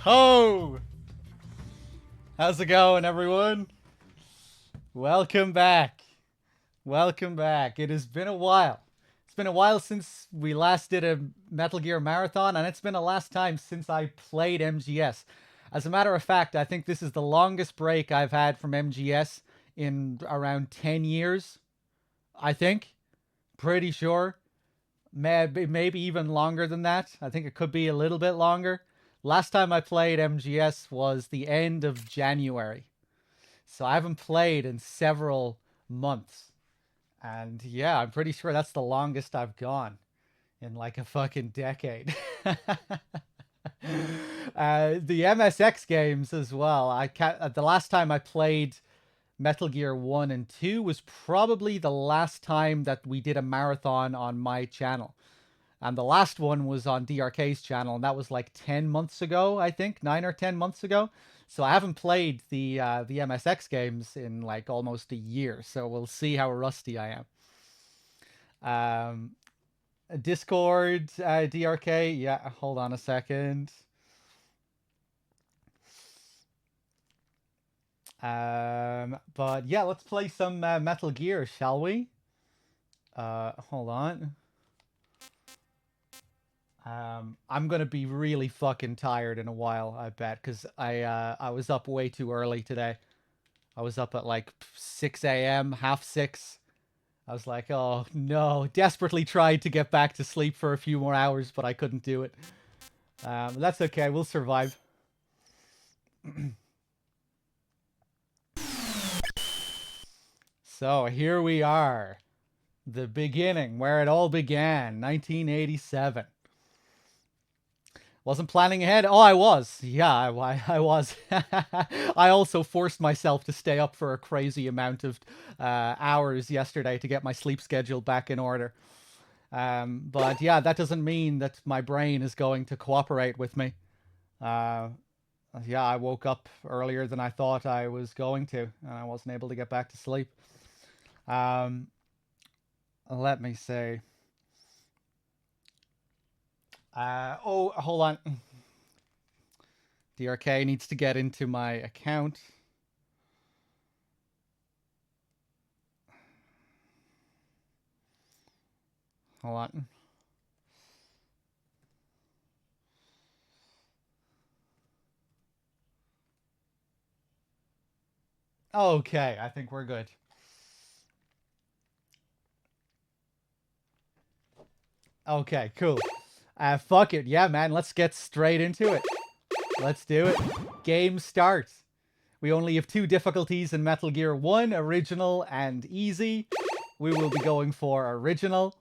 Ho! How's it going, everyone? Welcome back. Welcome back. It has been a while. It's been a while since we last did a Metal Gear marathon, and it's been the last time since I played MGS. As a matter of fact, I think this is the longest break I've had from MGS in around 10 years. I think. Pretty sure. Maybe even longer than that. I think it could be a little bit longer. Last time I played MGS was the end of January. So I haven't played in several months. And yeah, I'm pretty sure that's the longest I've gone in like a fucking decade. The MSX games as well. The last time I played Metal Gear 1 and 2 was probably the last time that we did a marathon on my channel. And the last one was on DRK's channel, and that was like 10 months ago, I think, 9 or 10 months ago. So I haven't played the MSX games in like almost a year, so we'll see how rusty I am. Discord, DRK, yeah, hold on a second. But yeah, let's play some Metal Gear, shall we? Hold on. I'm gonna be really fucking tired in a while, I bet, because I was up way too early today. I was up at like 6 a.m., half 6. I was like, oh no, desperately tried to get back to sleep for a few more hours, but I couldn't do it. That's okay, we'll survive. So here we are. The beginning, where it all began, 1987. Wasn't planning ahead. Oh, I was. Yeah, I was. I also forced myself to stay up for a crazy amount of hours yesterday to get my sleep schedule back in order. But yeah, that doesn't mean that my brain is going to cooperate with me. Yeah, I woke up earlier than I thought I was going to, and I wasn't able to get back to sleep. Let me see. Oh, hold on. DRK needs to get into my account. Hold on. Okay, I think we're good. Okay, cool. Fuck it. Yeah, man, let's get straight into it. Let's do it. Game starts. We only have 2 difficulties in Metal Gear 1, original and easy. We will be going for original.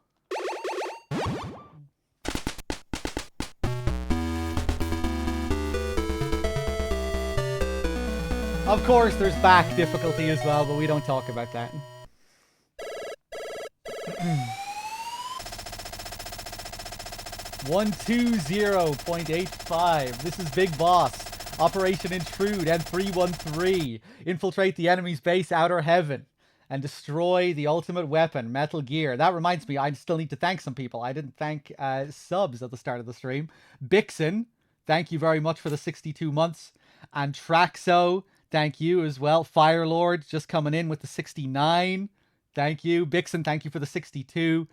Of course, there's back difficulty as well, but we don't talk about that. 120.85. This is Big Boss. Operation Intrude M313. Infiltrate the enemy's base, Outer Heaven, and destroy the ultimate weapon, Metal Gear. That reminds me, I still need to thank some people. I didn't thank subs at the start of the stream. Bixen, thank you very much for the 62 months. And Traxo, thank you as well. Firelord, just coming in with the 69. Thank you. Bixen, thank you for the 62.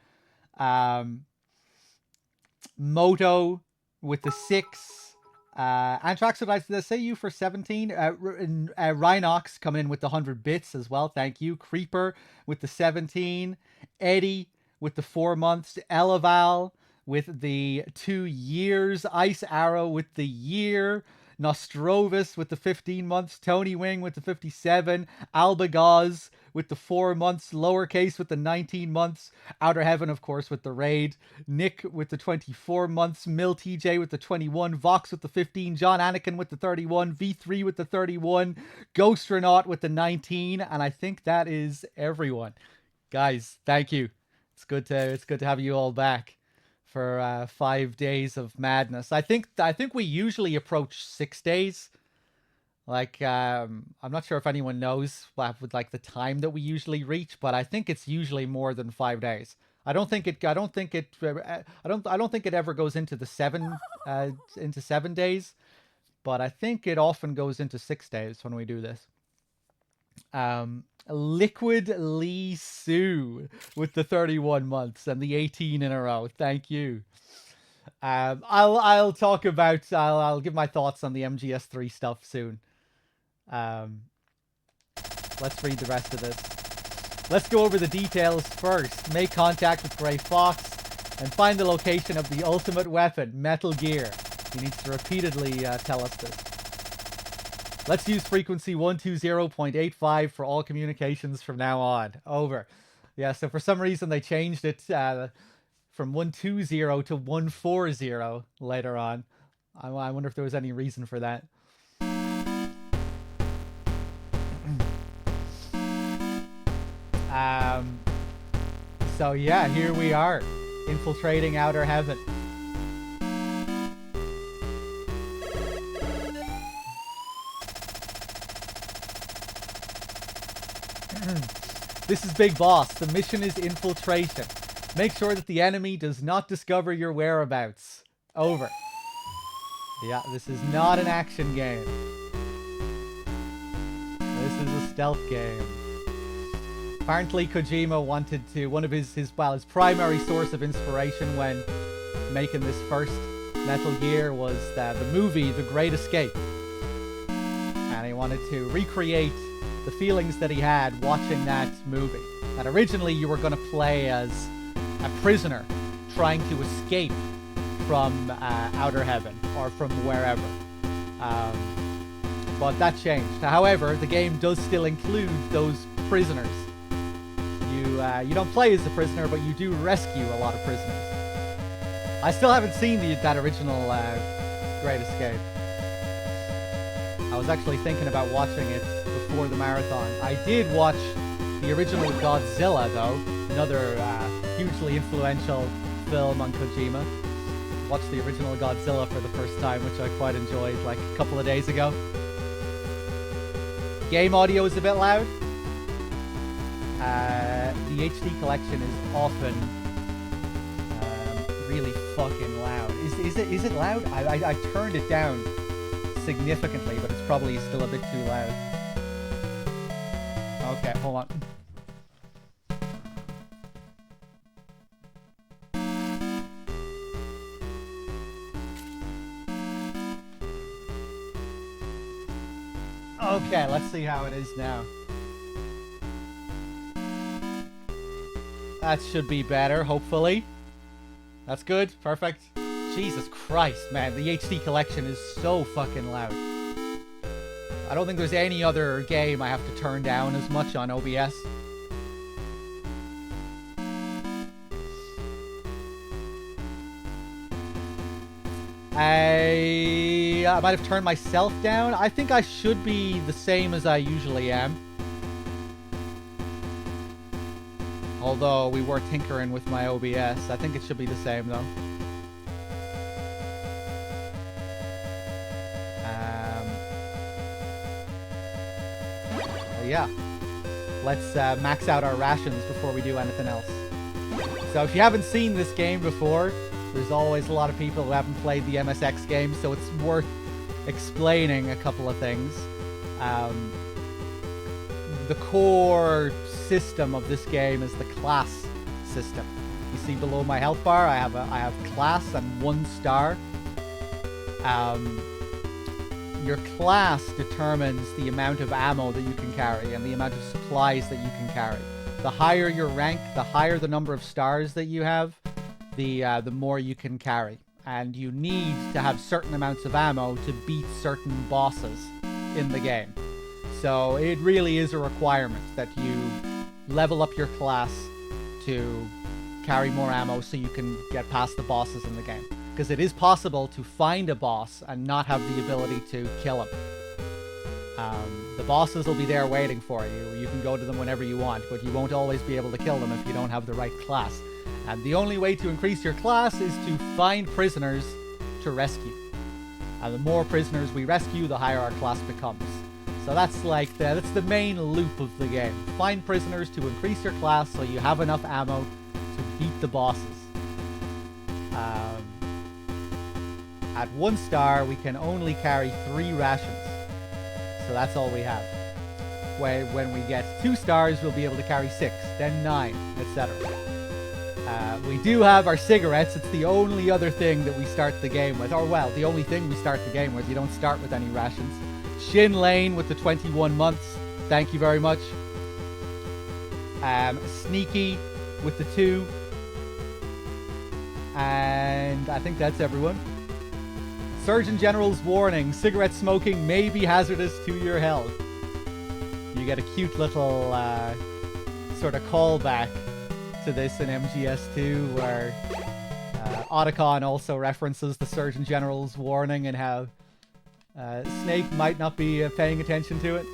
Moto with the 6. Antrax, did I say you for 17? Rhinox coming in with the 100 bits as well. Thank you. Creeper with the 17. Eddie with the 4 months. Elaval with the 2 years. Ice Arrow with the year. Nostrovis with the 15 months. Tony Wing with the 57. Albagaz with the 4 months. Lowercase with the 19 months. Outer Heaven, of course, with the raid. Nick with the 24 months. Mill TJ with the 21. Vox with the 15. John Anakin with the 31. V3 with the 31. Ghostranaut with the 19. And I think that is everyone. Guys, thank you. It's good to have you all back for 5 days of madness. I think we usually approach 6 days. Like, I'm not sure if anyone knows with like the time that we usually reach, but I think it's usually more than 5 days. I don't think it ever goes into the 7 days, but I think it often goes into 6 days when we do this. Liquid Lee Sue with the 31 months and the 18 in a row. Thank you. I'll talk about I'll give my thoughts on the MGS3 stuff soon. Let's read the rest of this. Let's go over the details first. Make contact with Gray Fox and find the location of the ultimate weapon, Metal Gear. He needs to repeatedly tell us this. Let's use frequency 120.85 for all communications from now on. Over. Yeah, so for some reason they changed it from 120 to 140 later on. I wonder if there was any reason for that. So yeah, here we are, infiltrating Outer Heaven. This is Big Boss. The mission is infiltration. Make sure that the enemy does not discover your whereabouts. Over. Yeah, this is not an action game. This is a stealth game. Apparently Kojima wanted to, one of his primary source of inspiration when making this first Metal Gear was the movie The Great Escape. And he wanted to recreate the feelings that he had watching that movie. That originally you were going to play as a prisoner trying to escape from Outer Heaven or from wherever. But that changed. However, the game does still include those prisoners. You don't play as a prisoner, but you do rescue a lot of prisoners. I still haven't seen that original Great Escape. I was actually thinking about watching it before the marathon. I did watch the original Godzilla, though. Another hugely influential film on Kojima. Watched the original Godzilla for the first time, which I quite enjoyed, like a couple of days ago. Game audio is a bit loud. The HD collection is often really fucking loud. Is it loud? I turned it down significantly, but it's probably still a bit too loud. Okay, hold on. Okay, let's see how it is now. That should be better, hopefully. That's good. Perfect. Jesus Christ, man. The HD collection is so fucking loud. I don't think there's any other game I have to turn down as much on OBS. I might have turned myself down. I think I should be the same as I usually am. Although we were tinkering with my OBS. I think it should be the same though. Yeah. Let's max out our rations before we do anything else. So if you haven't seen this game before, there's always a lot of people who haven't played the MSX game, so it's worth explaining a couple of things. The core system of this game is the class system. You see below my health bar, I have class and 1 star. Your class determines the amount of ammo that you can carry and the amount of supplies that you can carry. The higher your rank, the higher the number of stars that you have, the more you can carry. And you need to have certain amounts of ammo to beat certain bosses in the game. So it really is a requirement that you level up your class to carry more ammo so you can get past the bosses in the game. Because it is possible to find a boss and not have the ability to kill him. The bosses will be there waiting for you. You can go to them whenever you want, but you won't always be able to kill them if you don't have the right class. And the only way to increase your class is to find prisoners to rescue. And the more prisoners we rescue, the higher our class becomes. So that's like that's the main loop of the game. Find prisoners to increase your class so you have enough ammo to beat the bosses. At 1 star, we can only carry 3 rations. So that's all we have. When we get 2 stars, we'll be able to carry 6, then 9, etc. We do have our cigarettes. It's the only other thing that we start the game with. Or, well, the only thing we start the game with. You don't start with any rations. Shin Lane with the 21 months. Thank you very much. Sneaky with the 2. And I think that's everyone. Surgeon General's warning. Cigarette smoking may be hazardous to your health. You get a cute little sort of callback to this in MGS2 where Otacon also references the Surgeon General's warning and how Snake might not be paying attention to it.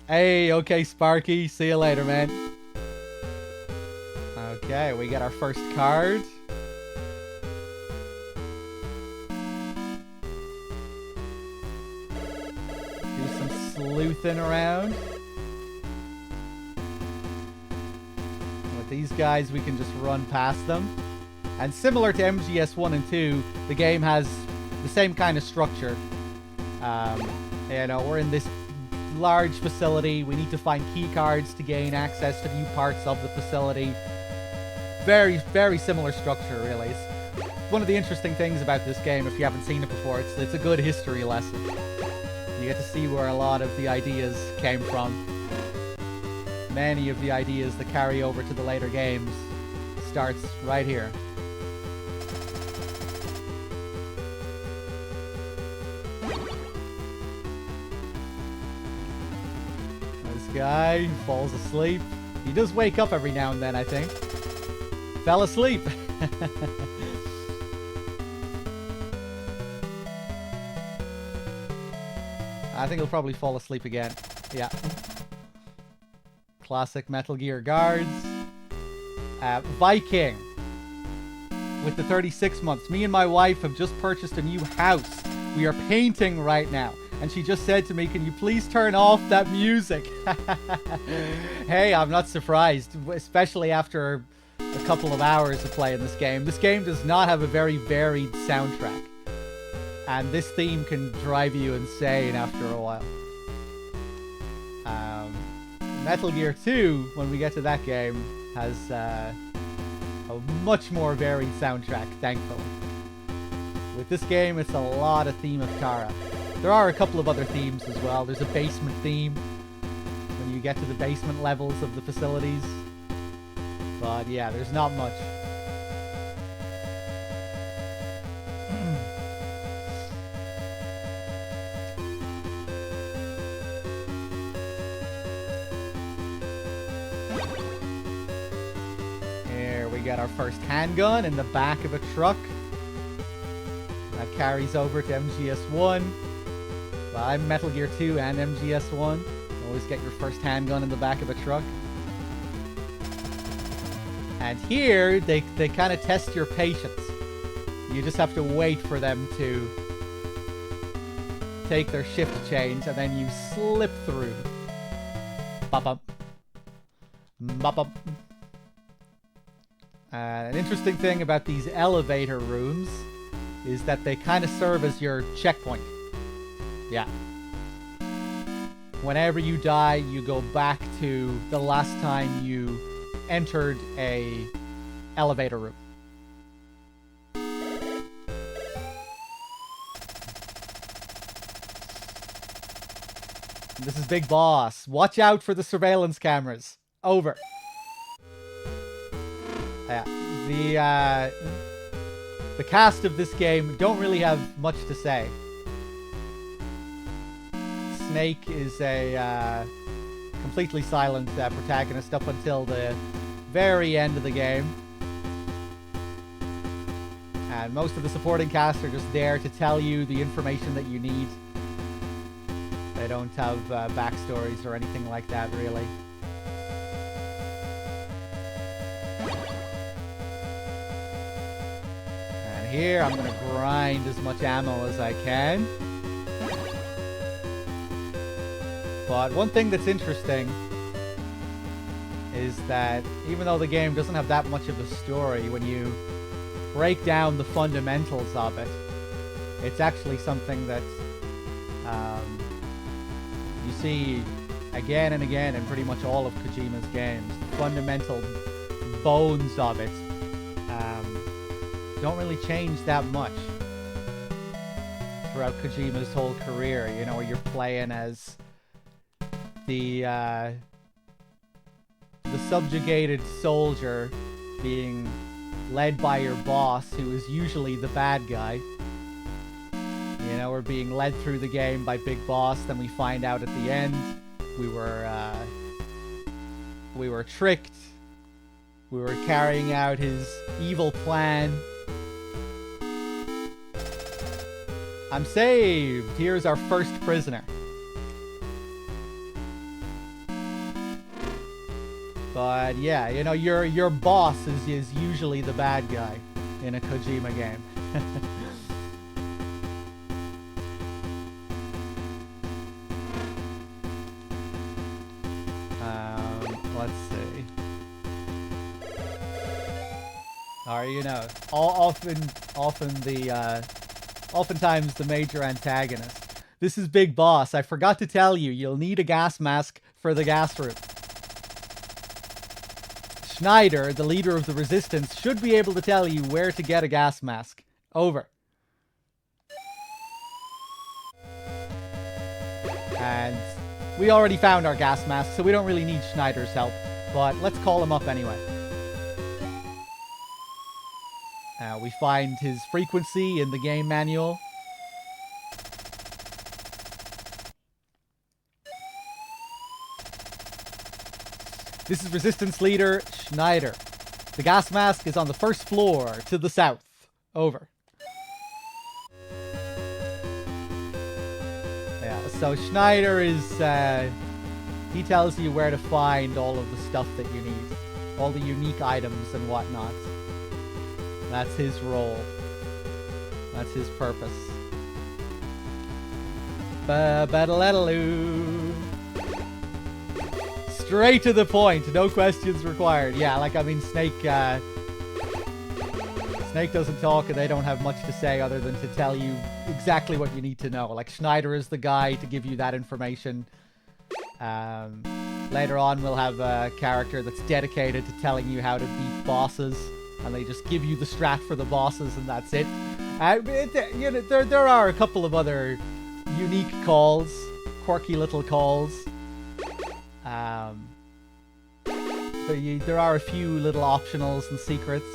Hey, okay, Sparky. See you later, man. Okay, we get our first card. Do some sleuthing around. With these guys, we can just run past them. And similar to MGS 1 and 2, the game has the same kind of structure. You know, we're in this large facility. We need to find key cards to gain access to new parts of the facility. Very, very similar structure, really. It's one of the interesting things about this game, if you haven't seen it before. It's a good history lesson. You get to see where a lot of the ideas came from. Many of the ideas that carry over to the later games starts right here. Guy falls asleep. He does wake up every now and then, I think. Fell asleep. I think he'll probably fall asleep again. Yeah. Classic Metal Gear guards. Viking. With the 36 months. Me and my wife have just purchased a new house. We are painting right now. And she just said to me, can you please turn off that music? Hey, I'm not surprised, especially after a couple of hours of playing this game. This game does not have a very varied soundtrack. And this theme can drive you insane after a while. Metal Gear 2, when we get to that game, has a much more varied soundtrack, thankfully. With this game, it's a lot of Theme of Kara. There are a couple of other themes as well. There's a basement theme when you get to the basement levels of the facilities. But yeah, there's not much. Here we get our first handgun in the back of a truck. That carries over to MGS1. I'm Metal Gear 2 and MGS1. Always get your first handgun in the back of a truck. And here, they kind of test your patience. You just have to wait for them to take their shift change, and then you slip through. Bop-up. Bop-up. An interesting thing about these elevator rooms is that they kind of serve as your checkpoint. Yeah. Whenever you die, you go back to the last time you entered a elevator room. This is Big Boss. Watch out for the surveillance cameras. Over. Yeah. The cast of this game don't really have much to say. Snake is a completely silent protagonist up until the very end of the game. And most of the supporting cast are just there to tell you the information that you need. They don't have backstories or anything like that, really. And here, I'm going to grind as much ammo as I can. But one thing that's interesting is that even though the game doesn't have that much of a story, when you break down the fundamentals of it, it's actually something that you see again and again in pretty much all of Kojima's games. The fundamental bones of it don't really change that much throughout Kojima's whole career. You know, where you're playing as the subjugated soldier being led by your boss, who is usually the bad guy. You know, we're being led through the game by Big Boss, then we find out at the end we were tricked. We were carrying out his evil plan. I'm saved! Here's our first prisoner. But yeah, you know, your boss is usually the bad guy in a Kojima game. Let's see. Alright, you know, oftentimes the major antagonist. This is Big Boss. I forgot to tell you, you'll need a gas mask for the gas room. Schneider, the leader of the resistance, should be able to tell you where to get a gas mask. Over. And we already found our gas mask, so we don't really need Schneider's help. But let's call him up anyway. We find his frequency in the game manual. This is Resistance Leader Schneider. The gas mask is on the first floor to the south. Over. Yeah, so Schneider is, he tells you where to find all of the stuff that you need. All the unique items and whatnot. That's his role. That's his purpose. Ba-ba-da-la-da-loo. Straight to the point, no questions required. Yeah, like, I mean, Snake doesn't talk and they don't have much to say other than to tell you exactly what you need to know. Like, Schneider is the guy to give you that information. Later on, we'll have a character that's dedicated to telling you how to beat bosses, and they just give you the strat for the bosses, and that's it. You know, there are a couple of other unique calls, quirky little calls. There are a few little optionals and secrets,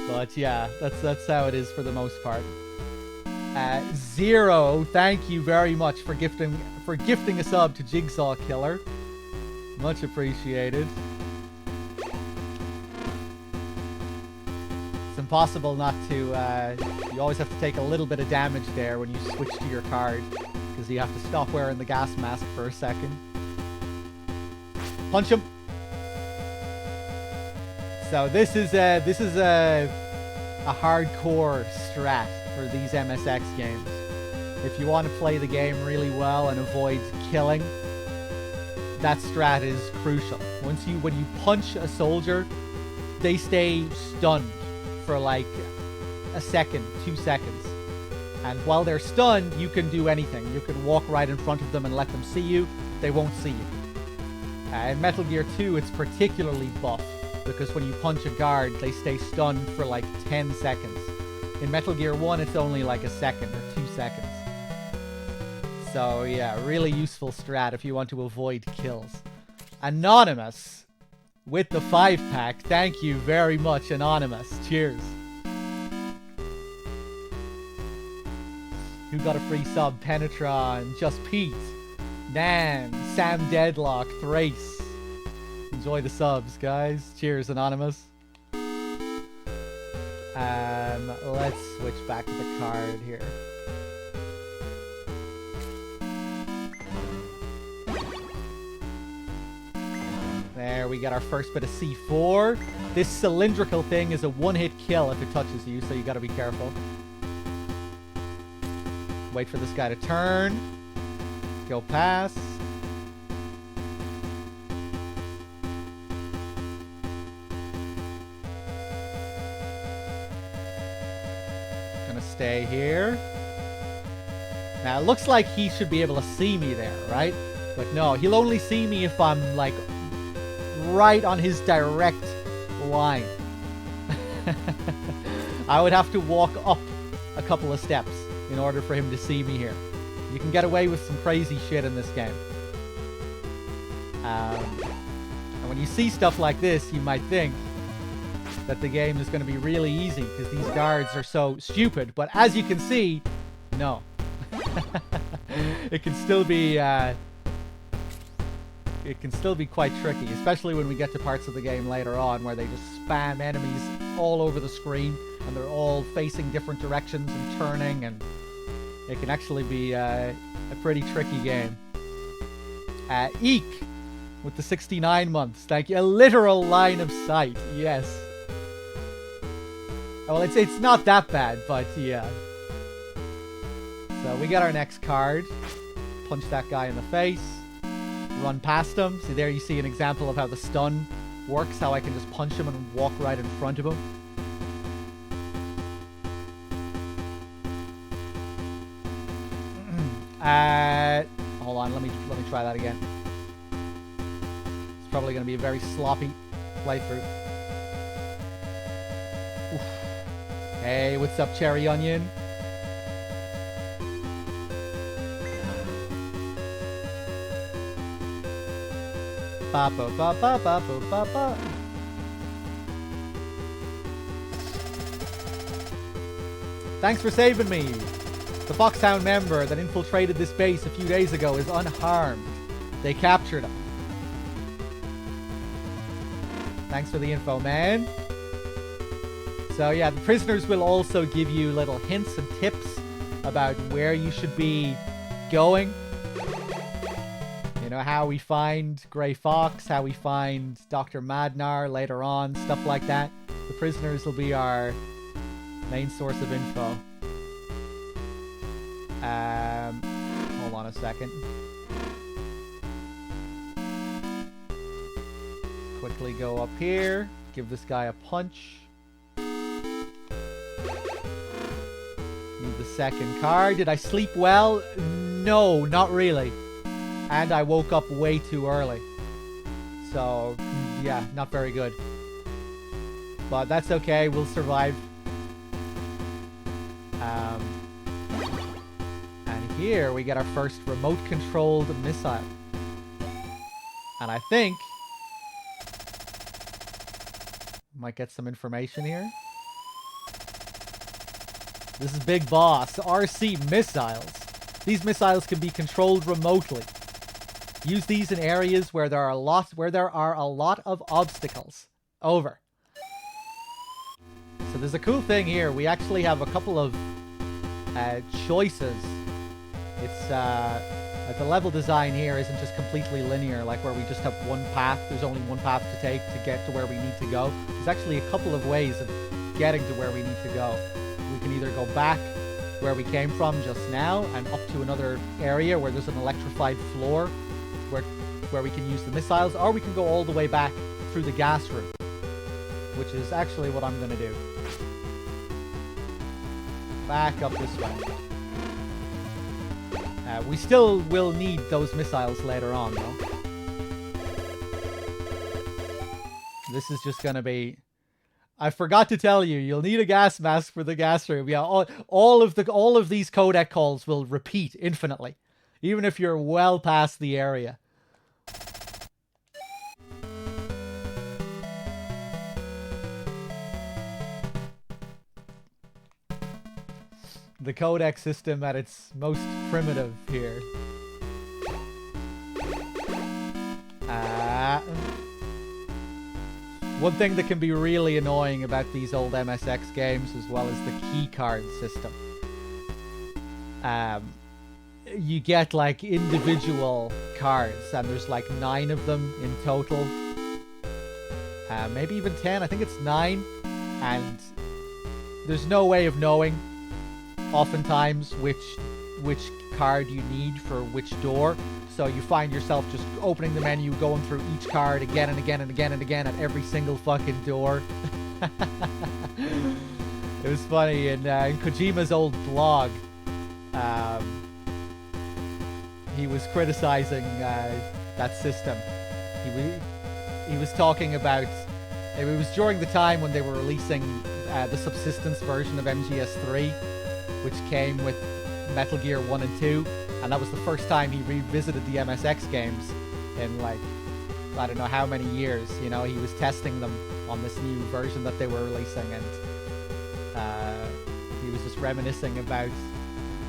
but yeah, that's how it is for the most part. Zero, thank you very much for gifting a sub to Jigsaw Killer. Much appreciated. It's impossible not to. You always have to take a little bit of damage there when you switch to your card, because you have to stop wearing the gas mask for a second. Punch him. So this is a hardcore strat for these MSX games. If you want to play the game really well and avoid killing, that strat is crucial. When you punch a soldier, they stay stunned for like a second, 2 seconds. And while they're stunned, you can do anything. You can walk right in front of them and let them see you. They won't see you. In Metal Gear 2, it's particularly buff, because when you punch a guard, they stay stunned for like 10 seconds. In Metal Gear 1, it's only like a second or 2 seconds. So yeah, really useful strat if you want to avoid kills. Anonymous, with the 5-pack. Thank you very much, Anonymous. Cheers. Who got a free sub? Penetron, Just Pete, Dan, Sam Deadlock, Thrace. Enjoy the subs, guys. Cheers, Anonymous. Let's switch back to the card here. There, we got our first bit of C4. This cylindrical thing is a one-hit kill if it touches you, so you gotta be careful. Wait for this guy to turn. Go past. Gonna stay here. Now, it looks like he should be able to see me there, right? But no, he'll only see me if I'm, like, right on his direct line. I would have to walk up a couple of steps in order for him to see me here. You can get away with some crazy shit in this game. And when you see stuff like this, you might think, that the game is going to be really easy because these guards are so stupid. But as you can see, no. It can still be quite tricky, especially when we get to parts of the game later on where they just spam enemies all over the screen and they're all facing different directions and turning, and it can actually be a pretty tricky game. Eek with the 69 months. Thank you. A literal line of sight. Yes. Well, it's not that bad, but yeah. So we got our next card. Punch that guy in the face. Run past him. See, there you see an example of how the stun works. How I can just punch him and walk right in front of him. Hold on. Let me try that again. It's probably going to be a very sloppy playthrough. Oof. Hey, what's up, Cherry Onion? Ba ba ba ba ba ba ba. Thanks for saving me. The Foxhound member that infiltrated this base a few days ago is unharmed. They captured him. Thanks for the info, man. So yeah, the prisoners will also give you little hints and tips about where you should be going. You know, how we find Grey Fox, how we find Dr. Madnar later on, stuff like that. The prisoners will be our main source of info. Hold on a second. Quickly go up here, give this guy a punch. Need the second card. Did I sleep well? No, not really. And I woke up way too early. So, yeah, not very good. But that's okay, we'll survive. And here we get our first remote-controlled missile. And I think... might get some information here. This is Big Boss. RC missiles. These missiles can be controlled remotely. Use these in areas where there are a lot of obstacles. Over. So there's a cool thing here. We actually have a couple of choices. It's like the level design here isn't just completely linear, like where we just have one path. There's only one path to take to get to where we need to go. There's actually a couple of ways of getting to where we need to go. We can either go back where we came from just now and up to another area where there's an electrified floor where we can use the missiles, or we can go all the way back through the gas room, which is actually what I'm going to do. Back up this way. We still will need those missiles later on, though. This is just going to be... I forgot to tell you, you'll need a gas mask for the gas room. Yeah, all of these codec calls will repeat infinitely, even if you're well past the area. The codec system at its most primitive here. One thing that can be really annoying about these old MSX games, as well as the keycard system. You get like individual cards, and there's like 9 of them in total. Maybe even 10, I think it's 9. And there's no way of knowing oftentimes which card you need for which door. So you find yourself just opening the menu, going through each card again and again and again and again at every single fucking door. It was funny in Kojima's old blog. He was criticizing that system. He was talking about... It was during the time when they were releasing the Subsistence version of MGS3, which came with Metal Gear 1 and 2, and that was the first time he revisited the MSX games in like I don't know how many years. You know, he was testing them on this new version that they were releasing, and he was just reminiscing about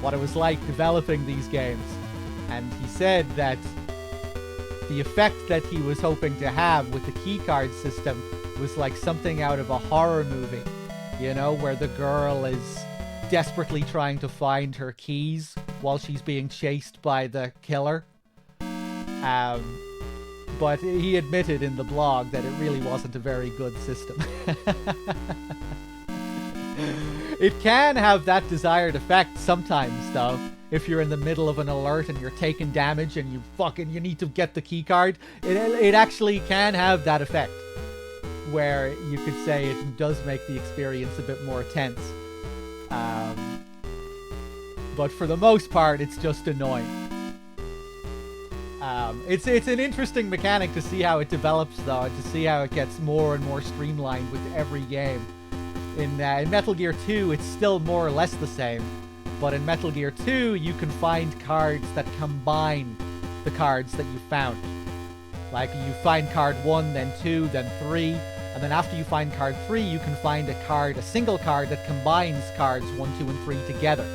what it was like developing these games. And he said that the effect that he was hoping to have with the keycard system was like something out of a horror movie, you know, where the girl is desperately trying to find her keys while she's being chased by the killer. But he admitted in the blog that it really wasn't a very good system. It can have that desired effect sometimes, though. If you're in the middle of an alert and you're taking damage and you need to get the keycard, it actually can have that effect, where you could say it does make the experience a bit more tense. But for the most part, it's just annoying. It's an interesting mechanic to see how it develops, though, and to see how it gets more and more streamlined with every game. In Metal Gear 2, it's still more or less the same, but in Metal Gear 2, you can find cards that combine the cards that you found. Like, you find card 1, then 2, then 3, and then after you find card 3, you can find a single card that combines cards 1, 2, and 3 together.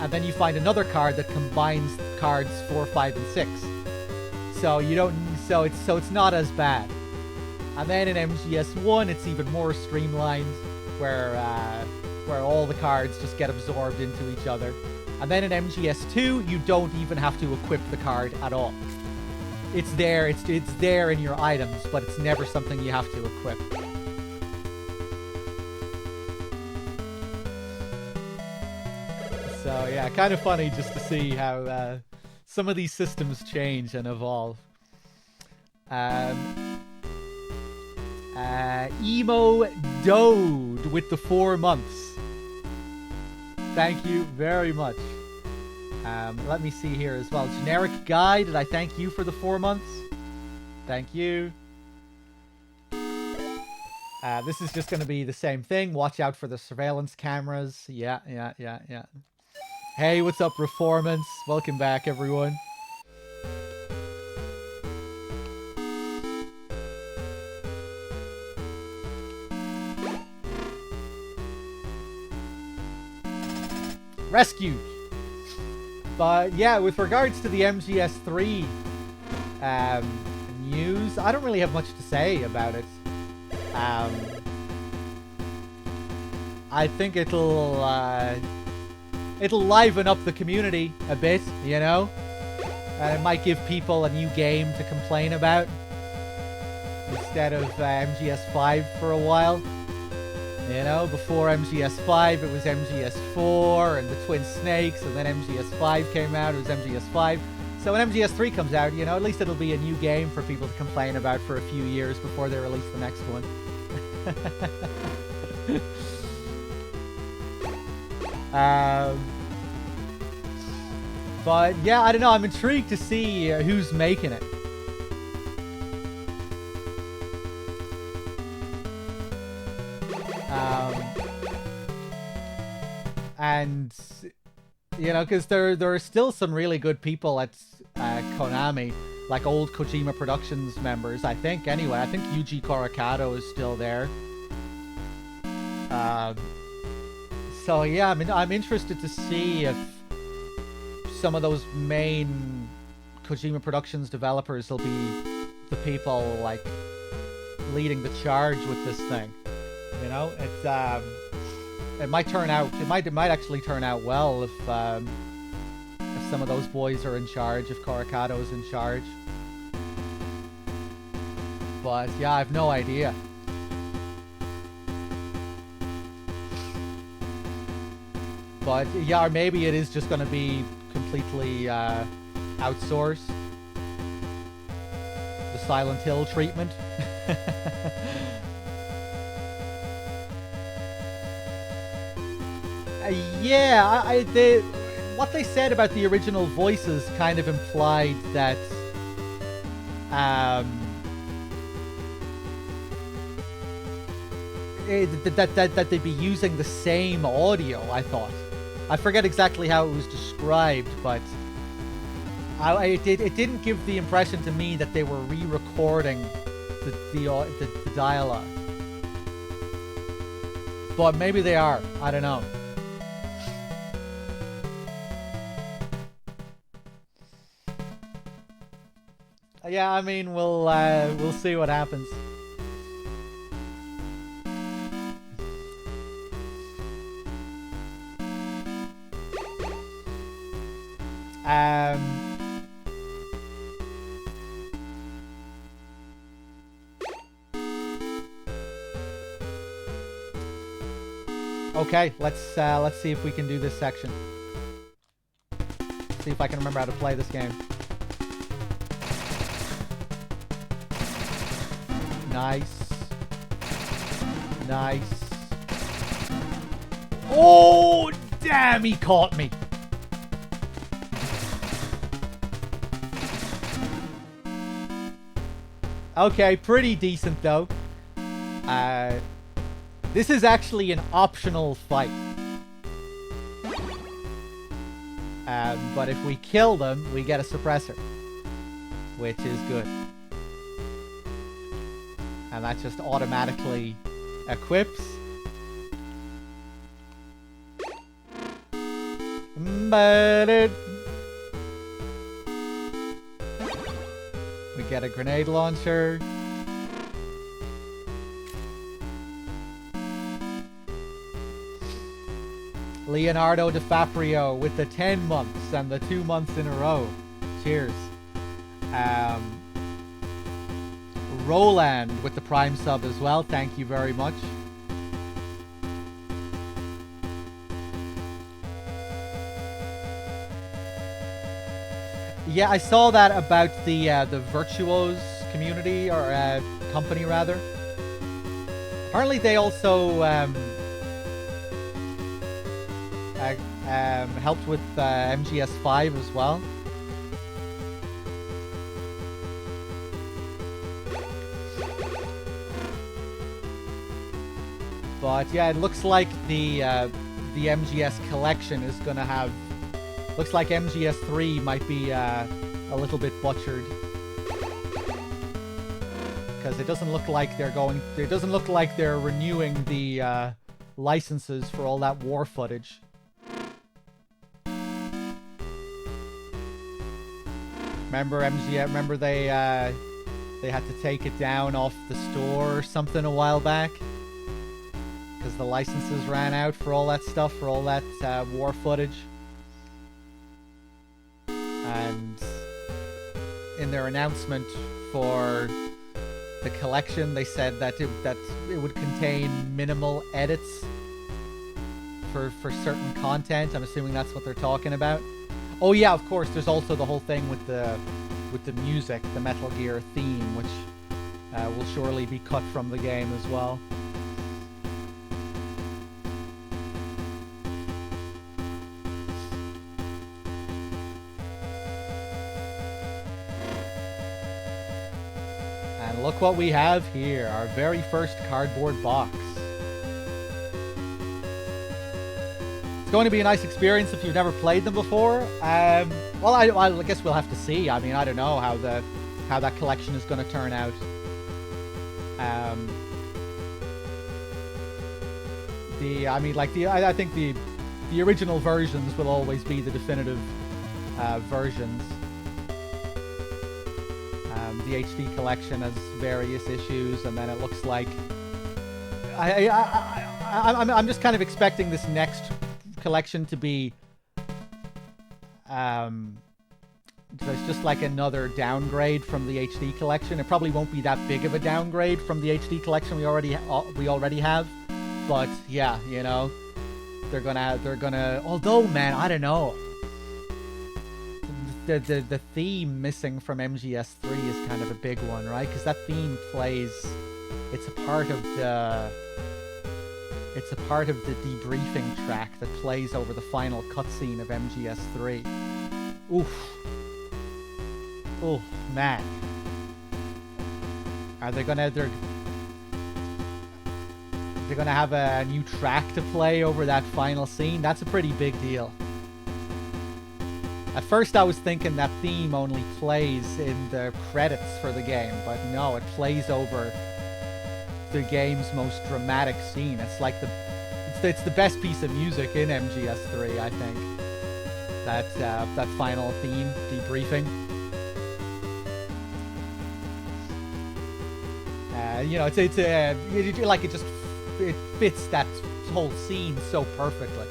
And then you find another card that combines cards 4, 5, and 6. So it's not as bad. And then in MGS1, it's even more streamlined, where all the cards just get absorbed into each other. And then in MGS2, you don't even have to equip the card at all. It's there in your items, but it's never something you have to equip. So yeah, kind of funny just to see how some of these systems change and evolve. Emo Dode with the 4 months. Thank you very much. Let me see here as well. Generic Guy, did I thank you for the 4 months? Thank you. This is just going to be the same thing. Watch out for the surveillance cameras. Yeah. Hey, what's up, Reformance? Welcome back, everyone. Rescued. But yeah, with regards to the MGS3 news, I don't really have much to say about it. I think it'll liven up the community a bit, you know? It might give people a new game to complain about instead of MGS5 for a while. You know, before MGS5, it was MGS4 and the Twin Snakes, and then MGS5 came out, it was MGS5. So when MGS3 comes out, you know, at least it'll be a new game for people to complain about for a few years before they release the next one. But yeah, I don't know, I'm intrigued to see who's making it. And you know, because there are still some really good people at Konami, like old Kojima Productions members, I think. Anyway, I think Yuji Korakado is still there. So yeah, I mean, I'm interested to see if some of those main Kojima Productions developers will be the people like leading the charge with this thing. You know, it might turn out. It might actually turn out well if some of those boys are in charge, if Korakado's in charge. But yeah, I have no idea. But yeah, or maybe it is just going to be completely outsourced. The Silent Hill treatment. Yeah, what they said about the original voices kind of implied that that they'd be using the same audio, I thought. I forget exactly how it was described, but It didn't give the impression to me that they were re-recording the dialogue. But maybe they are. I don't know. Yeah, I mean, we'll see what happens. Okay, let's see if we can do this section. See if I can remember how to play this game. Nice. Nice. Oh, damn, he caught me. Okay, pretty decent though. This is actually an optional fight. But if we kill them, we get a suppressor, which is good. And that just automatically equips. We get a grenade launcher. Leonardo DiCaprio with the 10 months and the 2 months in a row. Cheers. Roland with the Prime sub as well. Thank you very much. Yeah, I saw that about the Virtuos community, or company rather. Apparently they also helped with MGS5 as well. But yeah, it looks like the MGS collection is gonna have. Looks like MGS3 might be a little bit butchered, because it doesn't look like they're going. It doesn't look like they're renewing the licenses for all that war footage. Remember MGS? Remember they had to take it down off the store or something a while back, because the licenses ran out for all that stuff, for all that war footage. And in their announcement for the collection, they said that it would contain minimal edits for certain content. I'm assuming that's what they're talking about. Oh yeah, of course. There's also the whole thing with the music, the Metal Gear theme, which will surely be cut from the game as well. And look what we have here, our very first cardboard box. It's going to be a nice experience if you've never played them before. Well, I guess we'll have to see. I mean, I don't know how that collection is going to turn out. I think the original versions will always be the definitive versions. The HD collection has various issues, and then it looks like I'm just kind of expecting this next collection to be it's just like another downgrade from the HD collection. It probably won't be that big of a downgrade from the HD collection we already have, but yeah, you know, they're gonna. Although, man, I don't know. The theme missing from MGS3 is kind of a big one, right? Because that theme plays. It's a part of the debriefing track that plays over the final cutscene of MGS3. Oof. Oh man. Are they gonna? They're gonna have a new track to play over that final scene. That's a pretty big deal. At first I was thinking that theme only plays in the credits for the game, but no, it plays over the game's most dramatic scene. It's like it's the best piece of music in MGS3, I think. That final theme, Debriefing. You know, it fits that whole scene so perfectly.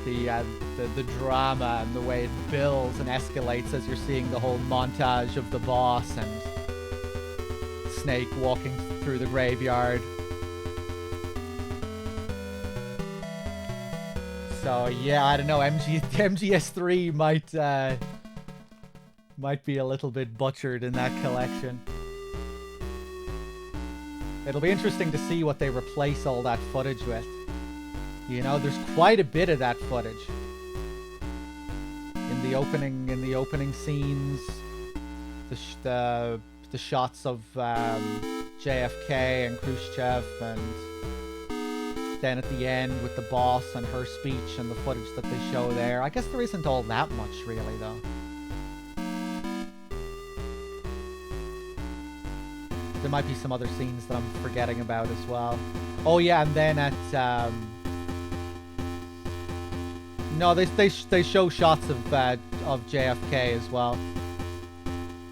The drama and the way it builds and escalates as you're seeing the whole montage of the boss and Snake walking through the graveyard. So yeah, I don't know. MGS3 might be a little bit butchered in that collection. It'll be interesting to see what they replace all that footage with. You know, there's quite a bit of that footage in the opening scenes. The shots of JFK and Khrushchev, and then at the end with the boss and her speech and the footage that they show there. I guess there isn't all that much really, though. There might be some other scenes that I'm forgetting about as well. Oh yeah, and then at no, they show shots of JFK as well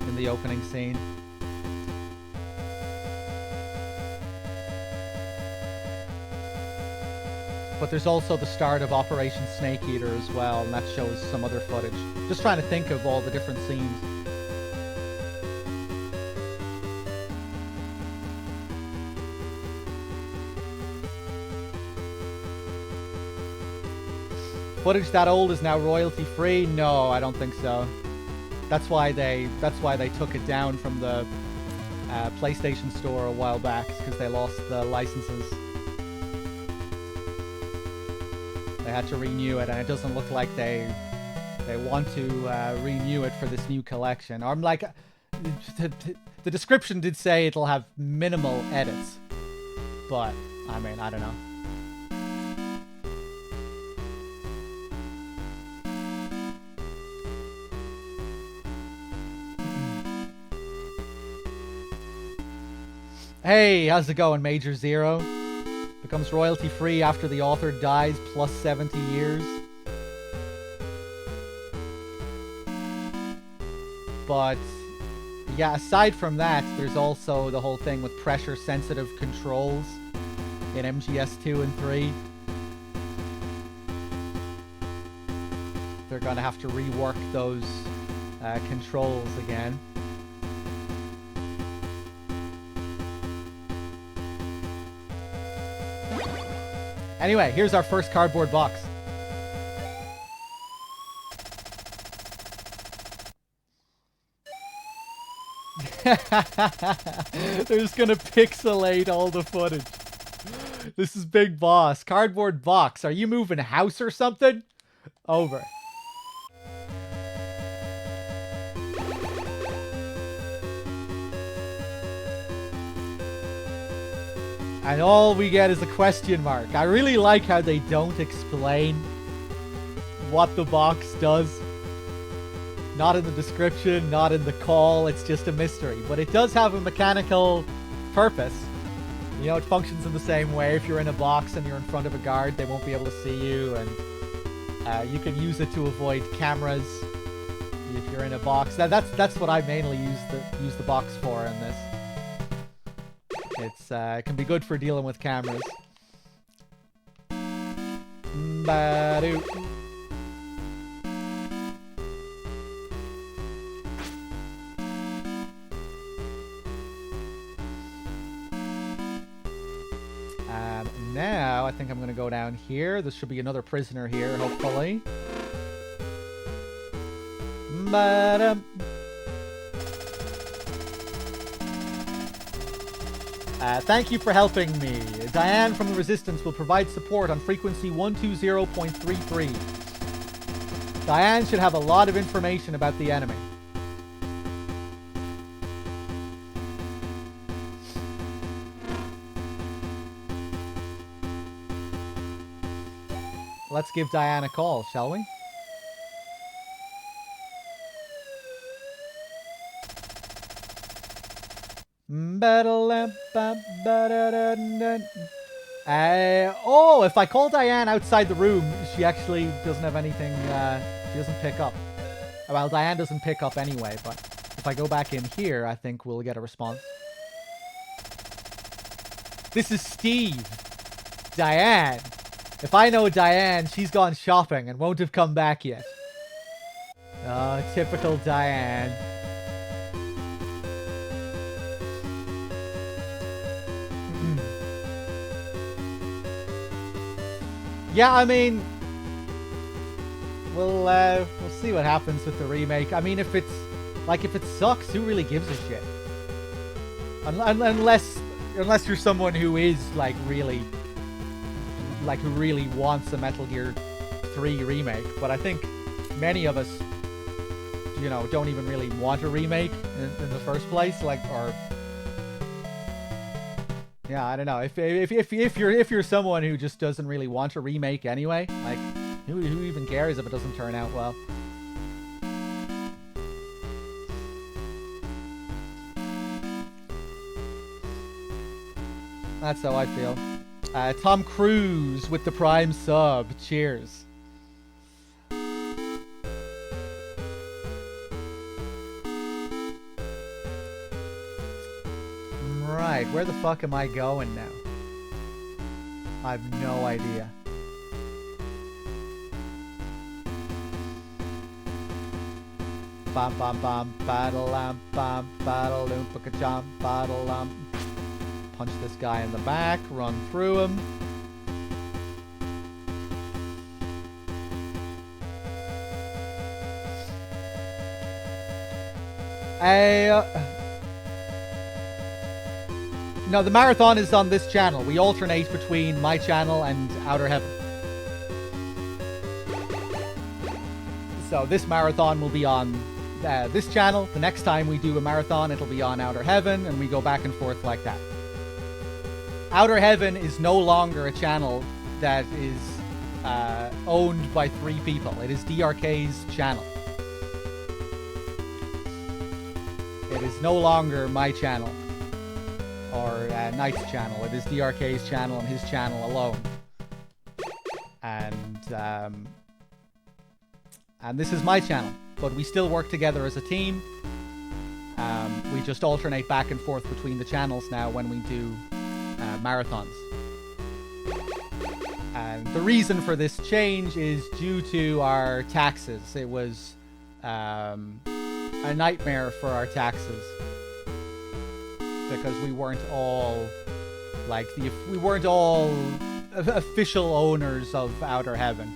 in the opening scene. But there's also the start of Operation Snake Eater as well, and that shows some other footage. Just trying to think of all the different scenes. Footage that old is now royalty free? No, I don't think so. That's why they took it down from the PlayStation Store a while back, because they lost the licenses. They had to renew it, and it doesn't look like they want to renew it for this new collection. Or I'm like, the description did say it'll have minimal edits, but I mean, I don't know. Hey, how's it going, Major Zero? Becomes royalty free after the author dies plus 70 years. But yeah, aside from that, there's also the whole thing with pressure sensitive controls in MGS 2 and 3. They're gonna have to rework those controls again. Anyway, here's our first cardboard box. They're just gonna pixelate all the footage. This is Big Boss. Cardboard box. Are you moving a house or something? Over. And all we get is a question mark. I really like how they don't explain what the box does. Not in the description, not in the call, it's just a mystery. But it does have a mechanical purpose. You know, it functions in the same way. If you're in a box and you're in front of a guard, they won't be able to see you. And you can use it to avoid cameras if you're in a box. That's what I mainly use the box for in this. It can be good for dealing with cameras. Ba-doo. Now, I think I'm going to go down here. There should be another prisoner here, hopefully. Ba-dum. Thank you for helping me. Diane from the Resistance will provide support on frequency 120.33. Diane should have a lot of information about the enemy. Let's give Diane a call, shall we? Oh, if I call Diane outside the room, she actually doesn't have anything, she doesn't pick up. Well, Diane doesn't pick up anyway, but if I go back in here, I think we'll get a response. This is Steve. Diane. If I know Diane, she's gone shopping and won't have come back yet. Oh, typical Diane. Yeah, I mean, we'll see what happens with the remake. I mean, if it sucks, who really gives a shit? Unless you're someone who is like really who really wants a Metal Gear 3 remake. But I think many of us, you know, don't even really want a remake in the first place. Like, or yeah, I don't know. If you're someone who just doesn't really want a remake anyway, like who even cares if it doesn't turn out well? That's how I feel. Tom Cruise with the Prime sub. Cheers. Right, where the fuck am I going now? I have no idea. Bam bam bam battle lamp bam battle loompa jump battle lamp. Punch this guy in the back, run through him. No, the marathon is on this channel. We alternate between my channel and Outer Heaven. So this marathon will be on this channel. The next time we do a marathon, it'll be on Outer Heaven, and we go back and forth like that. Outer Heaven is no longer a channel that is owned by 3 people. It is DRK's channel. It is no longer my channel or Knight's channel. It is DRK's channel and his channel alone. And this is my channel, but we still work together as a team. We just alternate back and forth between the channels now when we do marathons. And the reason for this change is due to our taxes. It was a nightmare for our taxes because we weren't all official owners of Outer Heaven.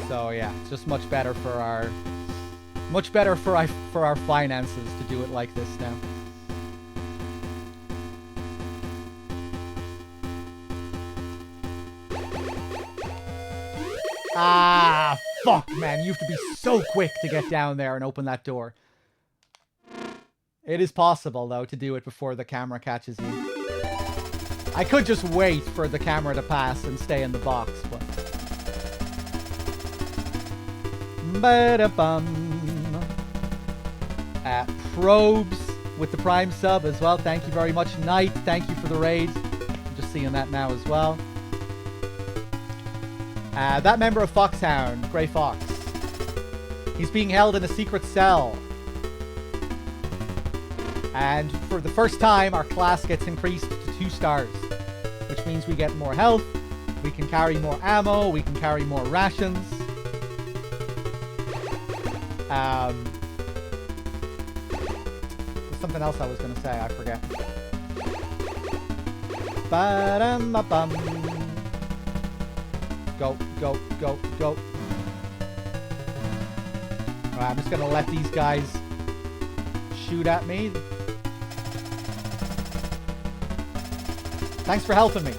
So yeah, it's just much better for our finances to do it like this now. Ah, fuck, man. You have to be so quick to get down there and open that door. It is possible, though, to do it before the camera catches you. I could just wait for the camera to pass and stay in the box, but... Probes with the Prime sub as well. Thank you very much, Knight. Thank you for the raid. I'm just seeing that now as well. That member of Foxhound, Grey Fox, he's being held in a secret cell. And for the first time, our class gets increased to 2 stars, which means we get more health, we can carry more ammo, we can carry more rations. There's something else I was going to say, I forget. Ba-dum-ba-bum. Go, go, go, go. Alright, I'm just gonna let these guys shoot at me. Thanks for helping me.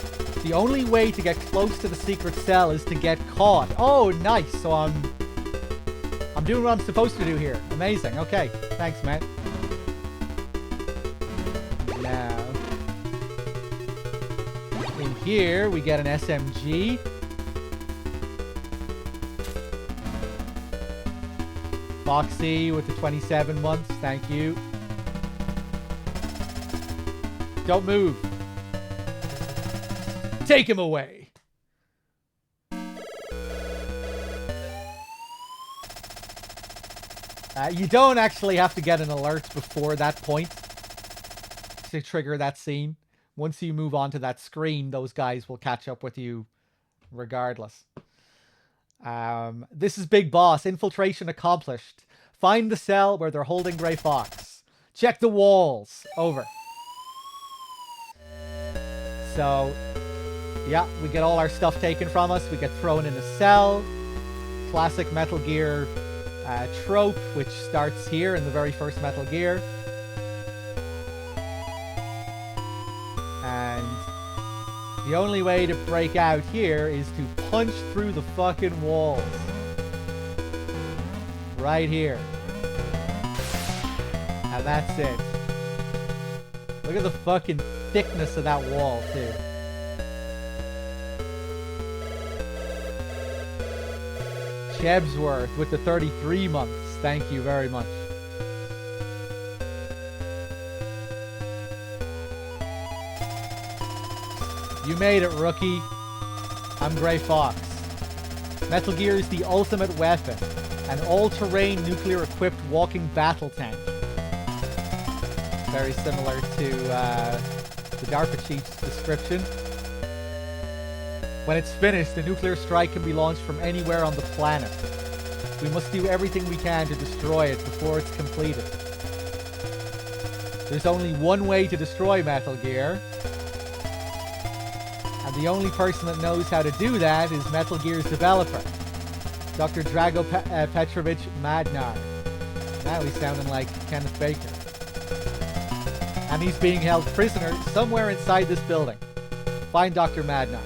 The only way to get close to the secret cell is to get caught. Oh, nice. So I'm doing what I'm supposed to do here. Amazing. Okay. Thanks, man. Now, in here, we get an SMG. Foxy with the 27 months. Thank you. Don't move. Take him away. You don't actually have to get an alert before that point to trigger that scene. Once you move on to that screen, those guys will catch up with you regardless. This is Big Boss. Infiltration accomplished. Find the cell where they're holding Grey Fox. Check the walls. Over. So, yeah, we get all our stuff taken from us. We get thrown in a cell. Classic Metal Gear trope, which starts here in the very first Metal Gear. And the only way to break out here is to punch through the fucking walls. Right here. And that's it. Look at the fucking thickness of that wall, too. Chebsworth with the 33 months. Thank you very much. You made it, rookie. I'm Grey Fox. Metal Gear is the ultimate weapon. An all-terrain nuclear-equipped walking battle tank. Very similar to the DARPA chief's description. When it's finished, the nuclear strike can be launched from anywhere on the planet. We must do everything we can to destroy it before it's completed. There's only one way to destroy Metal Gear. And the only person that knows how to do that is Metal Gear's developer, Dr. Drago Petrovich Madnar. Now he's sounding like Kenneth Baker. And he's being held prisoner somewhere inside this building. Find Dr. Madnar.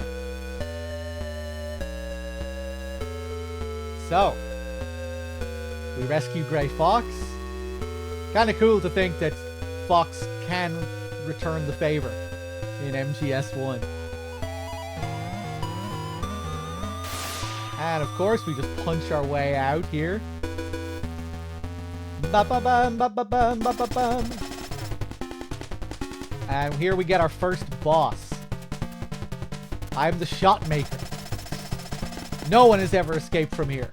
So, we rescue Grey Fox. Kinda cool to think that Fox can return the favor in MGS1. And of course, we just punch our way out here. Ba-ba-bum, ba-ba-bum, ba-ba-bum. And here we get our first boss. I'm the shot maker. No one has ever escaped from here.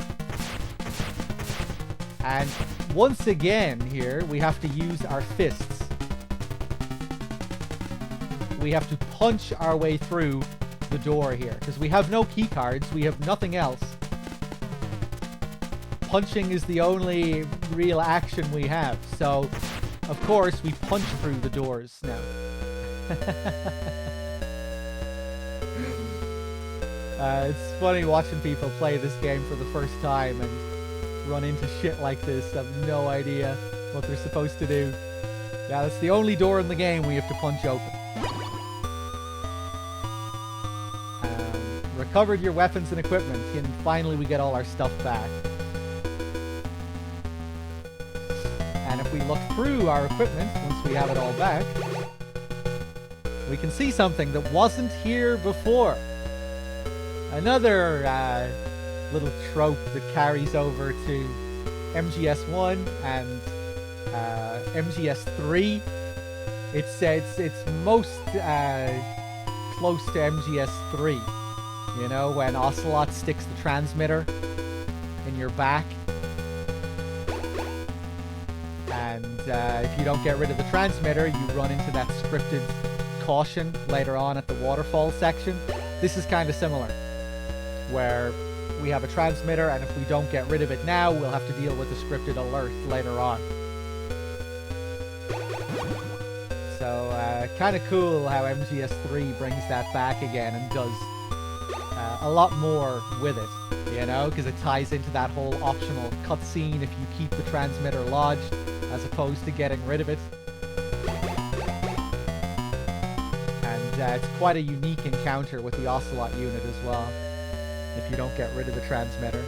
And once again here, we have to use our fists. We have to punch our way through the door here, because we have no key cards, we have nothing else. Punching is the only real action we have, so of course we punch through the doors now. It's funny watching people play this game for the first time and run into shit like this. I have no idea what they're supposed to do. Yeah, that's the only door in the game we have to punch open. Recovered your weapons and equipment, and finally we get all our stuff back. And if we look through our equipment, once we have it all back, we can see something that wasn't here before. Another little trope that carries over to MGS1 and MGS3. It's most close to MGS3. You know, when Ocelot sticks the transmitter in your back. And if you don't get rid of the transmitter, you run into that scripted caution later on at the waterfall section. This is kind of similar, where we have a transmitter, and if we don't get rid of it now, we'll have to deal with the scripted alert later on. So, kind of cool how MGS3 brings that back again and does a lot more with it, you know, because it ties into that whole optional cutscene if you keep the transmitter lodged, as opposed to getting rid of it. And it's quite a unique encounter with the Ocelot unit as well, if you don't get rid of the transmitter.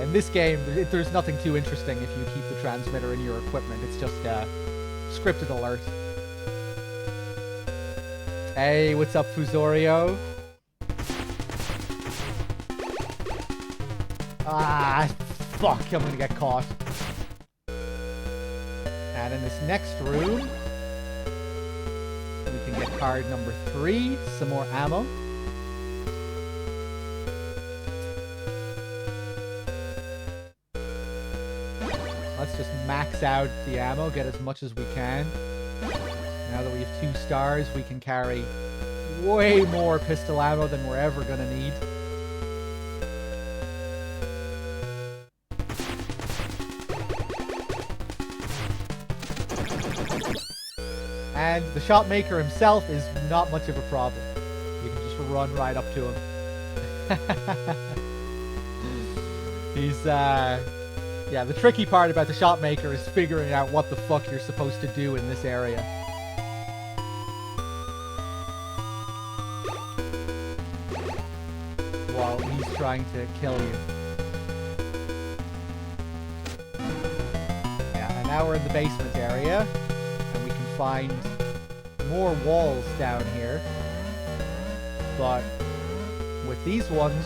In this game, there's nothing too interesting if you keep the transmitter in your equipment. It's just a scripted alert. Hey, what's up, Fusorio? Ah, fuck, I'm gonna get caught. And in this next room, we can get card number 3, some more ammo. Let's just max out the ammo, get as much as we can. Now that we have 2 stars, we can carry way more pistol ammo than we're ever gonna need. And the shot maker himself is not much of a problem. You can just run right up to him. He's, yeah, the tricky part about the shot maker is figuring out what the fuck you're supposed to do in this area. While he's trying to kill you. Yeah, and now we're in the basement area. And we can find more walls down here. But with these ones,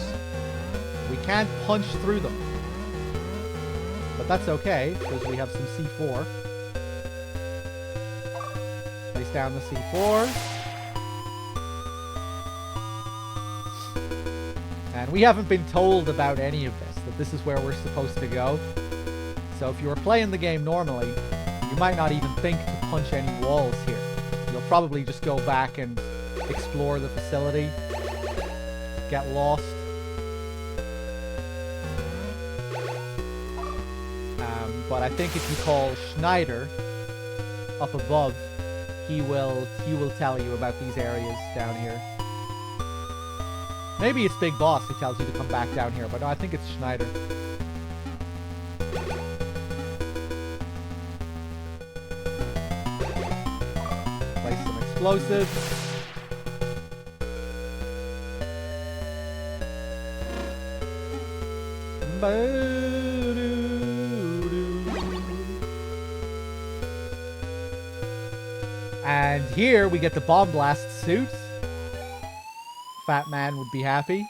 we can't punch through them. But that's okay, because we have some C4. Place down the C4. And we haven't been told about any of this, that this is where we're supposed to go. So if you were playing the game normally, you might not even think to punch any walls here. You'll probably just go back and explore the facility, get lost. But I think if you call Schneider up above, he will tell you about these areas down here. Maybe it's Big Boss who tells you to come back down here, but no, I think it's Schneider. Place some explosives. And here we get the Bomb Blast suit. Fat Man would be happy.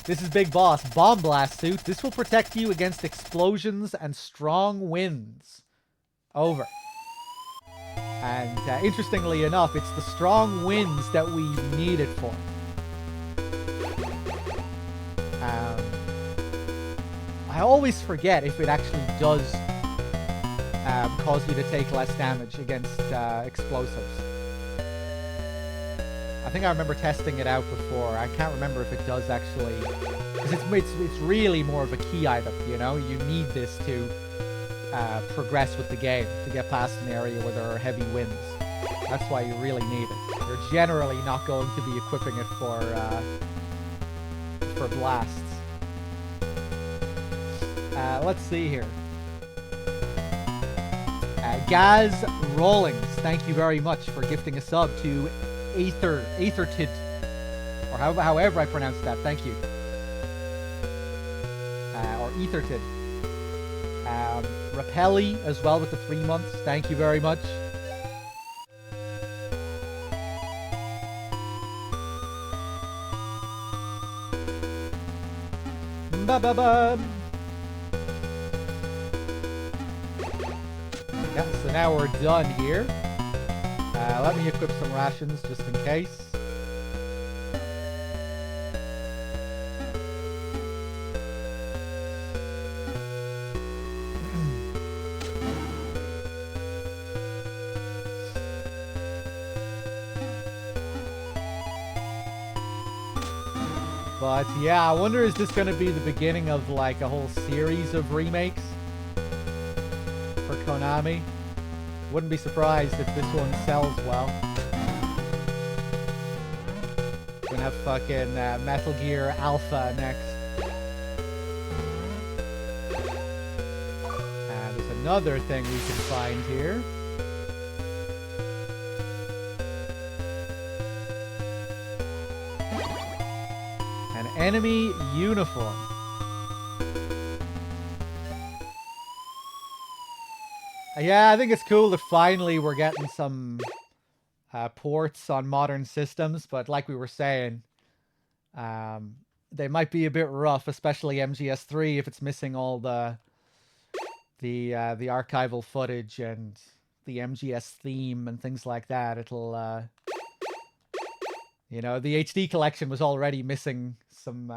This is Big Boss. Bomb Blast suit. This will protect you against explosions and strong winds. Over. And interestingly enough, it's the strong winds that we need it for. I always forget if it actually does cause you to take less damage against explosives. I think I remember testing it out before. I can't remember if it does actually. Because it's really more of a key item, you know? You need this to progress with the game, to get past an area where there are heavy winds. That's why you really need it. You're generally not going to be equipping it for blasts. Let's see here. Gaz Rawlings, thank you very much for gifting a sub to Aethertid, or however I pronounce that. Thank you. Or Ethertid. Rapelli as well with the 3 months. Thank you very much. Ba-ba-ba. Yeah, so now we're done here. Let me equip some rations just in case. But yeah, I wonder, is this going to be the beginning of like a whole series of remakes for Konami? Wouldn't be surprised if this one sells well. We're gonna have fucking Metal Gear Alpha next. And there's another thing we can find here. An enemy uniform. Yeah, I think it's cool that finally we're getting some ports on modern systems, but like we were saying, They might be a bit rough, especially MGS3 if it's missing all the archival footage and the MGS theme and things like that. It'll you know, the HD collection was already missing some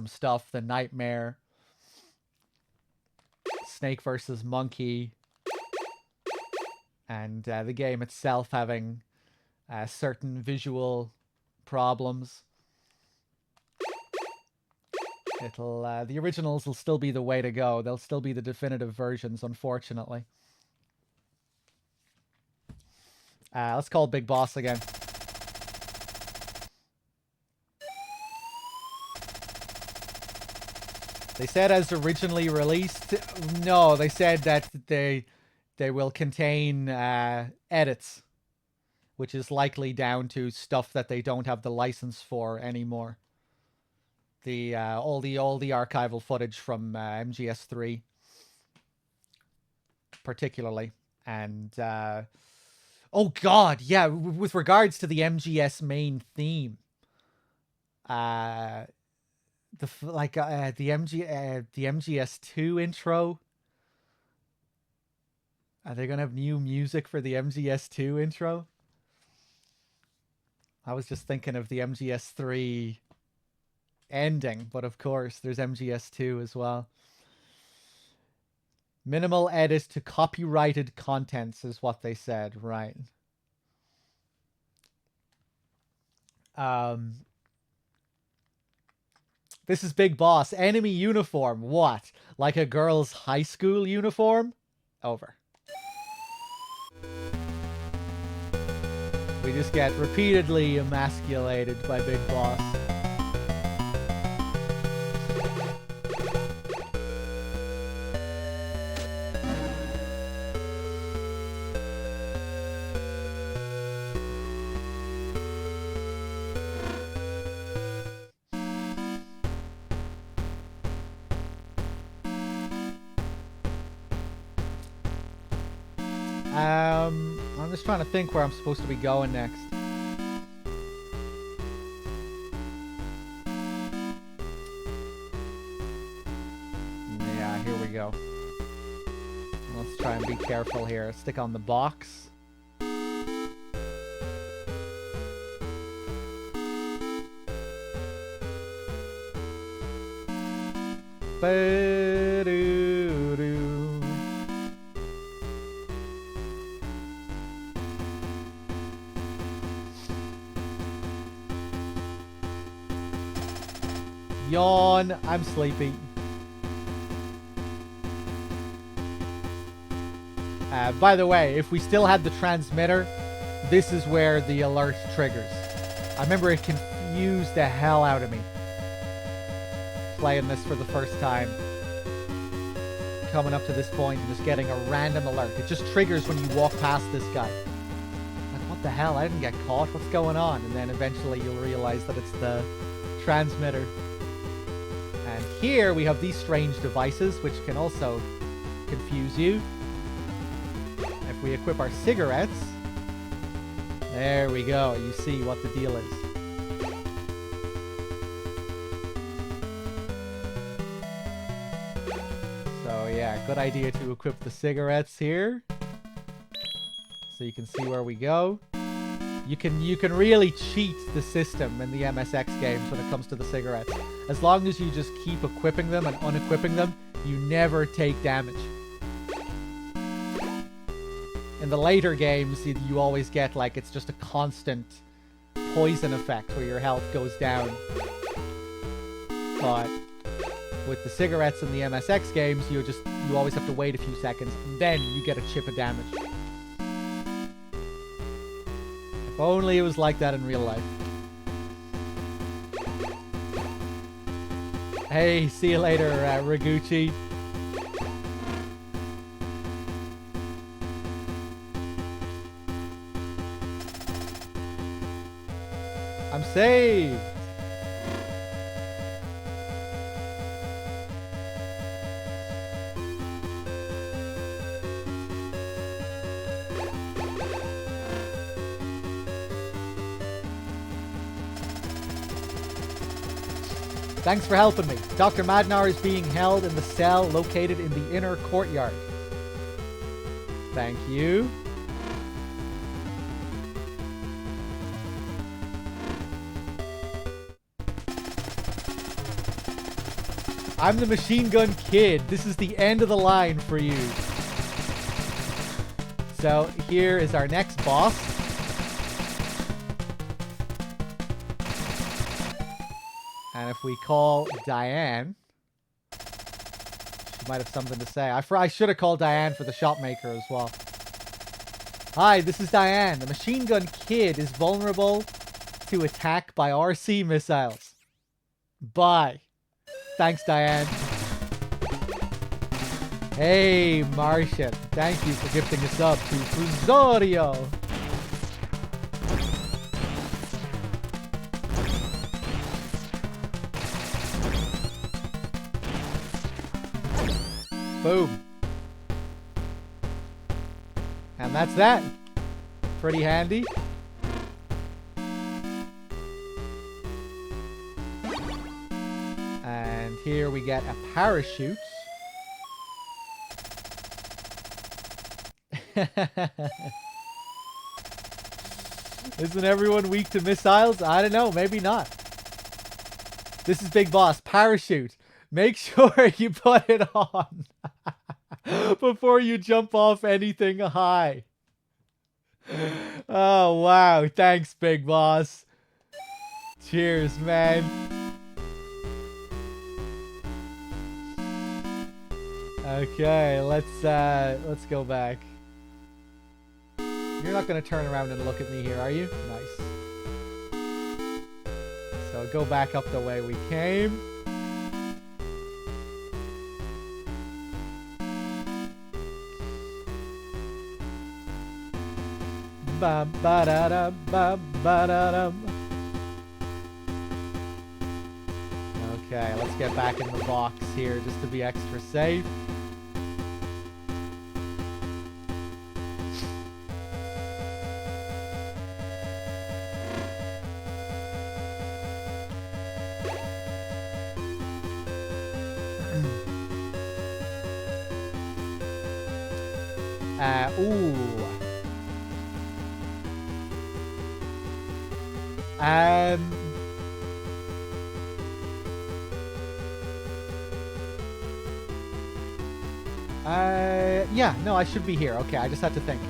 stuff. The Nightmare, Snake versus Monkey, and the game itself having certain visual problems. The originals will still be the way to go. They'll still be the definitive versions, unfortunately. Let's call Big Boss again. They said as originally released. No, they said that they will contain edits, which is likely down to stuff that they don't have the license for anymore. All the archival footage from MGS3, particularly, and oh god, yeah. With regards to the MGS main theme, the MGS2 intro. Are they gonna have new music for the MGS2 intro? I was just thinking of the MGS3 ending, but of course there's MGS2 as well. Minimal edit to copyrighted contents is what they said, right? This is Big Boss. Enemy uniform. What? Like a girl's high school uniform? Over. We just get repeatedly emasculated by Big Boss. I'm just trying to think where I'm supposed to be going next. Yeah, here we go. Let's try and be careful here. Stick on the box. Ba-doo-doo. Yawn. I'm sleepy. By the way, if we still had the transmitter, this is where the alert triggers. I remember it confused the hell out of me playing this for the first time. Coming up to this point and just getting a random alert. It just triggers when you walk past this guy. Like, what the hell? I didn't get caught. What's going on? And then eventually you'll realize that it's the transmitter. And here we have these strange devices, which can also confuse you. If we equip our cigarettes, there we go. You see what the deal is. So yeah, good idea to equip the cigarettes here, so you can see where we go. You can really cheat the system in the MSX games when it comes to the cigarettes. As long as you just keep equipping them and unequipping them, you never take damage. In the later games, you always get, like, it's just a constant poison effect where your health goes down. But with the cigarettes in the MSX games, you always have to wait a few seconds, and then you get a chip of damage. If only it was like that in real life. Hey, see you later, Raguchi. I'm saved! Thanks for helping me. Dr. Madnar is being held in the cell located in the inner courtyard. Thank you. I'm the machine gun kid. This is the end of the line for you. So here is our next boss. And if we call Diane, she might have something to say. I should have called Diane for the shopmaker as well. Hi, this is Diane. The machine gun kid is vulnerable to attack by RC missiles. Bye. Thanks, Diane. Hey, Martian. Thank you for gifting a sub to Fusorio. Boom. And that's that. Pretty handy. And here we get a parachute. Isn't everyone weak to missiles? I don't know. Maybe not. This is Big Boss. Parachute. Make sure you put it on before you jump off anything high. Oh, wow. Thanks, Big Boss. Cheers, man. Okay, let's go back. You're not going to turn around and look at me here, are you? Nice. So go back up the way we came. Ba ba da da ba ba da da. Okay, let's get back in the box here just to be extra safe. Ooh. Yeah, no, I should be here. Okay, I just had to think.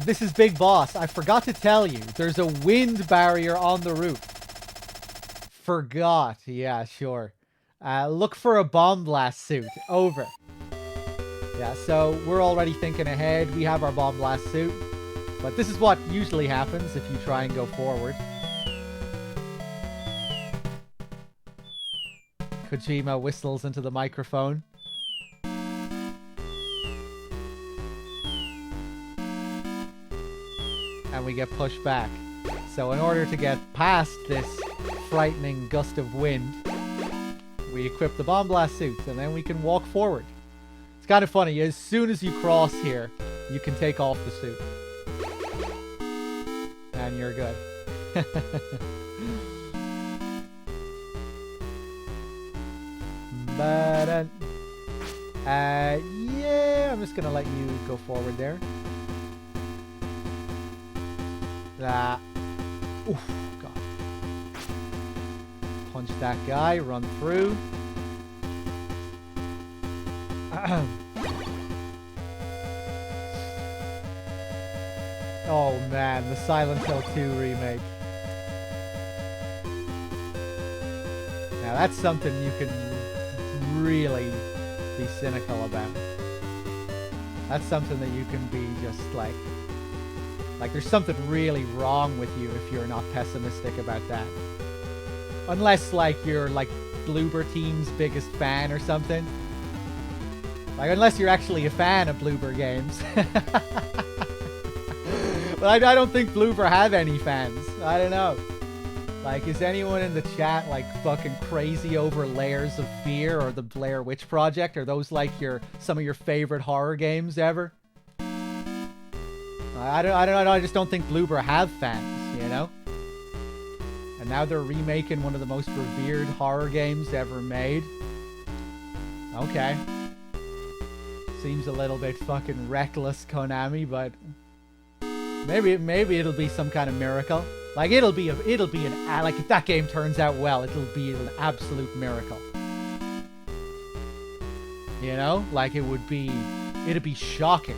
This is Big Boss. I forgot to tell you, there's a wind barrier on the roof. Forgot. Yeah, sure. Look for a bomb blast suit. Over. Yeah, so we're already thinking ahead. We have our bomb blast suit. But this is what usually happens if you try and go forward. Kojima whistles into the microphone. And we get pushed back. So in order to get past this frightening gust of wind, we equip the bomb blast suit, and then we can walk forward. It's kind of funny. As soon as you cross here, you can take off the suit. And you're good. But, yeah, I'm just gonna let you go forward there. Oof, God. Punch that guy, run through. Oh man, the Silent Hill 2 remake. Now that's something you can really be cynical about. That's something that you can be just like there's something really wrong with you if you're not pessimistic about that. Unless like you're like Bloober Team's biggest fan or something. Like unless you're actually a fan of Bloober games. But I don't think Bloober have any fans. I don't know. Like, is anyone in the chat like fucking crazy over Layers of Fear or the Blair Witch Project? Are those like some of your favorite horror games ever? I don't know. I just don't think Bloober have fans, you know? And now they're remaking one of the most revered horror games ever made. Okay. Seems a little bit fucking reckless, Konami, but maybe it'll be some kind of miracle. Like it'll be like if that game turns out well, it'll be an absolute miracle. You know, like it'd be shocking.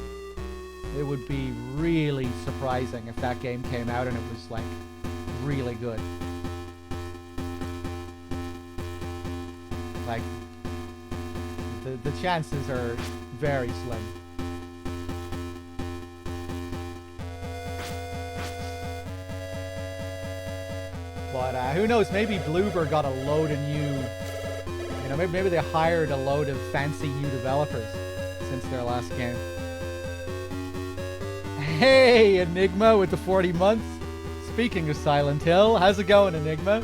It would be really surprising if that game came out and it was like really good. Like the chances are very slim. But who knows? Maybe Bloober got a load of new. You know, maybe they hired a load of fancy new developers since their last game. Hey, Enigma with the 40 months. Speaking of Silent Hill, how's it going, Enigma?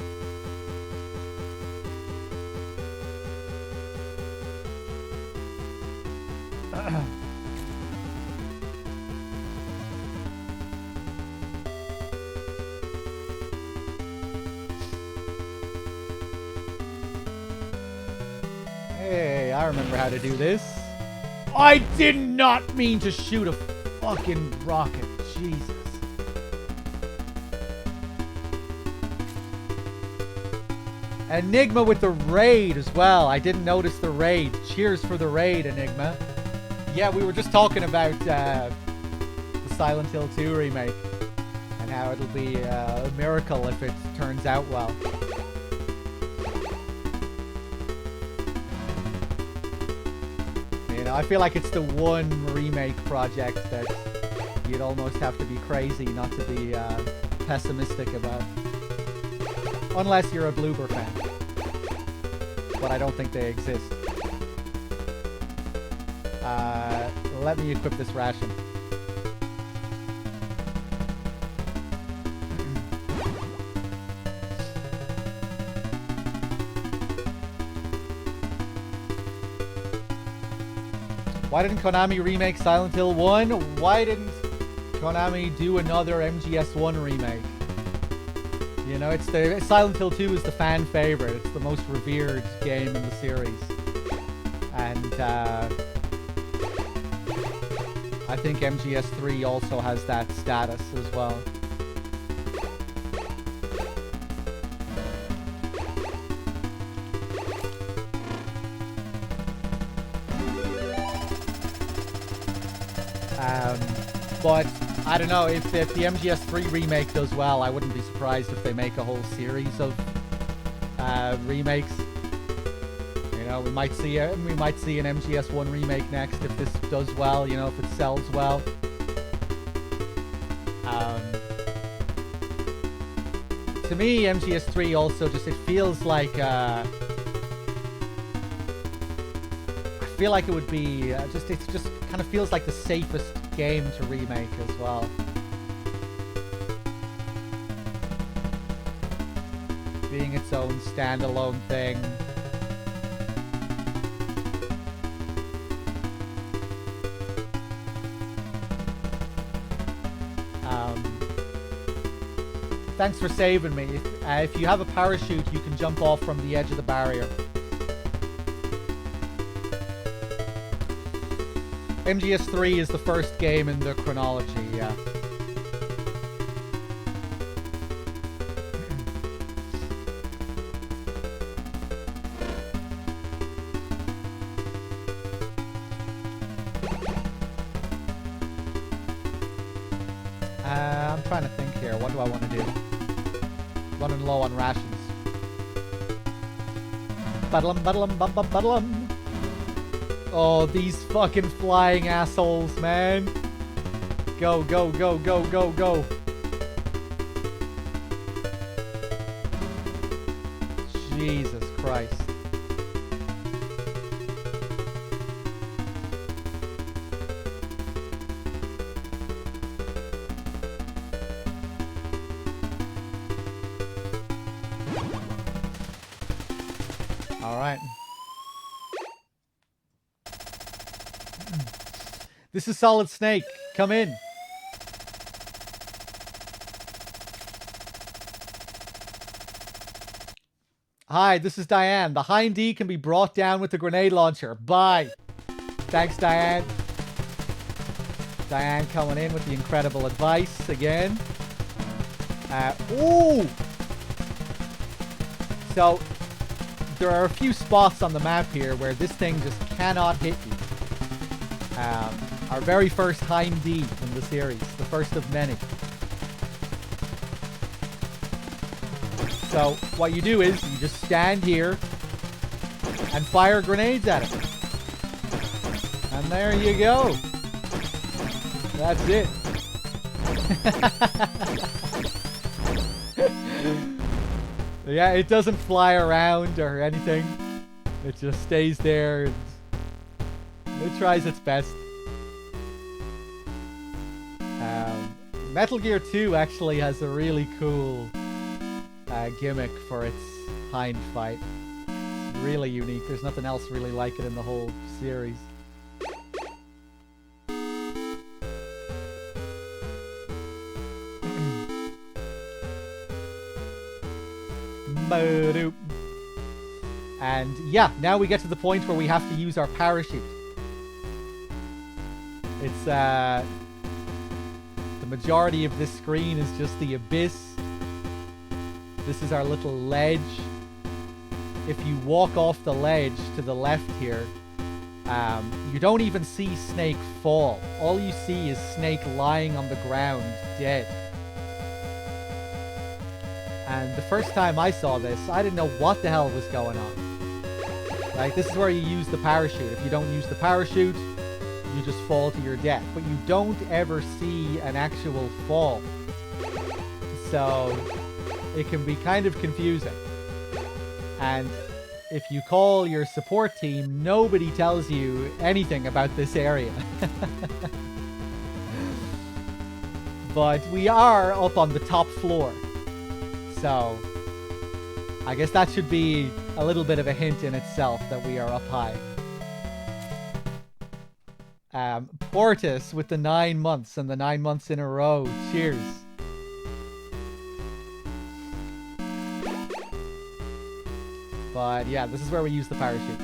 Hey, I remember how to do this. I did not mean to shoot a fucking rocket. Jesus. Enigma with the raid as well. I didn't notice the raid. Cheers for the raid, Enigma. Yeah, we were just talking about the Silent Hill 2 remake and how it'll be a miracle if it turns out well. You know, I feel like it's the one remake project that you'd almost have to be crazy not to be pessimistic about. Unless you're a Bloober fan. But I don't think they exist. Let me equip this ration. Why didn't Konami remake Silent Hill 1? Why didn't Konami do another MGS1 remake? You know, Silent Hill 2 is the fan favorite. It's the most revered game in the series. And I think MGS3 also has that status as well. But I don't know, if the MGS3 remake does well, I wouldn't be surprised if they make a whole series of remakes. You know, we might see an MGS1 remake next if this does well, you know, if it sells well. To me, MGS3 also just, it feels like I feel like it would be it just kind of feels like the safest game to remake as well. Being its own standalone thing. Thanks for saving me. If you have a parachute, you can jump off from the edge of the barrier. MGS3 is the first game in the chronology, yeah. I'm trying to think here. What do I want to do? Running low on rations. Buddlum. Oh, these fucking flying assholes, man. Go. Jesus Christ. All right. This is Solid Snake. Come in. Hi, this is Diane. The Hind D can be brought down with the grenade launcher. Bye. Thanks, Diane. Diane coming in with the incredible advice again. Ooh! So, there are a few spots on the map here where this thing just cannot hit you. Our very first Hind D in the series. The first of many. So, what you do is, you just stand here and fire grenades at it. And there you go. That's it. Yeah, it doesn't fly around or anything. It just stays there. And it tries its best. Metal Gear 2 actually has a really cool gimmick for its hind fight. It's really unique. There's nothing else really like it in the whole series. And yeah, now we get to the point where we have to use our parachute. It's the majority of this screen is just the abyss. This is our little ledge. If you walk off the ledge to the left here, you don't even see Snake fall. All you see is Snake lying on the ground, dead. And the first time I saw this, I didn't know what the hell was going on. Like, this is where you use the parachute. If you don't use the parachute, you just fall to your death. But you don't ever see an actual fall. So, it can be kind of confusing. And if you call your support team, nobody tells you anything about this area. But we are up on the top floor. So, I guess that should be a little bit of a hint in itself that we are up high. Portis with the 9 months and the 9 months in a row. Cheers. But yeah, this is where we use the parachute.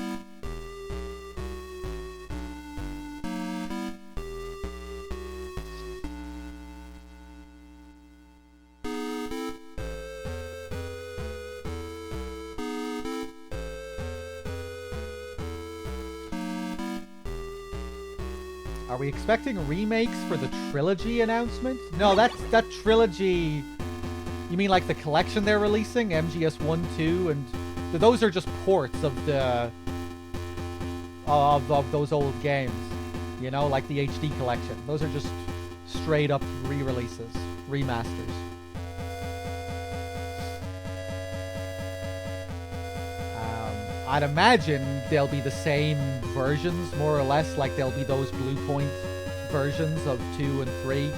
Are we expecting remakes for the trilogy announcement? No, that trilogy... You mean like the collection they're releasing? MGS 1, 2, and... Those are just ports of the... Of those old games. You know, like the HD collection. Those are just straight up re-releases. Remasters. I'd imagine they'll be the same versions, more or less, like they'll be those Blue Point versions of 2 and 3.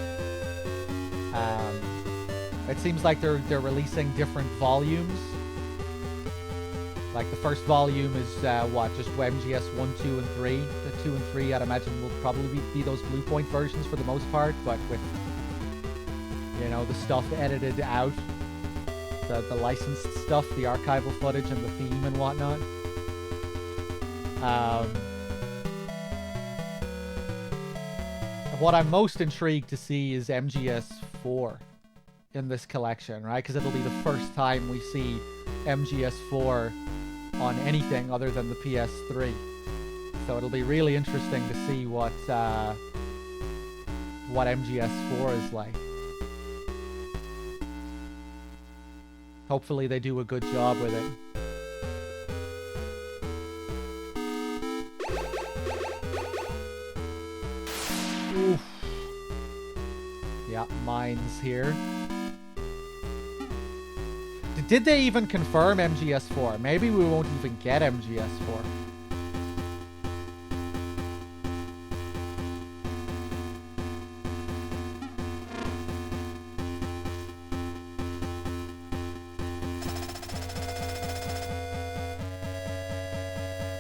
It seems like they're releasing different volumes. Like the first volume is what, just MGS 1, 2, and 3. The 2 and 3, I'd imagine, will probably be those Blue Point versions for the most part, but with, you know, the stuff edited out. The licensed stuff, the archival footage and the theme and whatnot. What I'm most intrigued to see is MGS 4 in this collection, right? Because it'll be the first time we see MGS 4 on anything other than the PS3. So it'll be really interesting to see what MGS 4 is like. Hopefully they do a good job with it. Oof. Yeah, mines here. Did they even confirm MGS 4? Maybe we won't even get MGS 4.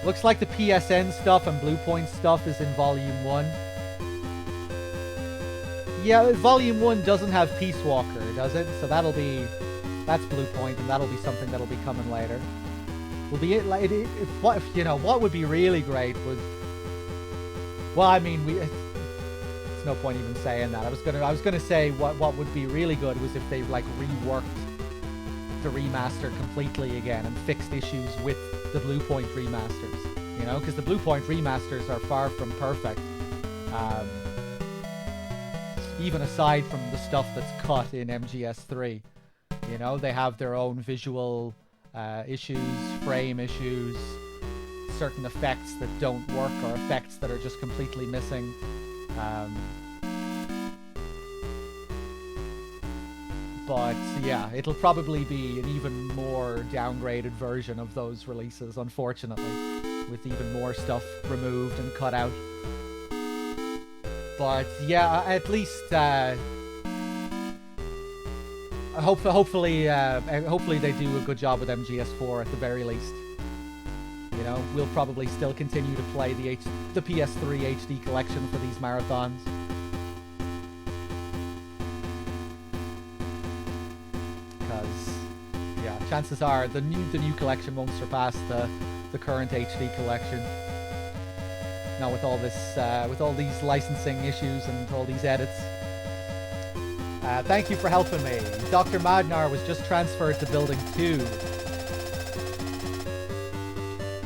Looks like the PSN stuff and Blue Point stuff is in Volume 1. Yeah, Volume 1 doesn't have Peace Walker, does it? So that's Blue Point, and that'll be something that'll be coming later. will be it. Like, what if, you know, what would be really great was, well, I mean, it's no point even saying that. I was gonna say what would be really good was if they like reworked the remaster completely again and fixed issues with the Bluepoint remasters. You know, because the Bluepoint remasters are far from perfect. Even aside from the stuff that's cut in MGS3, you know, they have their own visual issues, frame issues, certain effects that don't work or effects that are just completely missing. But yeah, it'll probably be an even more downgraded version of those releases, unfortunately, with even more stuff removed and cut out. But yeah, at least hopefully they do a good job with MGS4 at the very least. You know, we'll probably still continue to play the PS3 HD collection for these marathons. Because yeah, chances are the new collection won't surpass the current HD collection. Now with all this, with all these licensing issues and all these edits. Thank you for helping me. Dr. Madnar was just transferred to Building 2.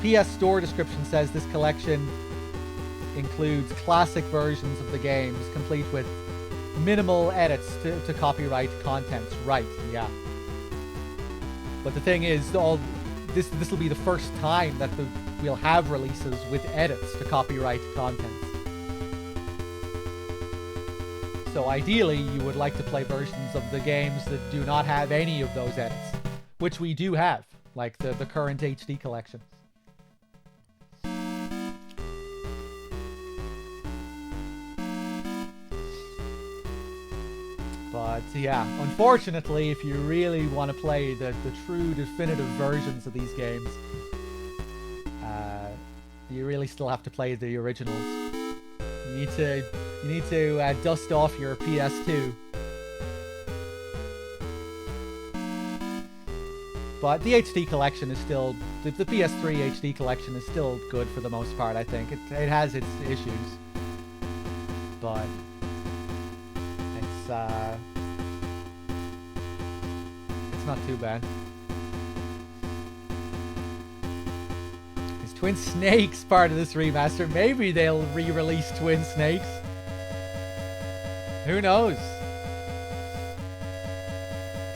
PS Store description says this collection includes classic versions of the games, complete with minimal edits to copyright contents. Right, yeah. But the thing is, this will be the first time that we'll have releases with edits to copyright contents. So ideally, you would like to play versions of the games that do not have any of those edits, which we do have, like the current HD collection. But yeah, unfortunately, if you really want to play the true definitive versions of these games, you really still have to play the originals. You need to dust off your PS2. But the HD collection is still, the PS3 HD collection is still good for the most part, I think. It has its issues. But it's not too bad. Is Twin Snakes part of this remaster? Maybe they'll re-release Twin Snakes. Who knows?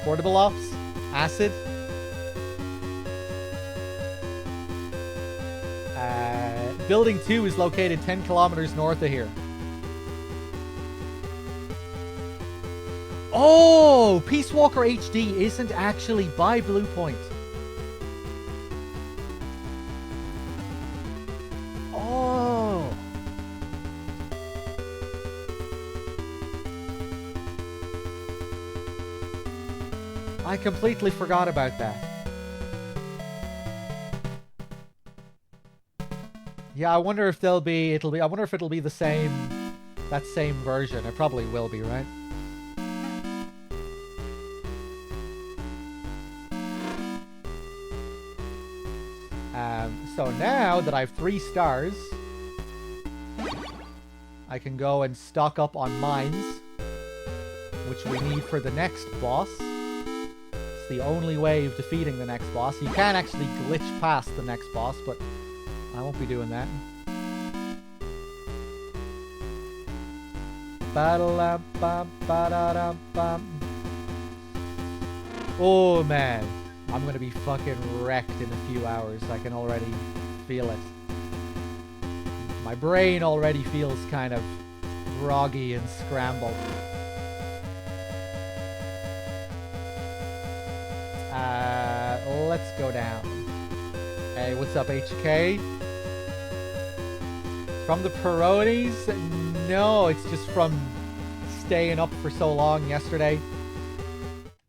Portable Ops? Acid? Building 2 is located 10 kilometers north of here. Oh! Peace Walker HD isn't actually by Bluepoint. Oh! I completely forgot about that. Yeah, I wonder if I wonder if it'll be the same, that same version. It probably will be, right? So now that I have 3 stars, I can go and stock up on mines, which we need for the next boss. It's the only way of defeating the next boss. You can actually glitch past the next boss, but I won't be doing that. Oh man, I'm gonna be fucking wrecked in a few hours. I can already feel it. My brain already feels kind of groggy and scrambled. Let's go down. Hey, what's up, HK? From the Peronis? No, it's just from staying up for so long yesterday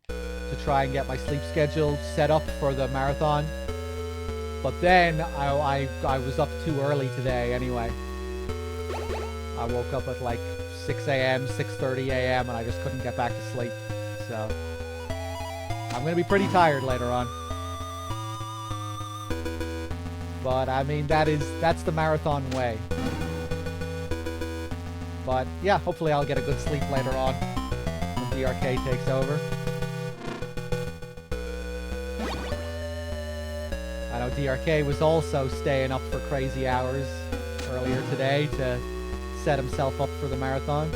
to try and get my sleep schedule set up for the marathon. But then I was up too early today anyway. I woke up at like 6 a.m., 6:30 a.m. and I just couldn't get back to sleep. So I'm gonna be pretty tired later on. But I mean, that's the marathon way. But yeah, hopefully I'll get a good sleep later on when DRK takes over. I know DRK was also staying up for crazy hours earlier today to set himself up for the marathon.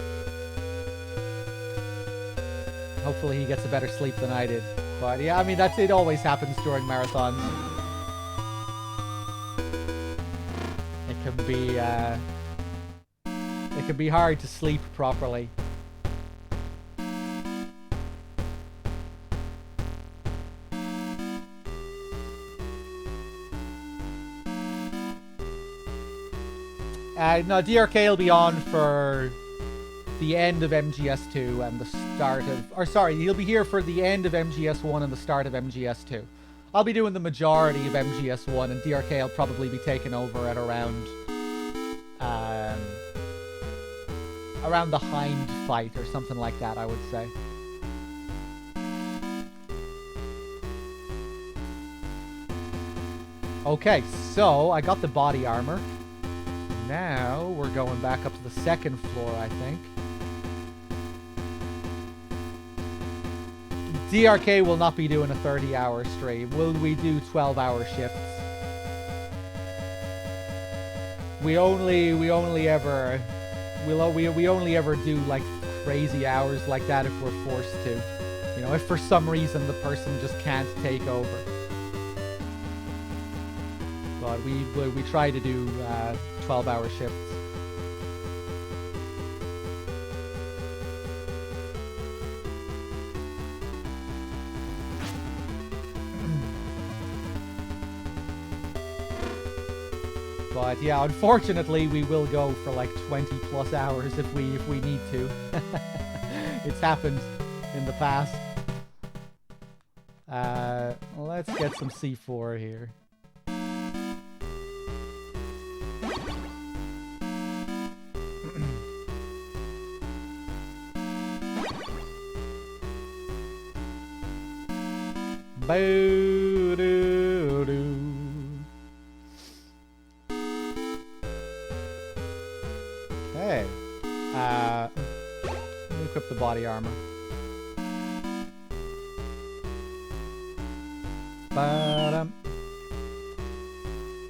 Hopefully he gets a better sleep than I did. But yeah, I mean, it always happens during marathons. It can be hard to sleep properly. No, DRK will be on for the end of MGS2 and the start of... Or sorry, he'll be here for the end of MGS1 and the start of MGS2. I'll be doing the majority of MGS1, and DRK will probably be taking over at around the Hind fight or something like that, I would say. Okay, so I got the body armor. Now we're going back up to the second floor, I think. DRK will not be doing a 30-hour stream. Will we do 12-hour shifts? We only ever do like crazy hours like that if we're forced to. You know, if for some reason the person just can't take over. But we try to do 12-hour shifts. But yeah, unfortunately, we will go for like 20 plus hours if we need to. It's happened in the past. Let's get some C4 here. Boo-doo-doo. Okay. Let me equip the body armor. Ba-dum.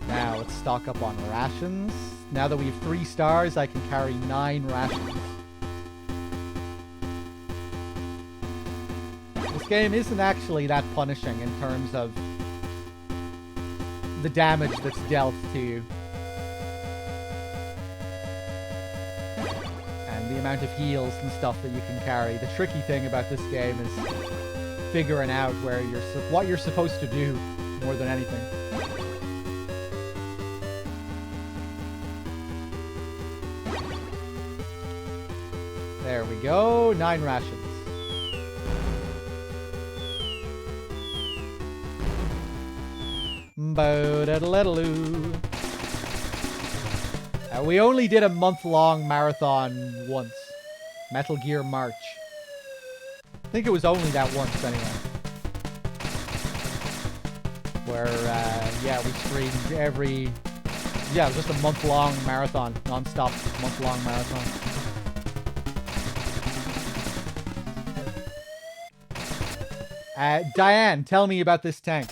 Now let's stock up on rations. Now that we have 3 stars, I can carry 9 rations. This game isn't actually that punishing in terms of the damage that's dealt to you. And the amount of heals and stuff that you can carry. The tricky thing about this game is figuring out what you're supposed to do more than anything. There we go, 9 rations. We only did a month-long marathon once. Metal Gear March. I think it was only that once, anyway. Where, yeah, we streamed every... Yeah, it was just a month-long marathon. Non-stop month-long marathon. Diane, tell me about this tank.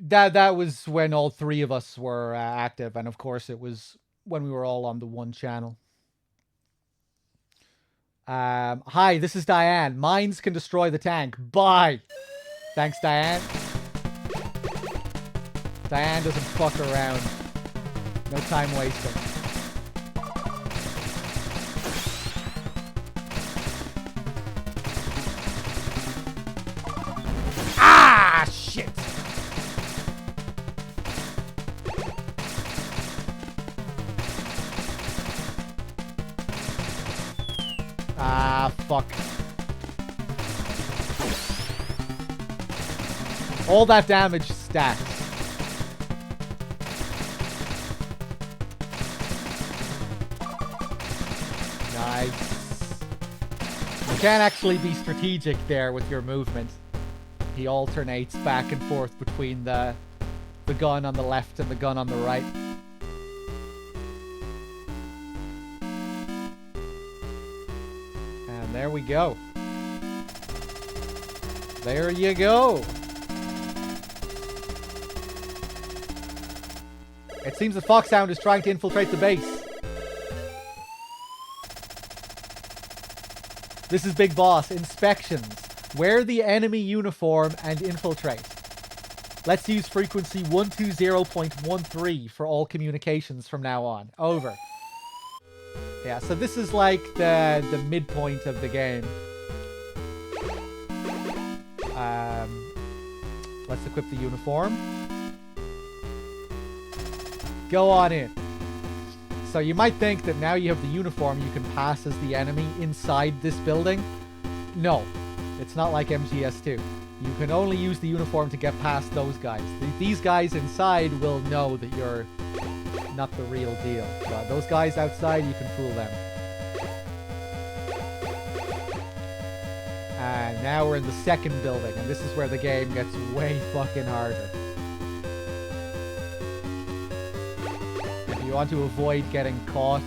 That was when all 3 of us were active, and of course it was when we were all on the one channel. Hi, this is Diane. Mines can destroy the tank. Bye! Thanks, Diane. Diane doesn't fuck around. No time wasting. Ah, shit! Ah, fuck. All that damage stacks. Nice. can actually be strategic there with your movement. He alternates back and forth between the gun on the left and the gun on the right. And there we go. There you go. It seems that Foxhound is trying to infiltrate the base. This is Big Boss. Inspections. Wear the enemy uniform and infiltrate. Let's use frequency 120.13 for all communications from now on. Over. Yeah, so this is like the midpoint of the game. Let's equip the uniform. Go on in. So you might think that now you have the uniform, you can pass as the enemy inside this building. No, it's not like MGS2. You can only use the uniform to get past those guys. These guys inside will know that you're not the real deal. Those guys outside, you can fool them. And now we're in the second building, and this is where the game gets way fucking harder. If you want to avoid getting caught,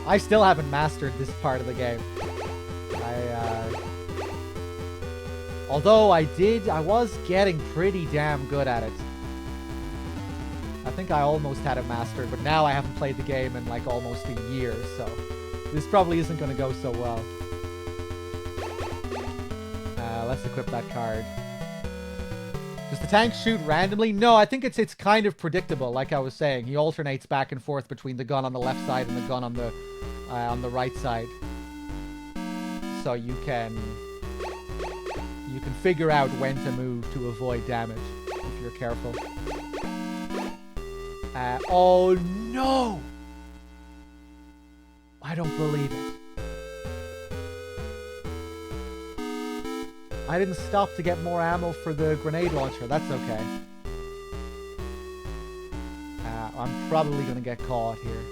I still haven't mastered this part of the game. Although I was getting pretty damn good at it. I think I almost had it mastered, but now I haven't played the game in like almost a year, so this probably isn't going to go so well. Let's equip that card. Does the tank shoot randomly? No, I think it's kind of predictable, like I was saying. He alternates back and forth between the gun on the left side and the gun on the right side. So you can figure out when to move to avoid damage if you're careful. Oh no! I don't believe it. I didn't stop to get more ammo for the grenade launcher. That's okay. I'm probably gonna get caught here.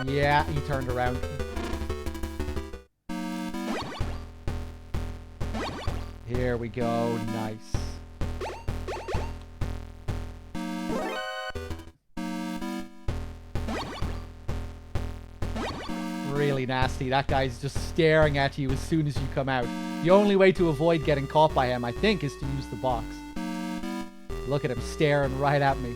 Yeah, he turned around. Here we go. Nice. Really nasty. That guy's just staring at you as soon as you come out. The only way to avoid getting caught by him, I think, is to use the box. Look at him staring right at me.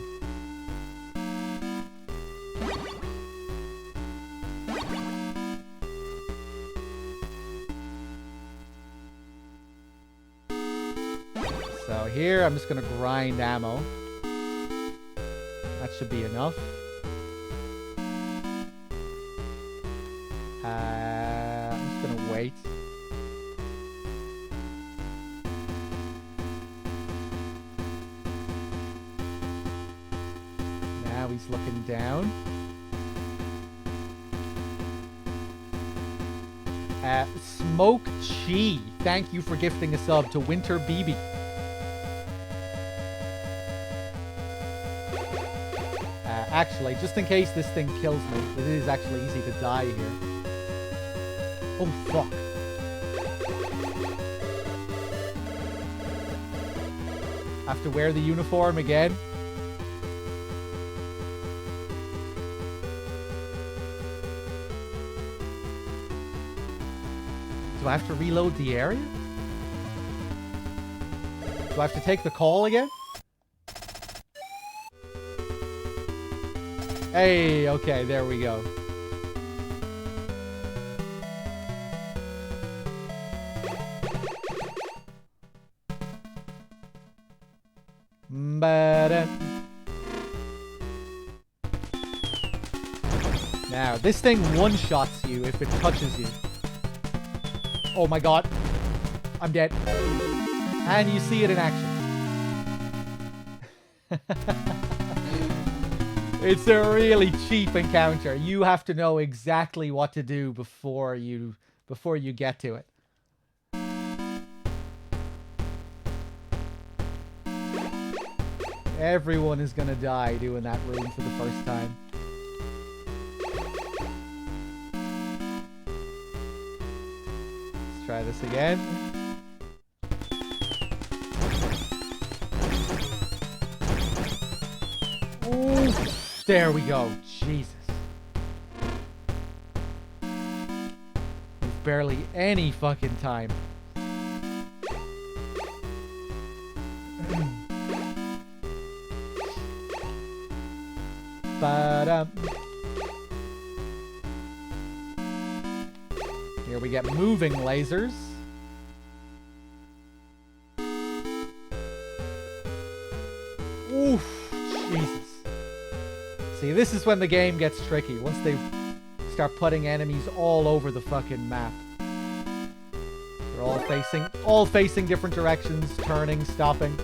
So here, I'm just going to grind ammo. That should be enough. I'm just gonna wait. Now he's looking down. Smoke Chi, thank you for gifting a sub to Winter BB. Actually, just in case this thing kills me, it is actually easy to die here. Oh, fuck. Have to wear the uniform again. Do I have to reload the area? Do I have to take the call again? Hey, okay, there we go. Now, this thing one-shots you if it touches you. Oh my god. I'm dead. And you see it in action. It's a really cheap encounter. You have to know exactly what to do before you get to it. Everyone is gonna die doing that room for the first time. try this again. Ooh, there we go. Jesus. There's barely any fucking time. Ba-dum. Here we get moving lasers. Oof, Jesus. See, this is when the game gets tricky. Once they start putting enemies all over the fucking map. They're all facing different directions, turning, stopping.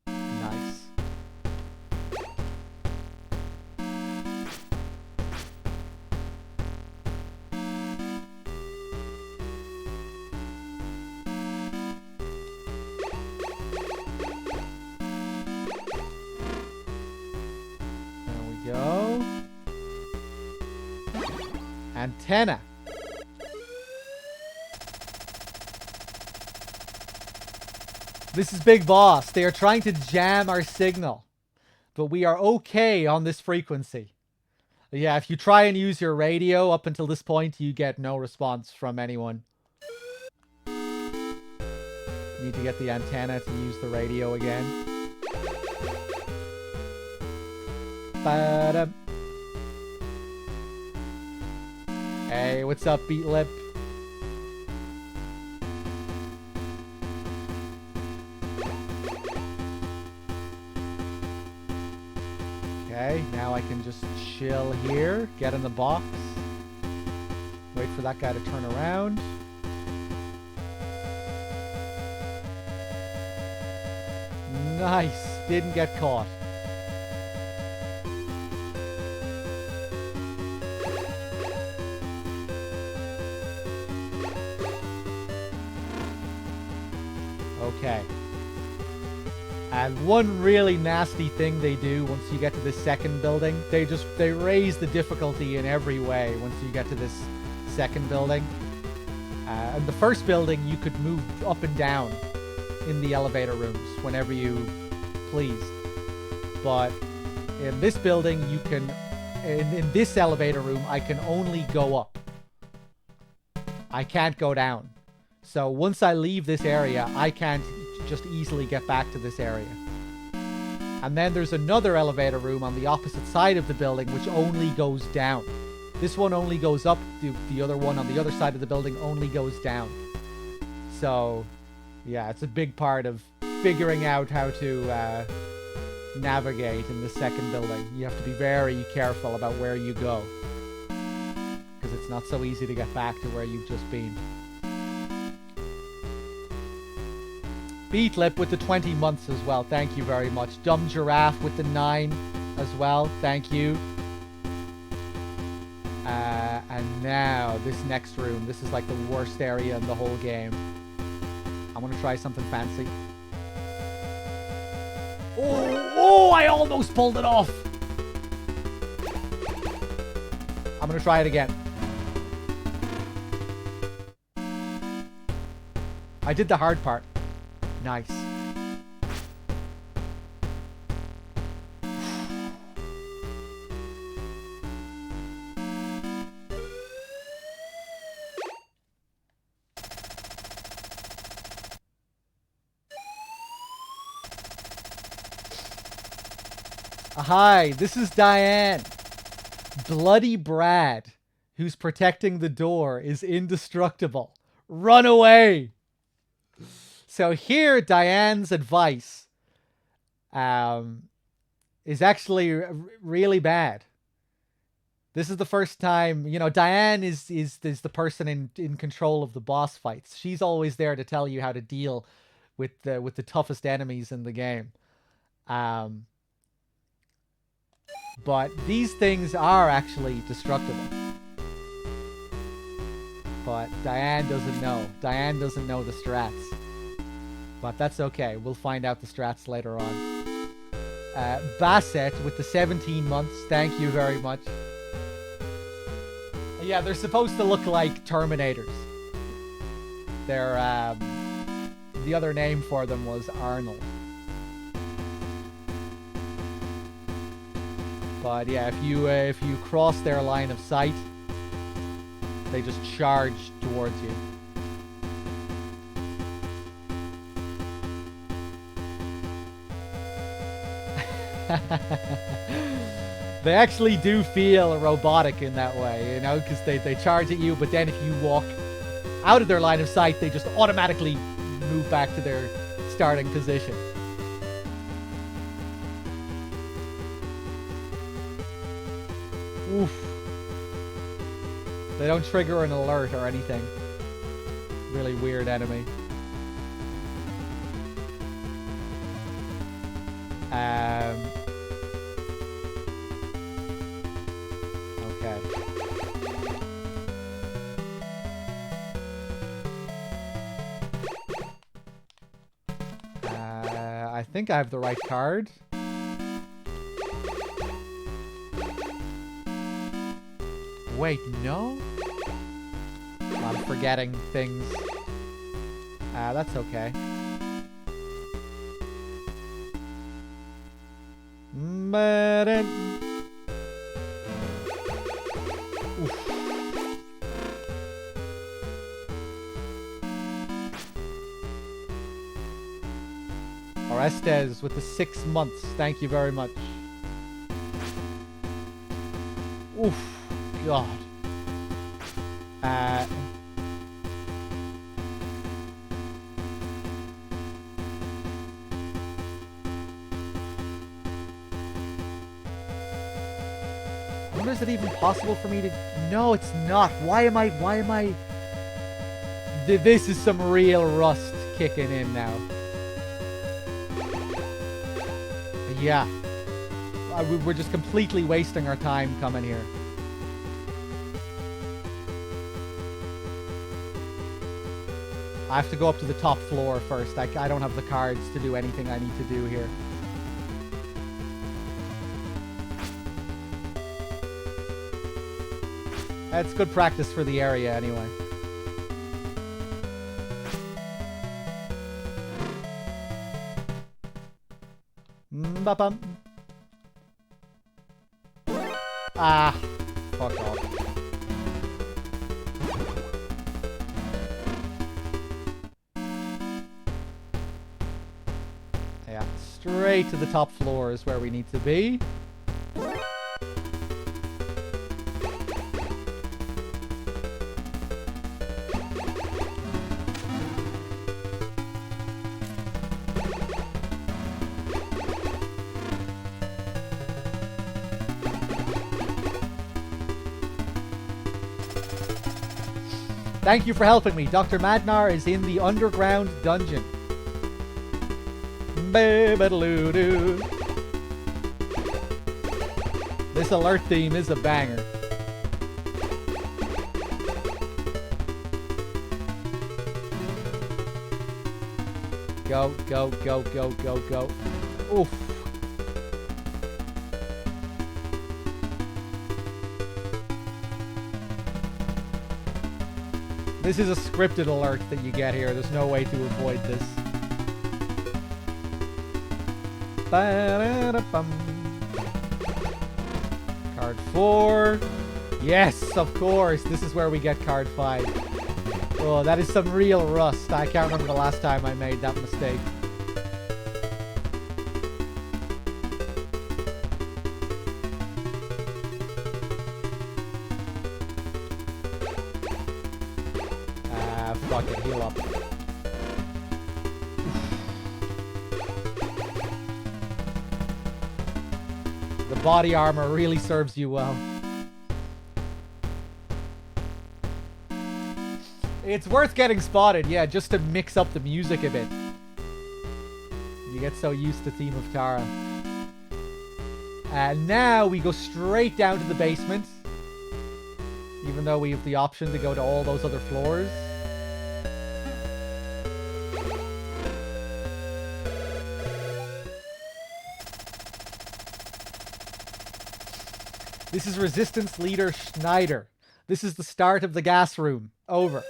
Nice. There we go. Antenna. This is Big Boss. They are trying to jam our signal. But we are okay on this frequency. Yeah, if you try and use your radio up until this point, you get no response from anyone. Need to get the antenna to use the radio again. Ba-dum. Hey, what's up, Beat Lip? Okay, now I can just chill here, get in the box, wait for that guy to turn around. Nice, didn't get caught. Okay. And one really nasty thing they do once you get to this second building, they raise the difficulty in every way once you get to this second building. And the first building, you could move up and down in the elevator rooms whenever you pleased. But in this building, you can, in this elevator room, I can only go up. I can't go down. So once I leave this area, I can't just easily get back to this area. And then there's another elevator room on the opposite side of the building which only goes down. This one only goes up, the other one on the other side of the building only goes down. So yeah, it's a big part of figuring out how to navigate in the second building. You have to be very careful about where you go, because it's not so easy to get back to where you've just been. Beatlip with the 20 months as well. Thank you very much. Dumb Giraffe with the 9 as well. Thank you. And now this next room. This is like the worst area in the whole game. I'm going to try something fancy. Oh, I almost pulled it off. I'm going to try it again. I did the hard part. Nice. Hi, this is Diane. Bloody Brad, who's protecting the door, is indestructible. Run away! So here, Diane's advice is actually really bad. This is the first time, you know, Diane is the person in control of the boss fights. She's always there to tell you how to deal with the toughest enemies in the game. But these things are actually destructible. But Diane doesn't know. Diane doesn't know the strats. But that's okay. We'll find out the strats later on. Bassett with the 17 months. Thank you very much. Yeah, they're supposed to look like Terminators. They're, the other name for them was Arnold. But yeah, if you cross their line of sight, they just charge towards you. They actually do feel robotic in that way, you know, because they charge at you, but then if you walk out of their line of sight, they just automatically move back to their starting position. Oof. They don't trigger an alert or anything. Really weird enemy. Okay. I think I have the right card. Wait, no? I'm forgetting things. That's okay. Oof. Orestes with the 6 months. Thank you very much. Oof. God. When is it even possible for me to... No, it's not. Why am I... This is some real rust kicking in now. Yeah. We're just completely wasting our time coming here. I have to go up to the top floor first. I don't have the cards to do anything I need to do here. That's good practice for the area anyway. Ba-bum. Ah, fuck off. Yeah, straight to the top floor is where we need to be. Thank you for helping me. Dr. Madnar is in the underground dungeon. This alert theme is a banger. Go, go, go, go, go, go. Oof. This is a scripted alert that you get here. There's no way to avoid this. Card 4. Yes, of course. This is where we get card 5. Oh, that is some real rust. I can't remember the last time I made that mistake. Fuck it, heal up. The body armor really serves you well. It's worth getting spotted, yeah, just to mix up the music a bit. You get so used to Theme of Tara. And now we go straight down to the basement. Even though we have the option to go to all those other floors. This is Resistance Leader Schneider. This is the start of the gas room. Over.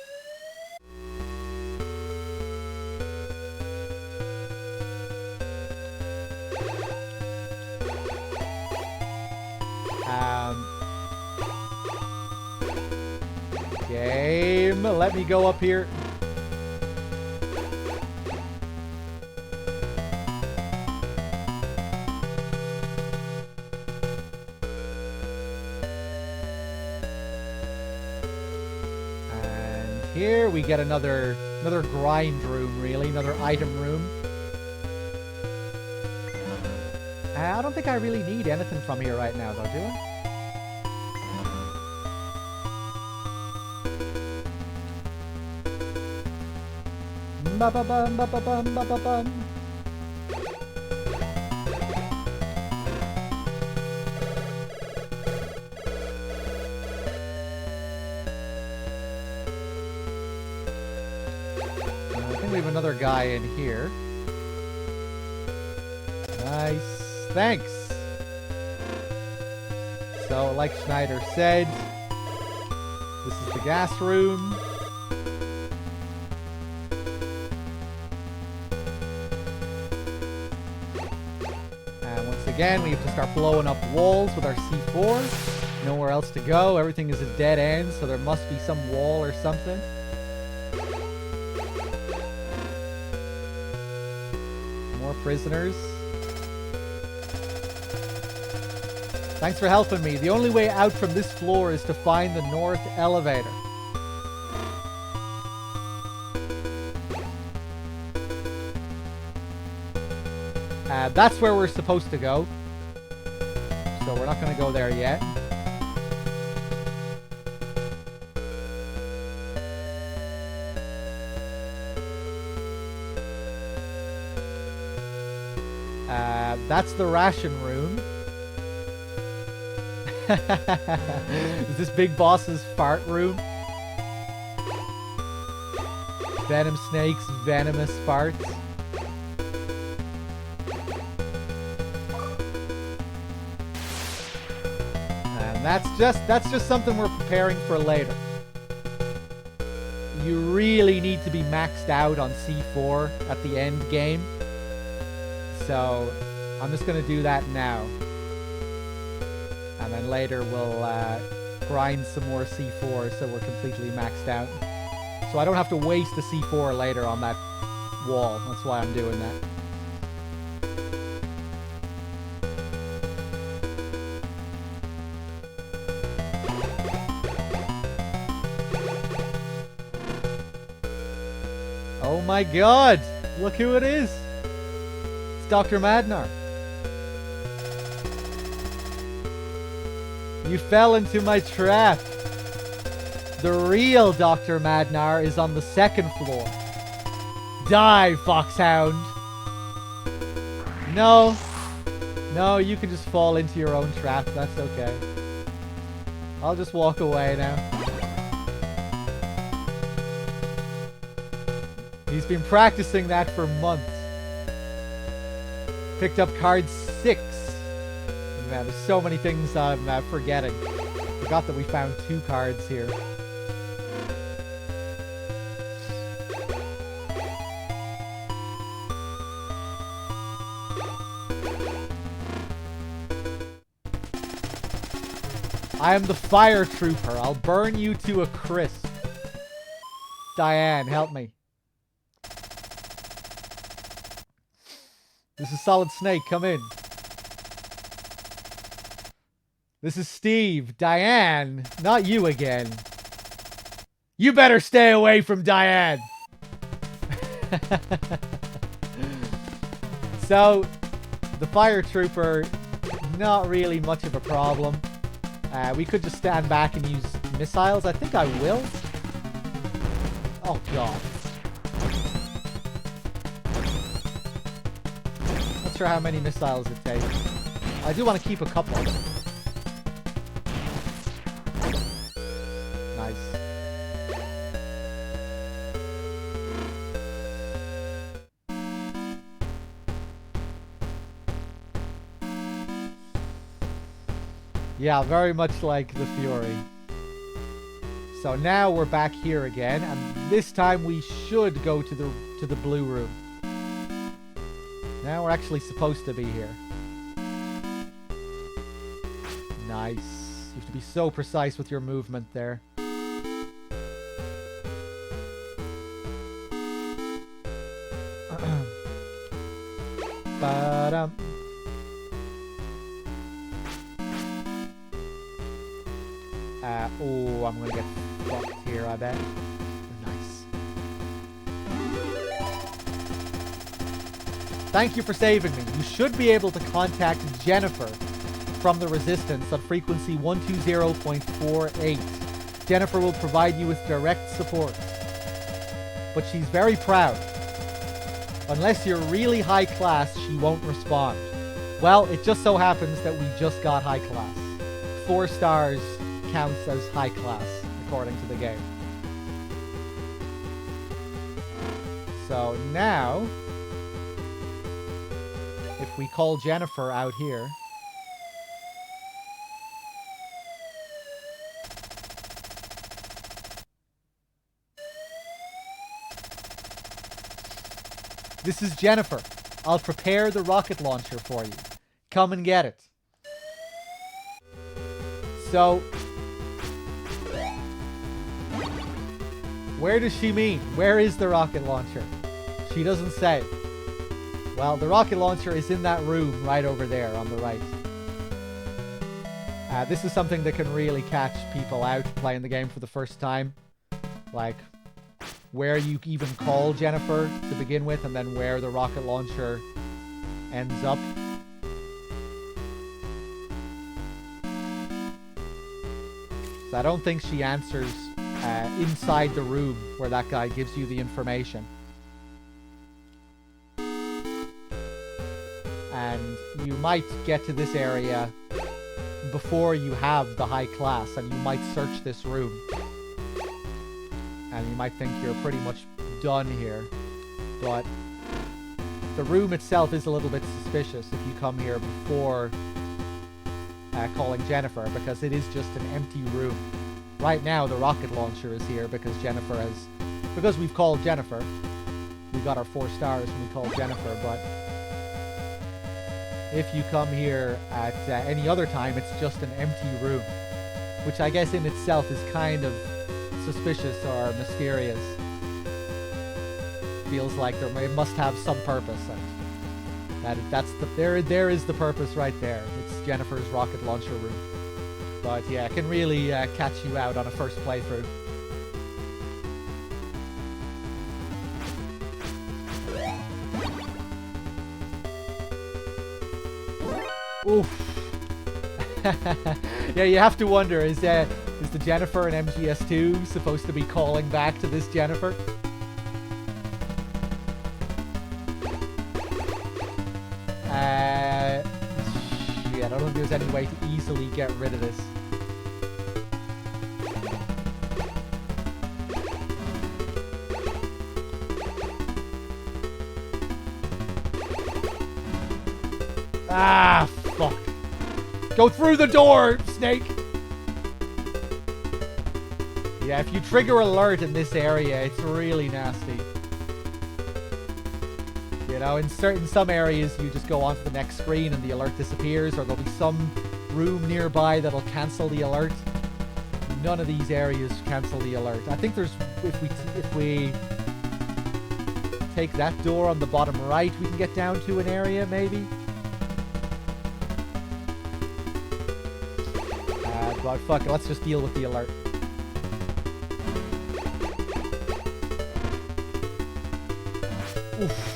Game. Let me go up here. And here we get another grind room, really, another item room. I don't think I really need anything from here right now, though, do I? Ba-ba-bum, ba-ba-bum, ba-ba-bum. I think we have another guy in here. Nice. Thanks. So, like Schneider said, this is the gas room. And once again, we have to start blowing up walls with our C4. Nowhere else to go. Everything is a dead end, so there must be some wall or something. More prisoners. Thanks for helping me. The only way out from this floor is to find the north elevator. That's where we're supposed to go. So we're not going to go there yet. That's the ration room. Is this Big Boss's fart room? Venom Snake's venomous farts. And that's just something we're preparing for later. You really need to be maxed out on C4 at the end game. So I'm just going to do that now. And then later we'll grind some more C4 so we're completely maxed out. So I don't have to waste the C4 later on that wall. That's why I'm doing that. Oh my god! Look who it is! It's Dr. Madnar. You fell into my trap. The real Dr. Madnar is on the second floor. Die, Foxhound. No. No, you can just fall into your own trap. That's okay. I'll just walk away now. He's been practicing that for months. Picked up card 6. Man, there's so many things I'm forgetting. Forgot that we found 2 cards here. I am the fire trooper. I'll burn you to a crisp. Diane, help me. This is Solid Snake. Come in. This is Steve. Diane, not you again. You better stay away from Diane. So, the fire trooper, not really much of a problem. We could just stand back and use missiles. I think I will. Oh, God. Not sure how many missiles it takes. I do want to keep a couple of them. Nice. Yeah, very much like the Fury. So now we're back here again, and this time we should go to the blue room. Now we're actually supposed to be here. Nice. You have to be so precise with your movement there. Ba-dum. Oh, I'm gonna get fucked here, I bet. Nice. Thank you for saving me. You should be able to contact Jennifer from the Resistance on frequency 120.48. Jennifer will provide you with direct support. But she's very proud. Unless you're really high class, she won't respond. Well, it just so happens that we just got high class. 4 stars counts as high class, according to the game. So now, if we call Jennifer out here, this is Jennifer. I'll prepare the rocket launcher for you. Come and get it. So, where does she mean? Where is the rocket launcher? She doesn't say. Well, the rocket launcher is in that room right over there on the right. This is something that can really catch people out playing the game for the first time. Like, where you even call Jennifer to begin with, and then where the rocket launcher ends up. So I don't think she answers inside the room where that guy gives you the information. And you might get to this area before you have the high class, and you might search this room. And you might think you're pretty much done here. But the room itself is a little bit suspicious if you come here before calling Jennifer, because it is just an empty room. Right now, the rocket launcher is here because because we've called Jennifer. We got our 4 stars when we called Jennifer, but if you come here at any other time, it's just an empty room, which I guess in itself is kind of suspicious or mysterious. Feels like it must have some purpose. There is the purpose right there. It's Jennifer's rocket launcher room. But yeah, it can really catch you out on a first playthrough. Oof. Yeah, you have to wonder, is the Jennifer in MGS2 supposed to be calling back to this Jennifer? Yeah, I don't know if there's any way to easily get rid of this. Ah, fuck. Go through the door, Snake! Yeah, if you trigger alert in this area, it's really nasty. You know, in some areas, you just go on to the next screen and the alert disappears, or there'll be some room nearby that'll cancel the alert. None of these areas cancel the alert. I think there's, if we take that door on the bottom right, we can get down to an area, maybe? But fuck it, let's just deal with the alert. Oof.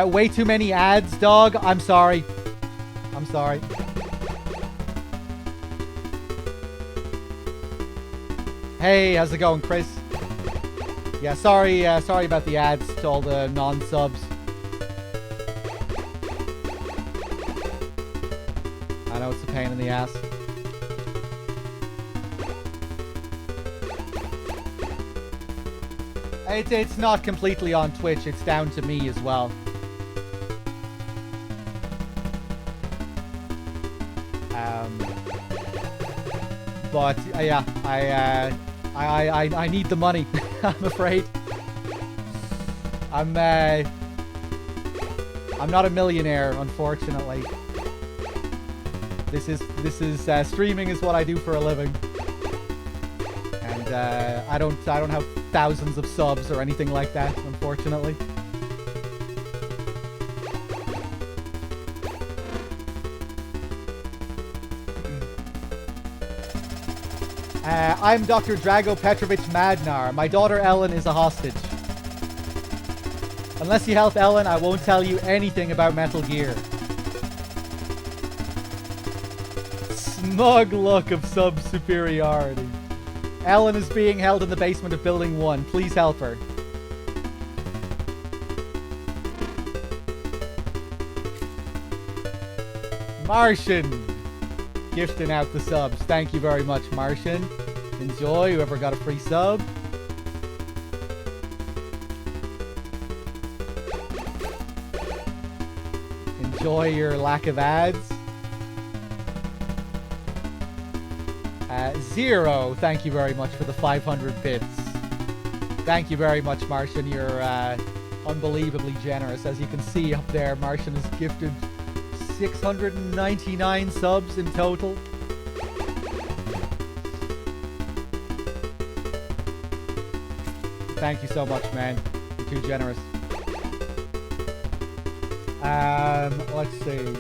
Way too many ads, dog. I'm sorry. I'm sorry. Hey, how's it going, Chris? Yeah, sorry about the ads to all the non-subs. I know it's a pain in the ass. It's not completely on Twitch. It's down to me as well. But yeah, I need the money. I'm afraid. I'm not a millionaire, unfortunately. This is streaming is what I do for a living, and I don't have thousands of subs or anything like that, unfortunately. I'm Dr. Drago Petrovich Madnar. My daughter Ellen is a hostage. Unless you help Ellen, I won't tell you anything about Metal Gear. Smug look of sub-superiority. Ellen is being held in the basement of Building 1. Please help her. Martian! Gifting out the subs. Thank you very much, Martian. Enjoy, whoever got a free sub. Enjoy your lack of ads. Zero, thank you very much for the 500 bits. Thank you very much, Martian. You're unbelievably generous. As you can see up there, Martian has gifted 699 subs in total. Thank you so much, man. You're too generous. Let's see.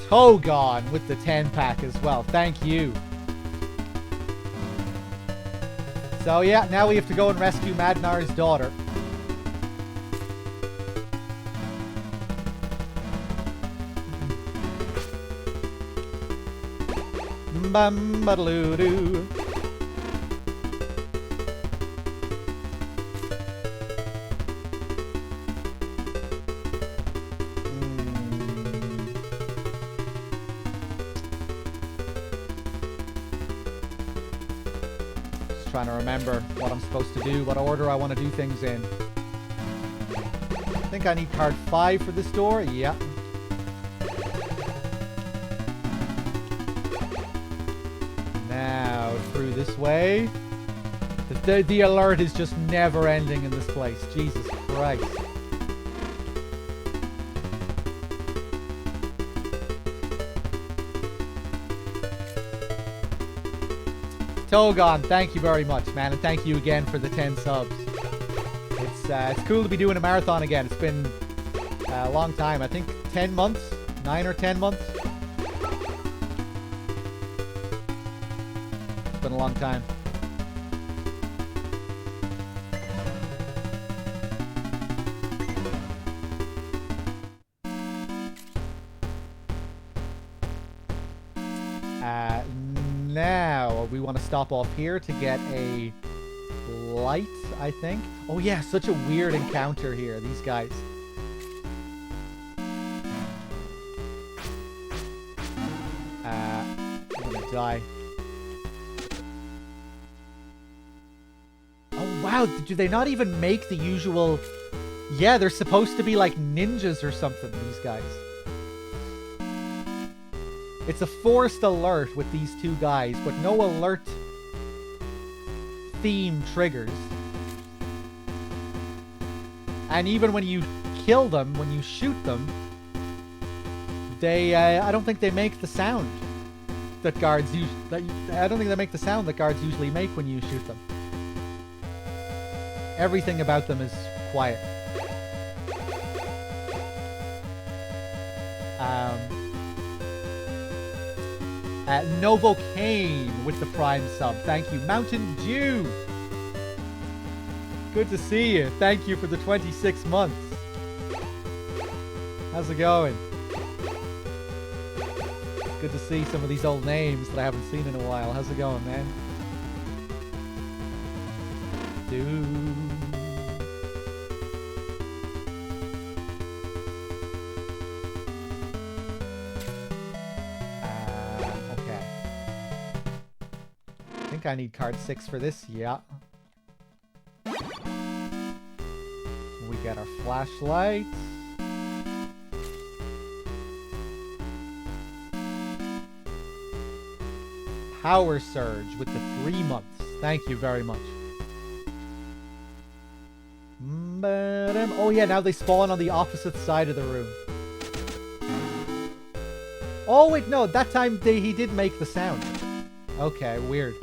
Togon with the 10 pack as well. Thank you. So yeah, now we have to go and rescue Madnar's daughter. Bam-ba-doo-doo. Trying to remember what I'm supposed to do, what order I want to do things in. I think I need card 5 for this door. Yeah. Now through this way. The alert is just never ending in this place. Jesus Christ. Togon, thank you very much, man, and thank you again for the 10 subs. It's cool to be doing a marathon again. It's been a long time. I think 10 months, 9 or 10 months. It's been a long time. Now we want to stop off here to get a light, I think. Oh yeah, such a weird encounter here, these guys. I'm gonna die. Oh wow, do they not even make the usual... Yeah, they're supposed to be like ninjas or something, these guys. It's a forced alert with these two guys, but no alert theme triggers. And even when you kill them, when you shoot them, they, I don't think they make the sound that guards I don't think they make the sound that guards usually make when you shoot them. Everything about them is quiet. Novocaine with the Prime sub. Thank you. Mountain Dew. Good to see you. Thank you for the 26 months. How's it going? Good to see some of these old names that I haven't seen in a while. How's it going, man? do. Okay. I think I need card 6 for this. Yeah. We get our flashlight. Power Surge with the 3 months. Thank you very much. Oh yeah, now they spawn on the opposite side of the room. Oh wait, no, that time he did make the sound. Okay, weird.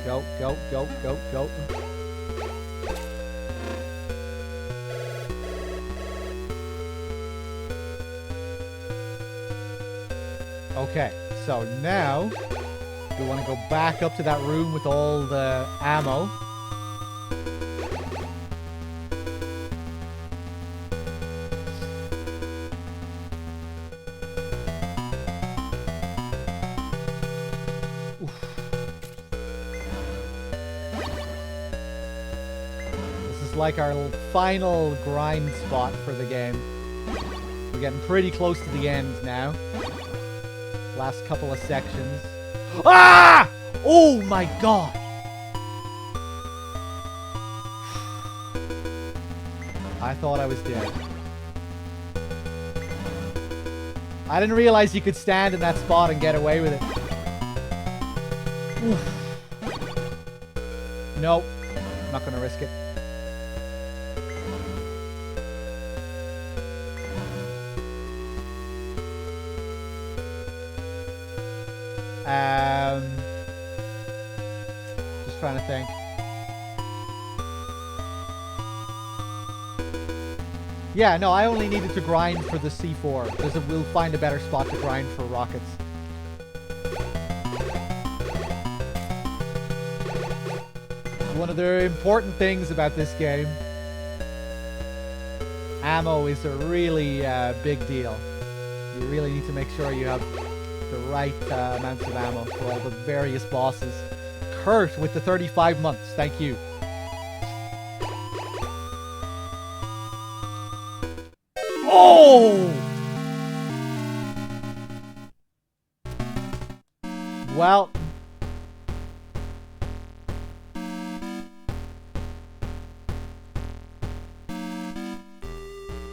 Go, go, go, go, go. Okay, so now we want to go back up to that room with all the ammo. Oof. This is like our final grind spot for the game. We're getting pretty close to the end now. Last couple of sections. Ah! Oh my god! I thought I was dead. I didn't realize you could stand in that spot and get away with it. Oof. Nope. Not gonna risk it. Just trying to think. Yeah, no, I only needed to grind for the C4, because we'll find a better spot to grind for rockets. One of the important things about this game, ammo is a really big deal. You really need to make sure you have the right amounts of ammo for all the various bosses. Kurt with the 35 months, thank you. Oh! Well.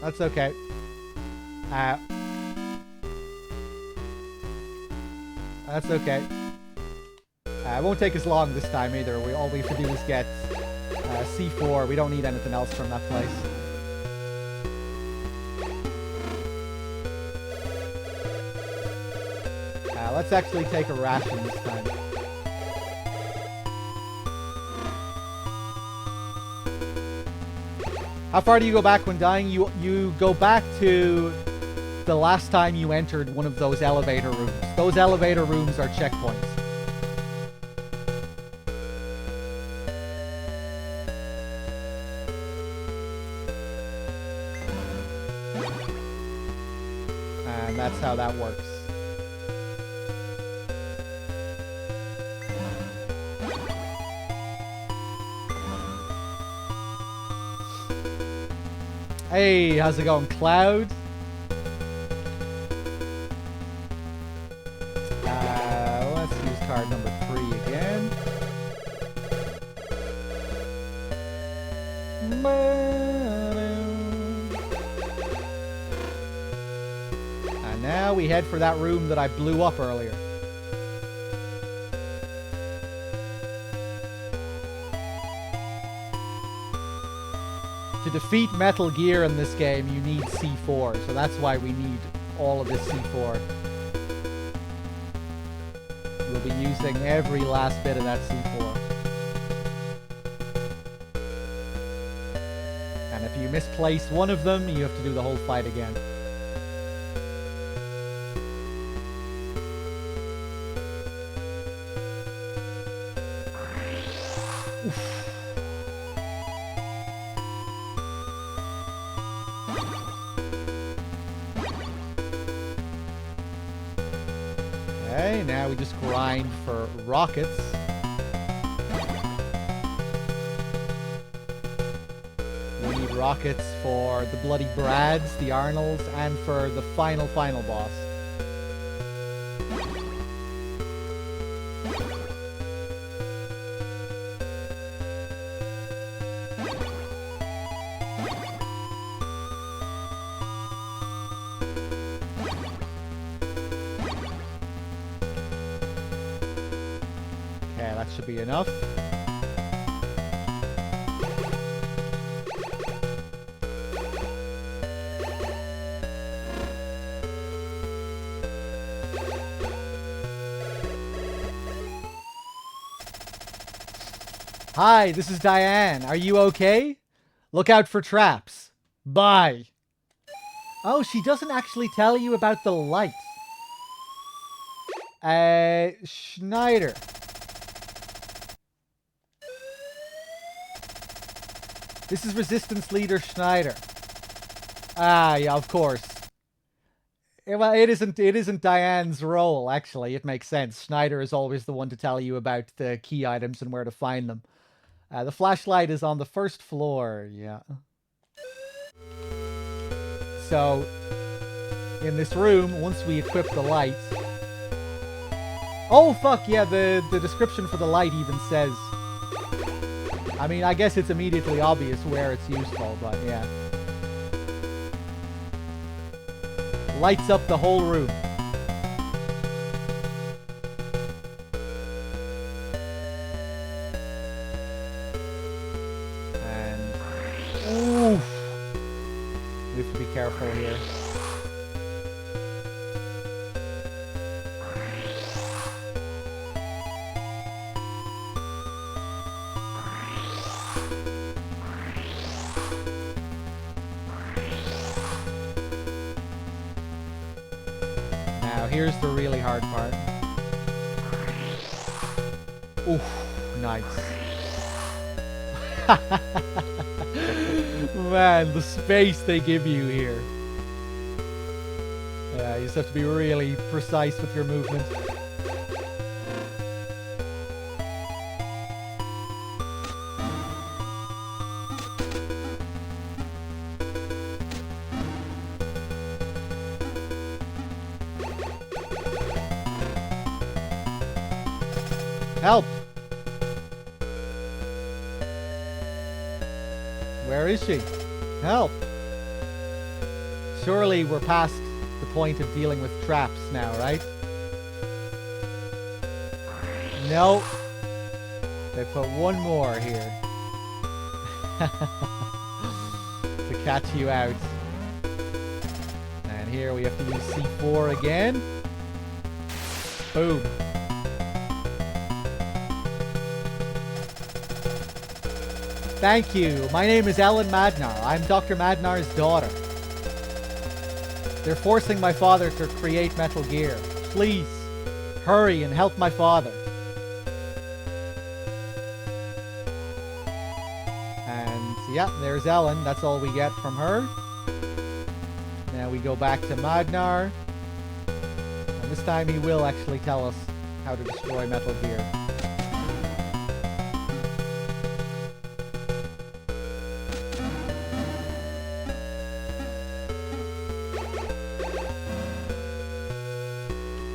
That's okay. That's okay. It won't take us long this time either. All we have to do is get C4. We don't need anything else from that place. Let's actually take a ration this time. How far do you go back when dying? You go back to the last time you entered one of those elevator rooms. Those elevator rooms are checkpoints. And that's how that works. Hey, how's it going, Cloud? Let's use card number 3 again. And now we head for that room that I blew up earlier. To defeat Metal Gear in this game, you need C4, so that's why we need all of this C4. We'll be using every last bit of that C4. And if you misplace one of them, you have to do the whole fight again. Okay, now we just grind for rockets. We need rockets for the Bloody Brads, the Arnolds, and for the final boss. Okay, that should be enough. Hi, this is Diane. Are you okay? Look out for traps. Bye. Oh, she doesn't actually tell you about the light. Schneider. This is Resistance Leader Schneider. Ah, yeah, of course. Well, it isn't Diane's role, actually. It makes sense. Schneider is always the one to tell you about the key items and where to find them. The flashlight is on the first floor, yeah. So, in this room, once we equip the light... Oh, fuck, yeah, the description for the light even says... I mean, I guess it's immediately obvious where it's useful, but yeah. Lights up the whole room. And... Oof! We have to be careful here. Here's the really hard part. Oof, nice. Man, the space they give you here. Yeah, you just have to be really precise with your movement. Help! Where is she? Help! Surely we're past the point of dealing with traps now, right? No. They put one more here. To catch you out. And here we have to use C4 again. Boom. Thank you. My name is Ellen Madnar. I'm Dr. Madnar's daughter. They're forcing my father to create Metal Gear. Please, hurry and help my father. And yeah, there's Ellen. That's all we get from her. Now we go back to Madnar. And this time he will actually tell us how to destroy Metal Gear.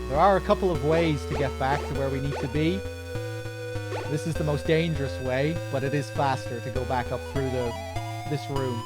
There are a couple of ways to get back to where we need to be. This is the most dangerous way, but it is faster to go back up through this room.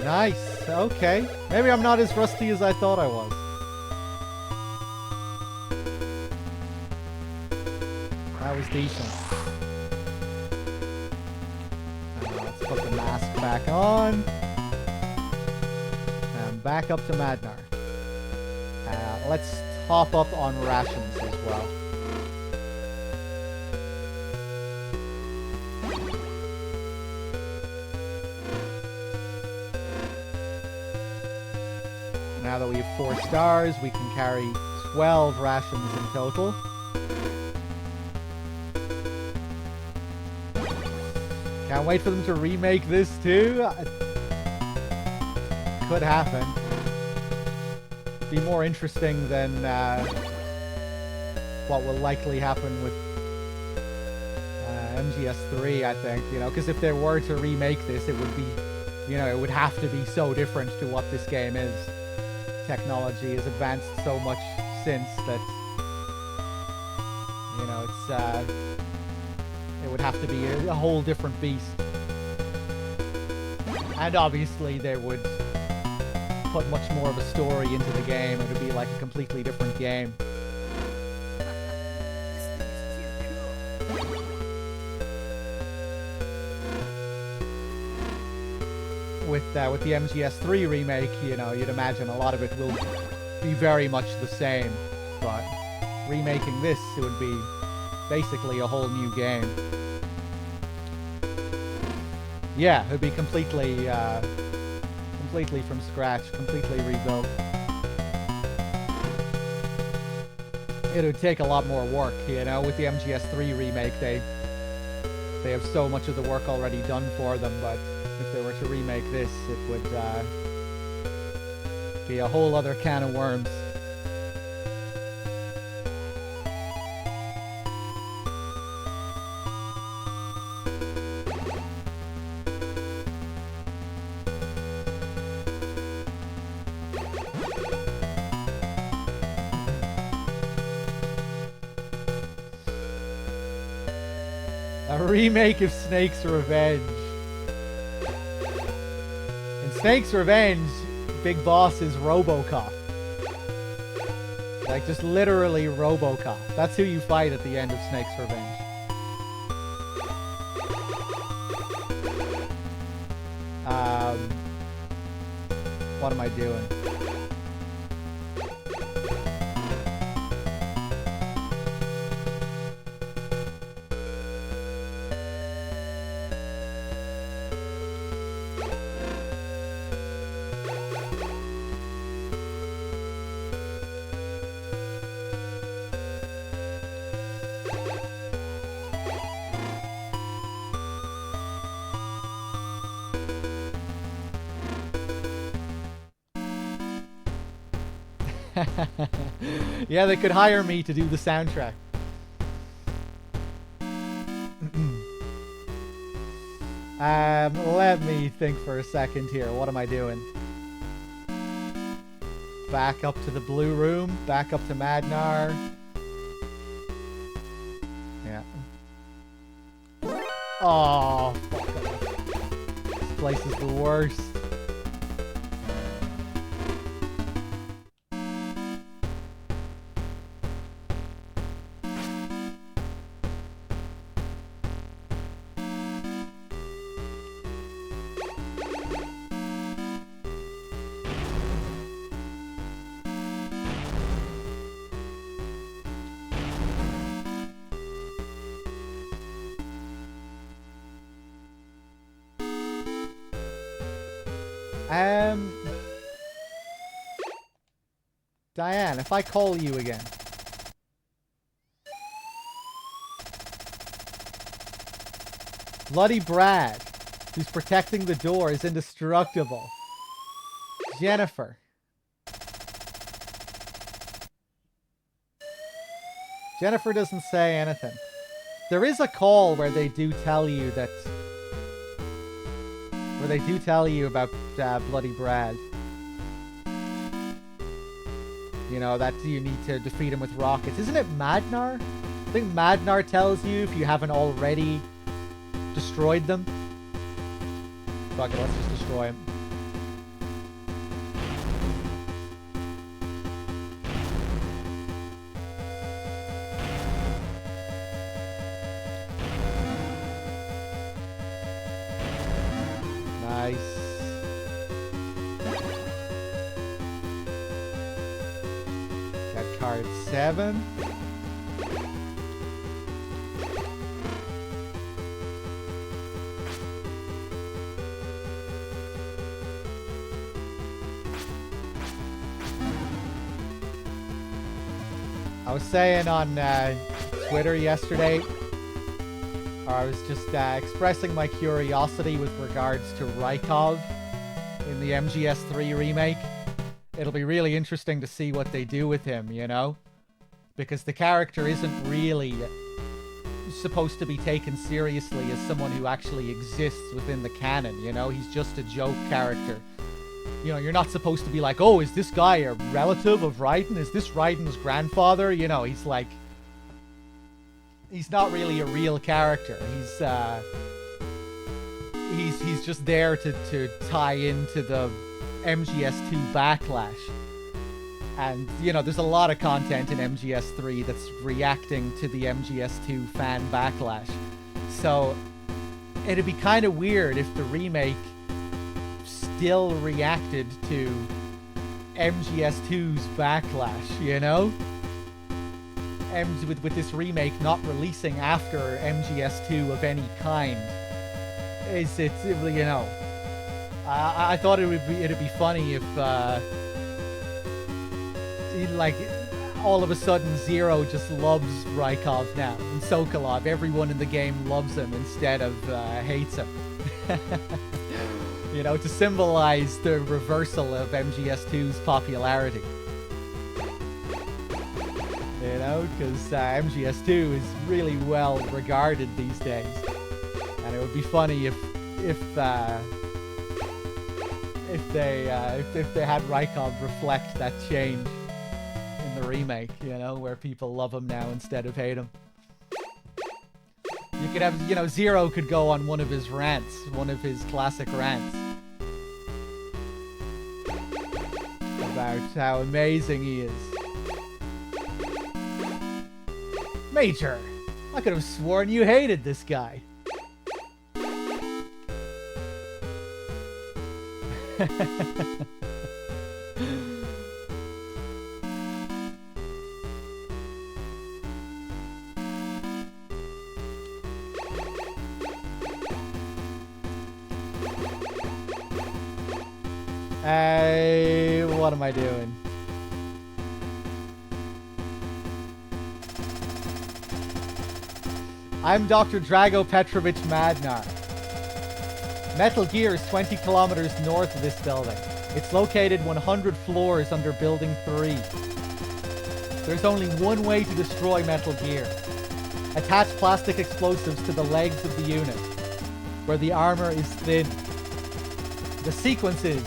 Nice. Okay. Maybe I'm not as rusty as I thought I was. That was decent. Let's put the mask back on. And back up to Madnar. Let's top up on rations as well. now that we have 4 stars, we can carry 12 rations in total. Can't wait for them to remake this too. Could happen. Be more interesting than what will likely happen with MGS3, I think, you know, because if they were to remake this, it would be, you know, it would have to be so different to what this game is. Technology has advanced so much since that, you know, it would have to be a whole different beast. And obviously they would put much more of a story into the game. It would be like a completely different game. With the MGS3 remake, you know, you'd imagine a lot of it will be very much the same, but remaking this, it would be basically a whole new game. Yeah, it would be completely from scratch, completely rebuilt. It would take a lot more work, you know. With the MGS3 remake, they have so much of the work already done for them, but if they were to remake this, it would be a whole other can of worms. A remake of Snake's Revenge. In Snake's Revenge, Big Boss is RoboCop. Like, just literally RoboCop. That's who you fight at the end of Snake's Revenge. What am I doing? Yeah, they could hire me to do the soundtrack. Let me think for a second here. What am I doing? Back up to the blue room. Back up to Madnar. Yeah. Oh, fuck off. This place is the worst. Diane, if I call you again. Bloody Brad, who's protecting the door, is indestructible. Jennifer. Jennifer doesn't say anything. There is a call where they do tell you that... where they do tell you about Bloody Brad. You know, that you need to defeat him with rockets. Isn't it Madnar? I think Madnar tells you if you haven't already destroyed them. Fuck it, let's just destroy him. Nice. Card 7. I was saying on Twitter yesterday, or I was just expressing my curiosity with regards to Rykov in the MGS3 remake. It'll be really interesting to see what they do with him, you know? Because the character isn't really supposed to be taken seriously as someone who actually exists within the canon, you know? He's just a joke character. You know, you're not supposed to be like, oh, is this guy a relative of Raiden? Is this Raiden's grandfather? You know, he's like... He's not really a real character. He's just there to tie into the MGS2 backlash. And, you know, there's a lot of content in MGS3 that's reacting to the MGS2 fan backlash. So, it'd be kind of weird if the remake still reacted to MGS2's backlash, you know? With this remake not releasing after MGS2 of any kind. It's you know... I thought it'd be funny if, like, all of a sudden Zero just loves Rykov now, and Sokolov, everyone in the game loves him instead of hates him. You know, to symbolize the reversal of MGS2's popularity. You know, because MGS2 is really well regarded these days, and it would be funny if they had Rykov reflect that change in the remake, you know, where people love him now instead of hate him. You could have, you know, Zero could go on one of his rants, one of his classic rants, about how amazing he is. Major, I could have sworn you hated this guy. Hey, what am I doing? I'm Dr. Drago Petrovich Madnar. Metal Gear is 20 kilometers north of this building. It's located 100 floors under Building 3. There's only one way to destroy Metal Gear. Attach plastic explosives to the legs of the unit, where the armor is thin. The sequence is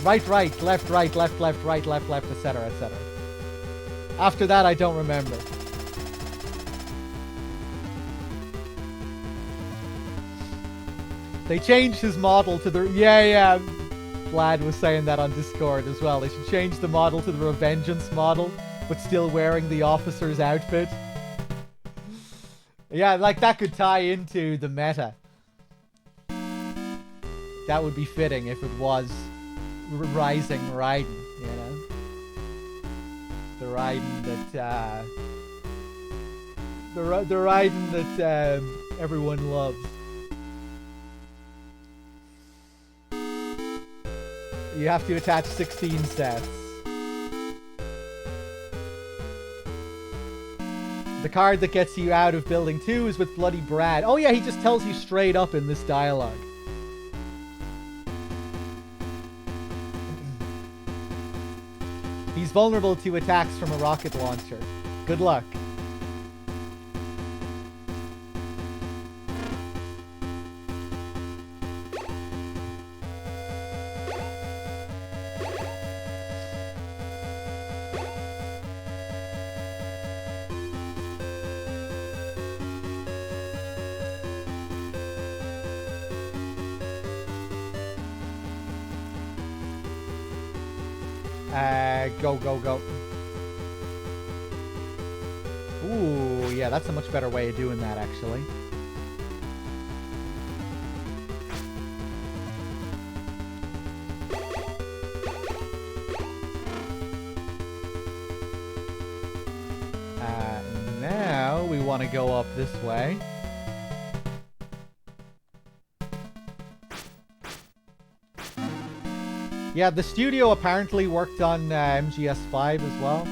right, left, right, left, right, left, etc., etc. After that, I don't remember. They changed his model to the... Yeah. Vlad was saying that on Discord as well. They should change the model to the Revengeance model, but still wearing the officer's outfit. Yeah, like that could tie into the meta. That would be fitting if it was Rising Raiden, you know? The Raiden that... The Raiden that everyone loves. You have to attach 16 sets. The card that gets you out of Building 2 is with Bloody Brad. Oh yeah, he just tells you straight up in this dialogue. He's vulnerable to attacks from a rocket launcher. Good luck. Go. Ooh, yeah, that's a much better way of doing that, actually. Now we want to go up this way. Yeah, the studio apparently worked on MGS5 as well.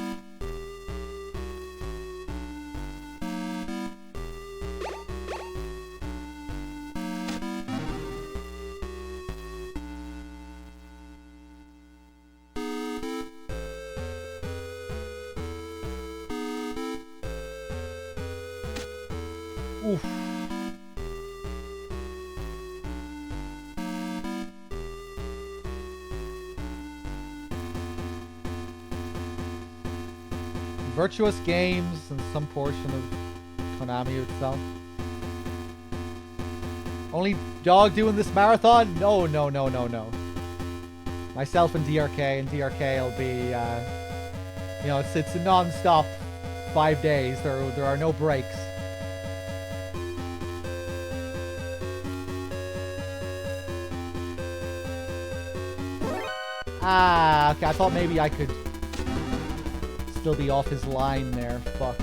Oof. Virtuous Games and some portion of Konami itself. Only dog doing this marathon? No, no, no, no, no. Myself and DRK will be, you know, it's a non-stop 5 days. There are no breaks. Ah, okay, I thought maybe I could still be off his line there. Fuck.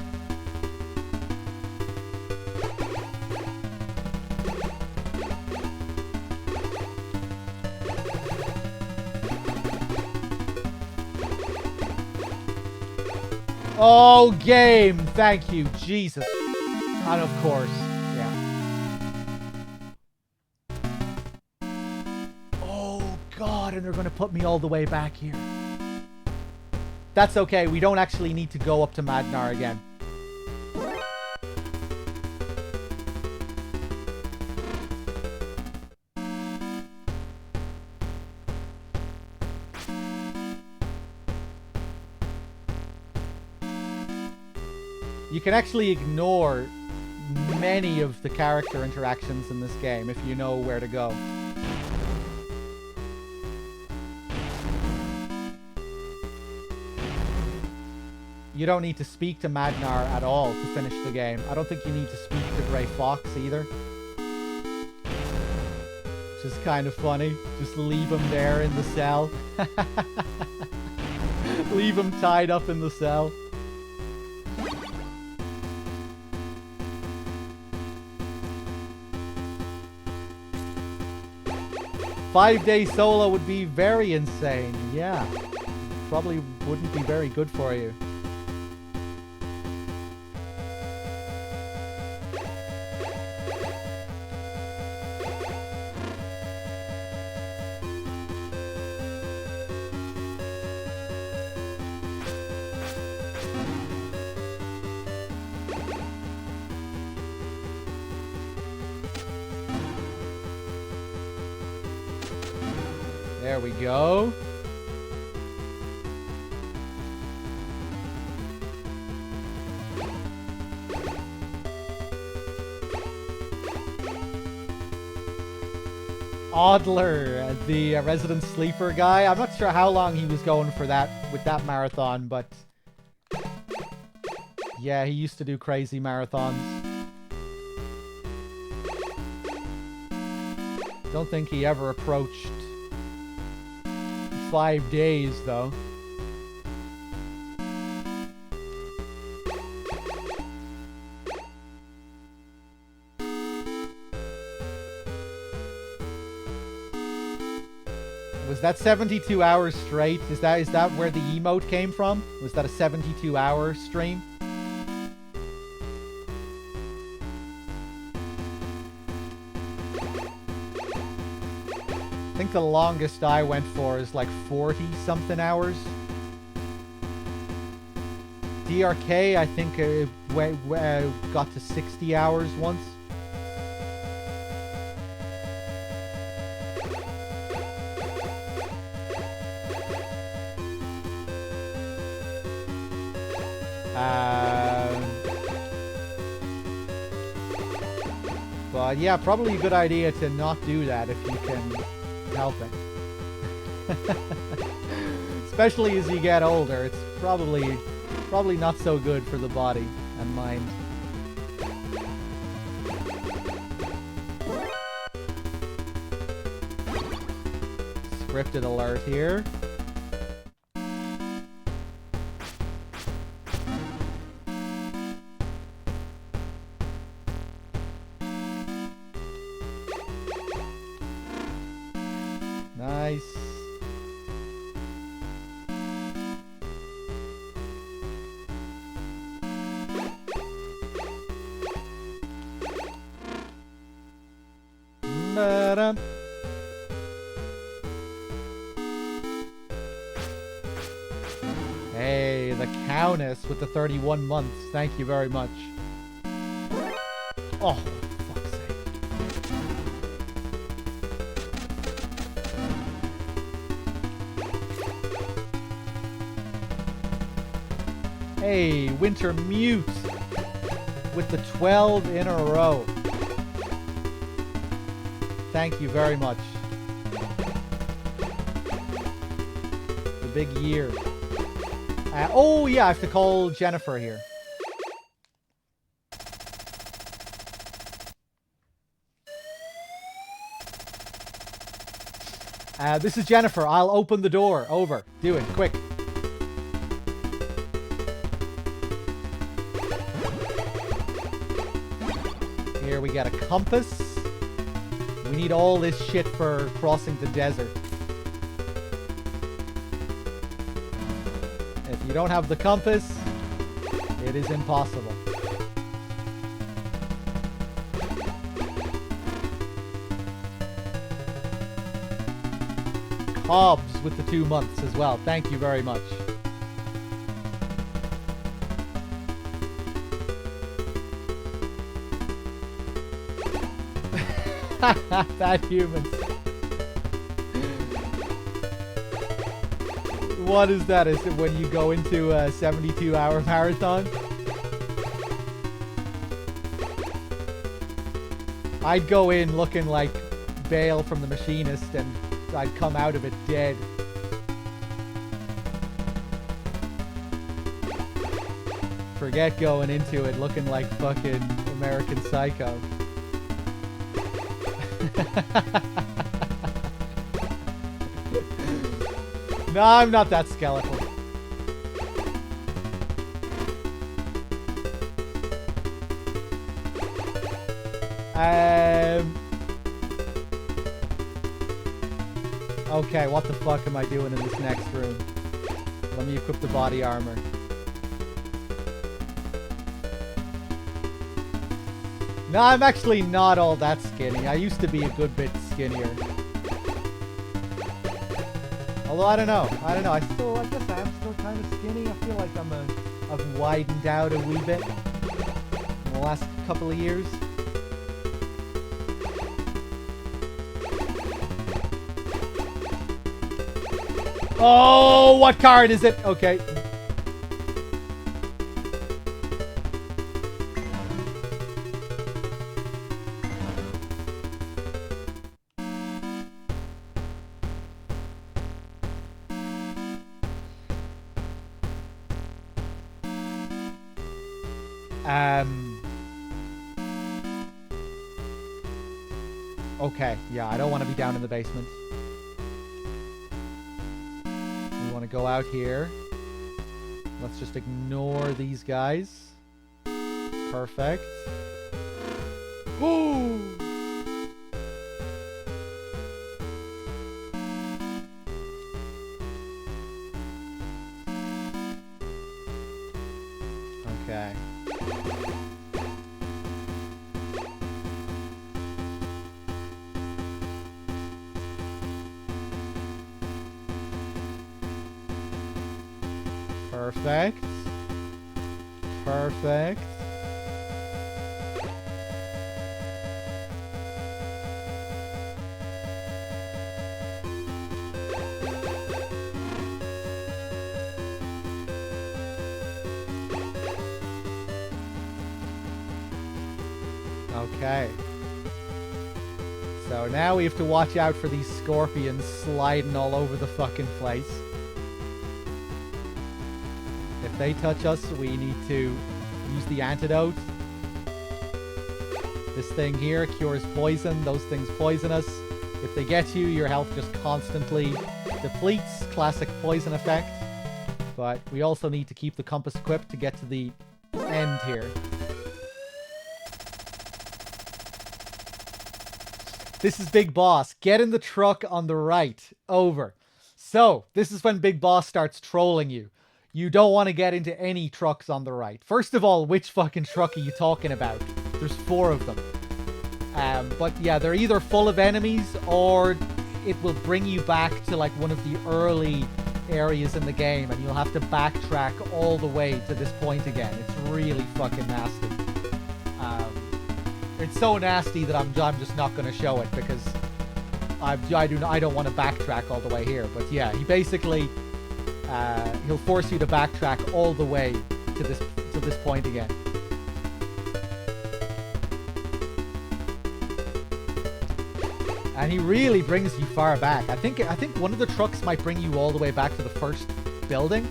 Oh, game! Thank you, Jesus. And of course, yeah. Oh, God, and they're gonna put me all the way back here. That's okay, we don't actually need to go up to Madnar again. You can actually ignore many of the character interactions in this game if you know where to go. You don't need to speak to Madnar at all to finish the game. I don't think you need to speak to Grey Fox either. Which is kind of funny. Just leave him there in the cell. Leave him tied up in the cell. Five-day solo would be very insane. Yeah. Probably wouldn't be very good for you. There we go. Adler, the resident sleeper guy. I'm not sure how long he was going for that with that marathon, but yeah, he used to do crazy marathons. Don't think he ever approached 5 days, though. Was that 72 hours straight? Is that where the emote came from? Was that a 72-hour stream? I think the longest I went for is like 40-something hours. DRK, I think, got to 60 hours once. But yeah, probably a good idea to not do that if you can help it. Especially as you get older, it's probably not so good for the body and mind. Scripted alert here. Nice. Ba-dum. Hey, the Countess with the 31 months. Thank you very much. Oh, fuck's sake. Hey, Winter Mute with the 12 in a row. Thank you very much. The big year. Oh, yeah, I have to call Jennifer here. This is Jennifer. I'll open the door. Over. Do it. Quick. Here we got a compass. We need all this shit for crossing the desert. If you don't have the compass, it is impossible. Hobbs with the 2 months as well. Thank you very much. Bad humans. What is that? Is it when you go into a 72-hour marathon? I'd go in looking like Bale from The Machinist and I'd come out of it dead. Forget going into it looking like fucking American Psycho. No, I'm not that skeletal. Okay, what the fuck am I doing in this next room? Let me equip the body armor. No, I'm actually not all that skinny. I used to be a good bit skinnier. Although, I don't know. I guess I am still kind of skinny. I feel like I've widened out a wee bit in the last couple of years. Oh, what card is it? Okay. Okay, yeah, I don't want to be down in the basement. We want to go out here. Let's just ignore these guys. Perfect. Ooh! Okay. Perfect. Perfect. Okay. So now we have to watch out for these scorpions sliding all over the fucking place. If they touch us, we need to use the antidote. This thing here cures poison. Those things poison us. If they get you, your health just constantly depletes. Classic poison effect. But we also need to keep the compass equipped to get to the end here. This is Big Boss. Get in the truck on the right. Over. So, this is when Big Boss starts trolling you. You don't want to get into any trucks on the right. First of all, which fucking truck are you talking about? There's 4 of them. But yeah, they're either full of enemies or it will bring you back to like one of the early areas in the game and you'll have to backtrack all the way to this point again. It's really fucking nasty. It's so nasty that I'm just not going to show it because I don't want to backtrack all the way here. But yeah, he basically he'll force you to backtrack all the way to this point again. And he really brings you far back. I think one of the trucks might bring you all the way back to the first building.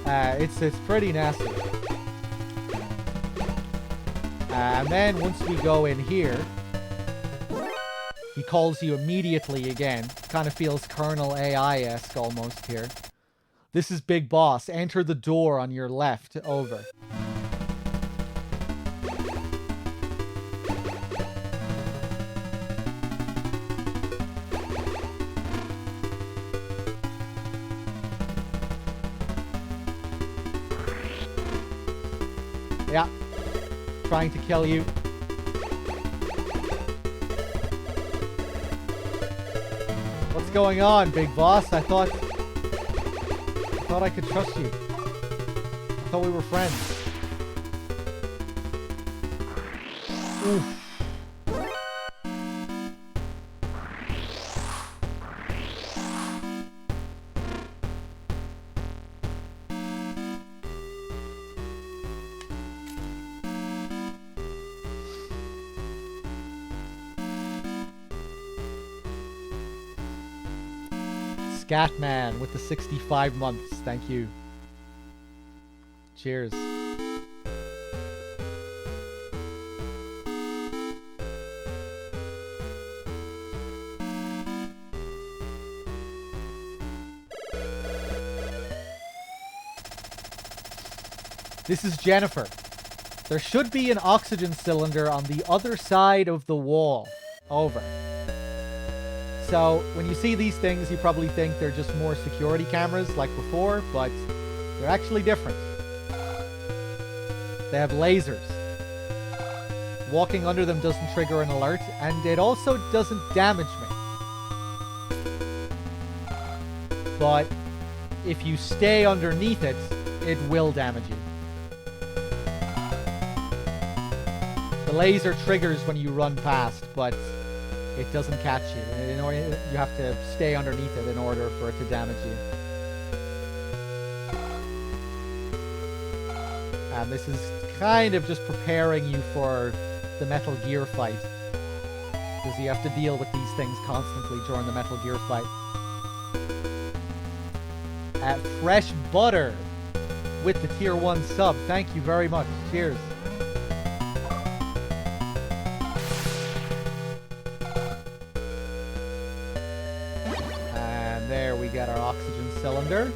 It's pretty nasty. And then once we go in here, he calls you immediately again. Kind of feels Colonel AI-esque almost here. This is Big Boss. Enter the door on your left. Over. Yeah. Trying to kill you. What's going on, Big Boss? I thought I could trust you. I thought we were friends. Oof. Scatman with the 65 months. Thank you. Cheers. This is Jennifer. There should be an oxygen cylinder on the other side of the wall. Over. So, when you see these things, you probably think they're just more security cameras like before, but they're actually different. They have lasers. Walking under them doesn't trigger an alert, and it also doesn't damage me. But if you stay underneath it, it will damage you. The laser triggers when you run past, but it doesn't catch you. You have to stay underneath it in order for it to damage you. And this is kind of just preparing you for the Metal Gear fight. Because you have to deal with these things constantly during the Metal Gear fight. Fresh Butter with the Tier 1 sub. Thank you very much. Cheers. Get our oxygen cylinder.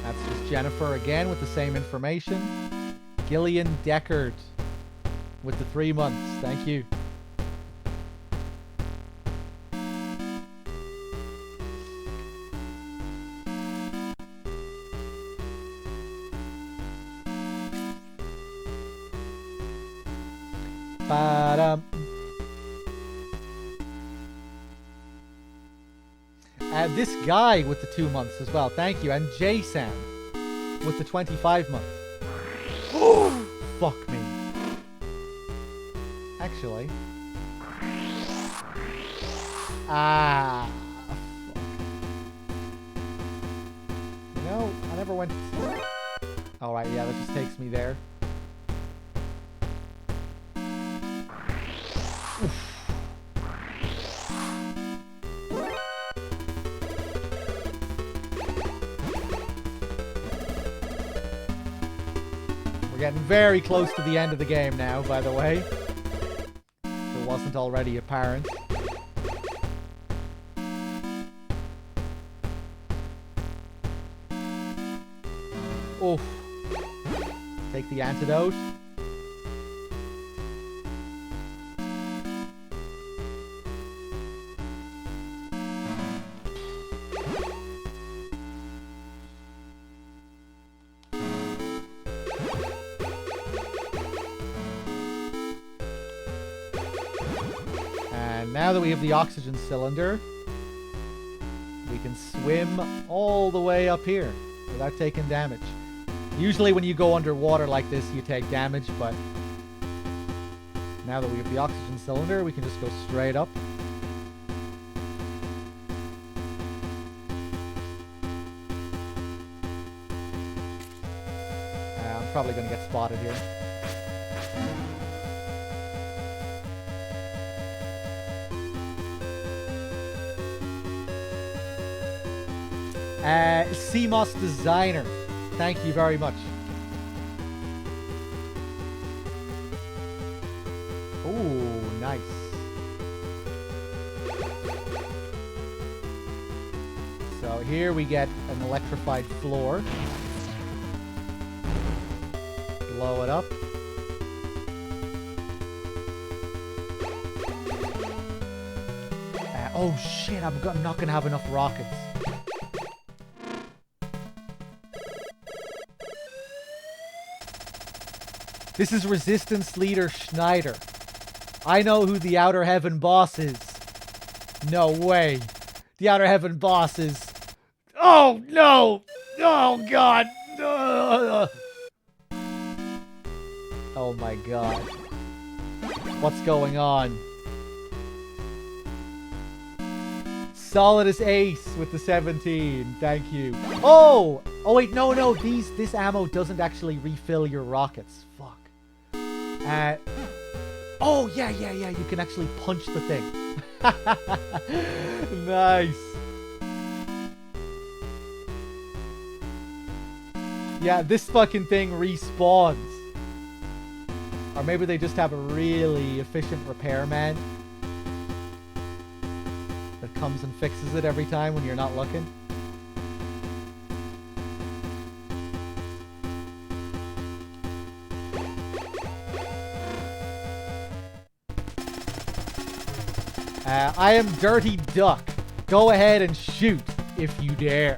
That's just Jennifer again with the same information. Gillian Deckard with the 3 months. Thank you. Ba-dum. This guy with the 2 months as well. Thank you. And J-Sam with the 25 months. Oh, fuck me. Actually. Fuck. No, I never went. Alright, yeah, that just takes me there. Getting very close to the end of the game now, by the way. If it wasn't already apparent. Oof. Take the antidote. Now that we have the oxygen cylinder, we can swim all the way up here without taking damage. Usually when you go underwater like this, you take damage, but now that we have the oxygen cylinder, we can just go straight up. I'm probably going to get spotted here. CMOS Designer, thank you very much. Ooh, nice. So here we get an electrified floor. Blow it up. Oh shit, I'm not gonna have enough rockets. This is Resistance Leader Schneider. I know who the Outer Heaven boss is. No way. The Outer Heaven boss is... Oh, no! Oh, God! Oh, my God. What's going on? Solidus Ace with the 17. Thank you. Oh! Oh, wait, no. This ammo doesn't actually refill your rockets. Fuck. Oh, yeah. You can actually punch the thing. Nice. Yeah, this fucking thing respawns. Or maybe they just have a really efficient repairman that comes and fixes it every time when you're not looking. I am Dirty Duck. Go ahead and shoot if you dare.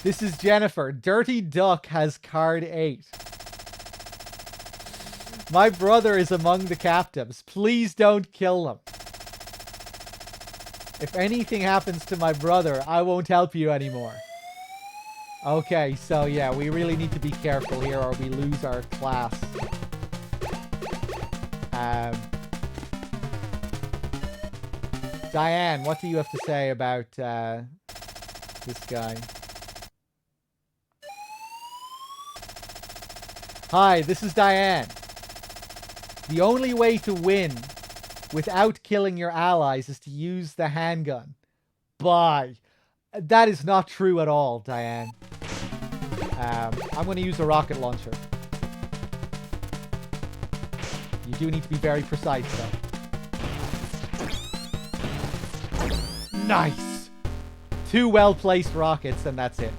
This is Jennifer. Dirty Duck has card 8. My brother is among the captives. Please don't kill him. If anything happens to my brother, I won't help you anymore. Okay, so yeah, we really need to be careful here or we lose our class. Diane, what do you have to say about this guy? Hi, this is Diane. The only way to win without killing your allies is to use the handgun. Bye. That is not true at all, Diane. I'm going to use a rocket launcher. You do need to be very precise, though. Nice! 2 well-placed rockets, and that's it.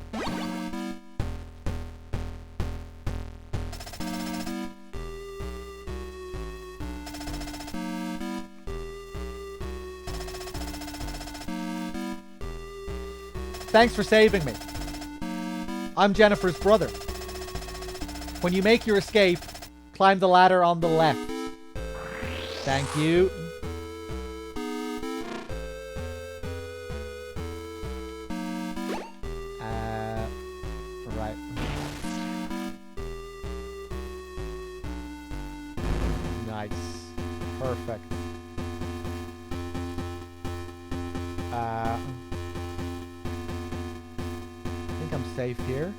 Thanks for saving me. I'm Jennifer's brother. When you make your escape, climb the ladder on the left. Thank you. Right. Nice. Perfect. I think I'm safe here.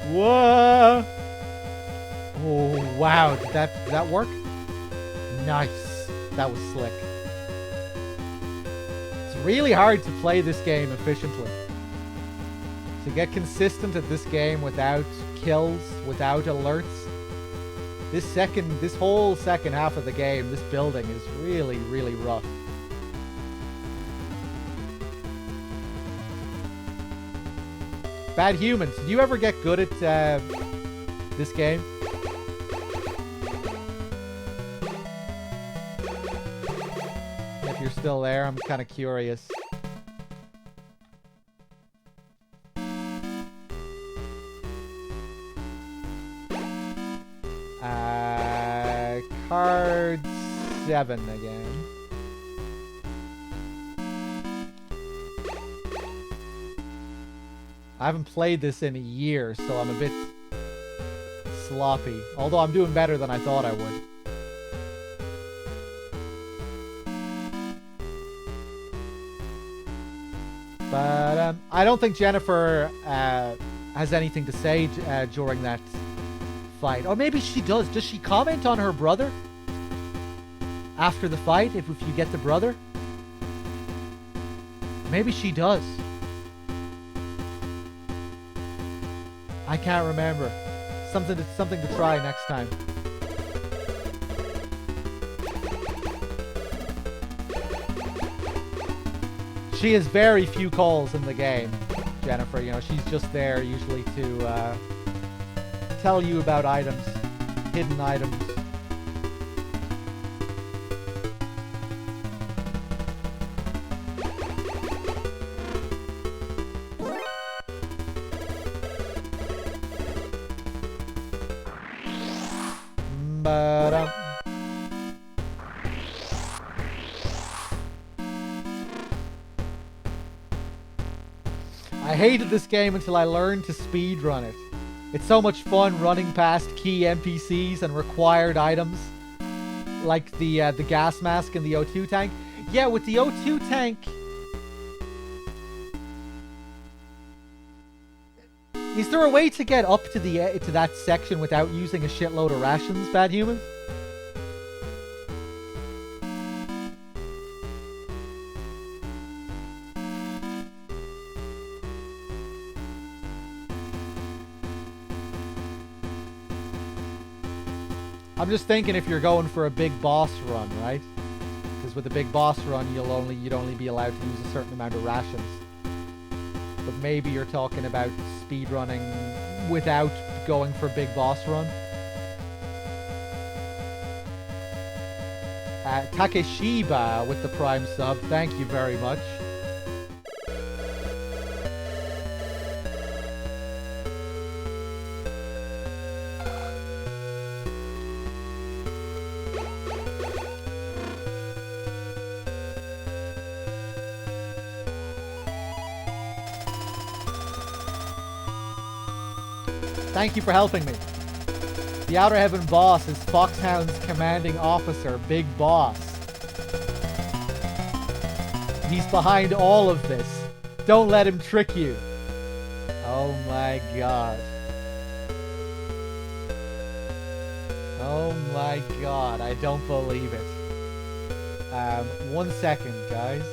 Whoa! Oh, wow. Did that work? Nice. That was slick. It's really hard to play this game efficiently. To get consistent at this game without kills, without alerts. This whole second half of the game, this building is really, really rough. Bad Humans, did you ever get good at this game? If you're still there, I'm kind of curious. Card 7 again. I haven't played this in a year, so I'm a bit sloppy. Although I'm doing better than I thought I would. But I don't think Jennifer has anything to say during that fight. Or maybe she does. Does she comment on her brother after the fight if you get the brother? Maybe she does. I can't remember. Something to try next time. She has very few calls in the game, Jennifer. You know, she's just there usually to tell you about items, hidden items. But I hated this game until I learned to speedrun it. It's so much fun running past key NPCs and required items, like the gas mask and the O2 tank. Yeah, with the O2 tank, is there a way to get up to that section without using a shitload of rations, Bad Human? I'm just thinking if you're going for a big boss run, right? Because with a big boss run, you'd only be allowed to use a certain amount of rations. But maybe you're talking about speedrunning without going for big boss run. Takeshiba with the Prime sub, thank you very much. Thank you for helping me. The Outer Heaven boss is Foxhound's commanding officer, Big Boss. He's behind all of this. Don't let him trick you. Oh my god. Oh my god, I don't believe it. 1 second, guys.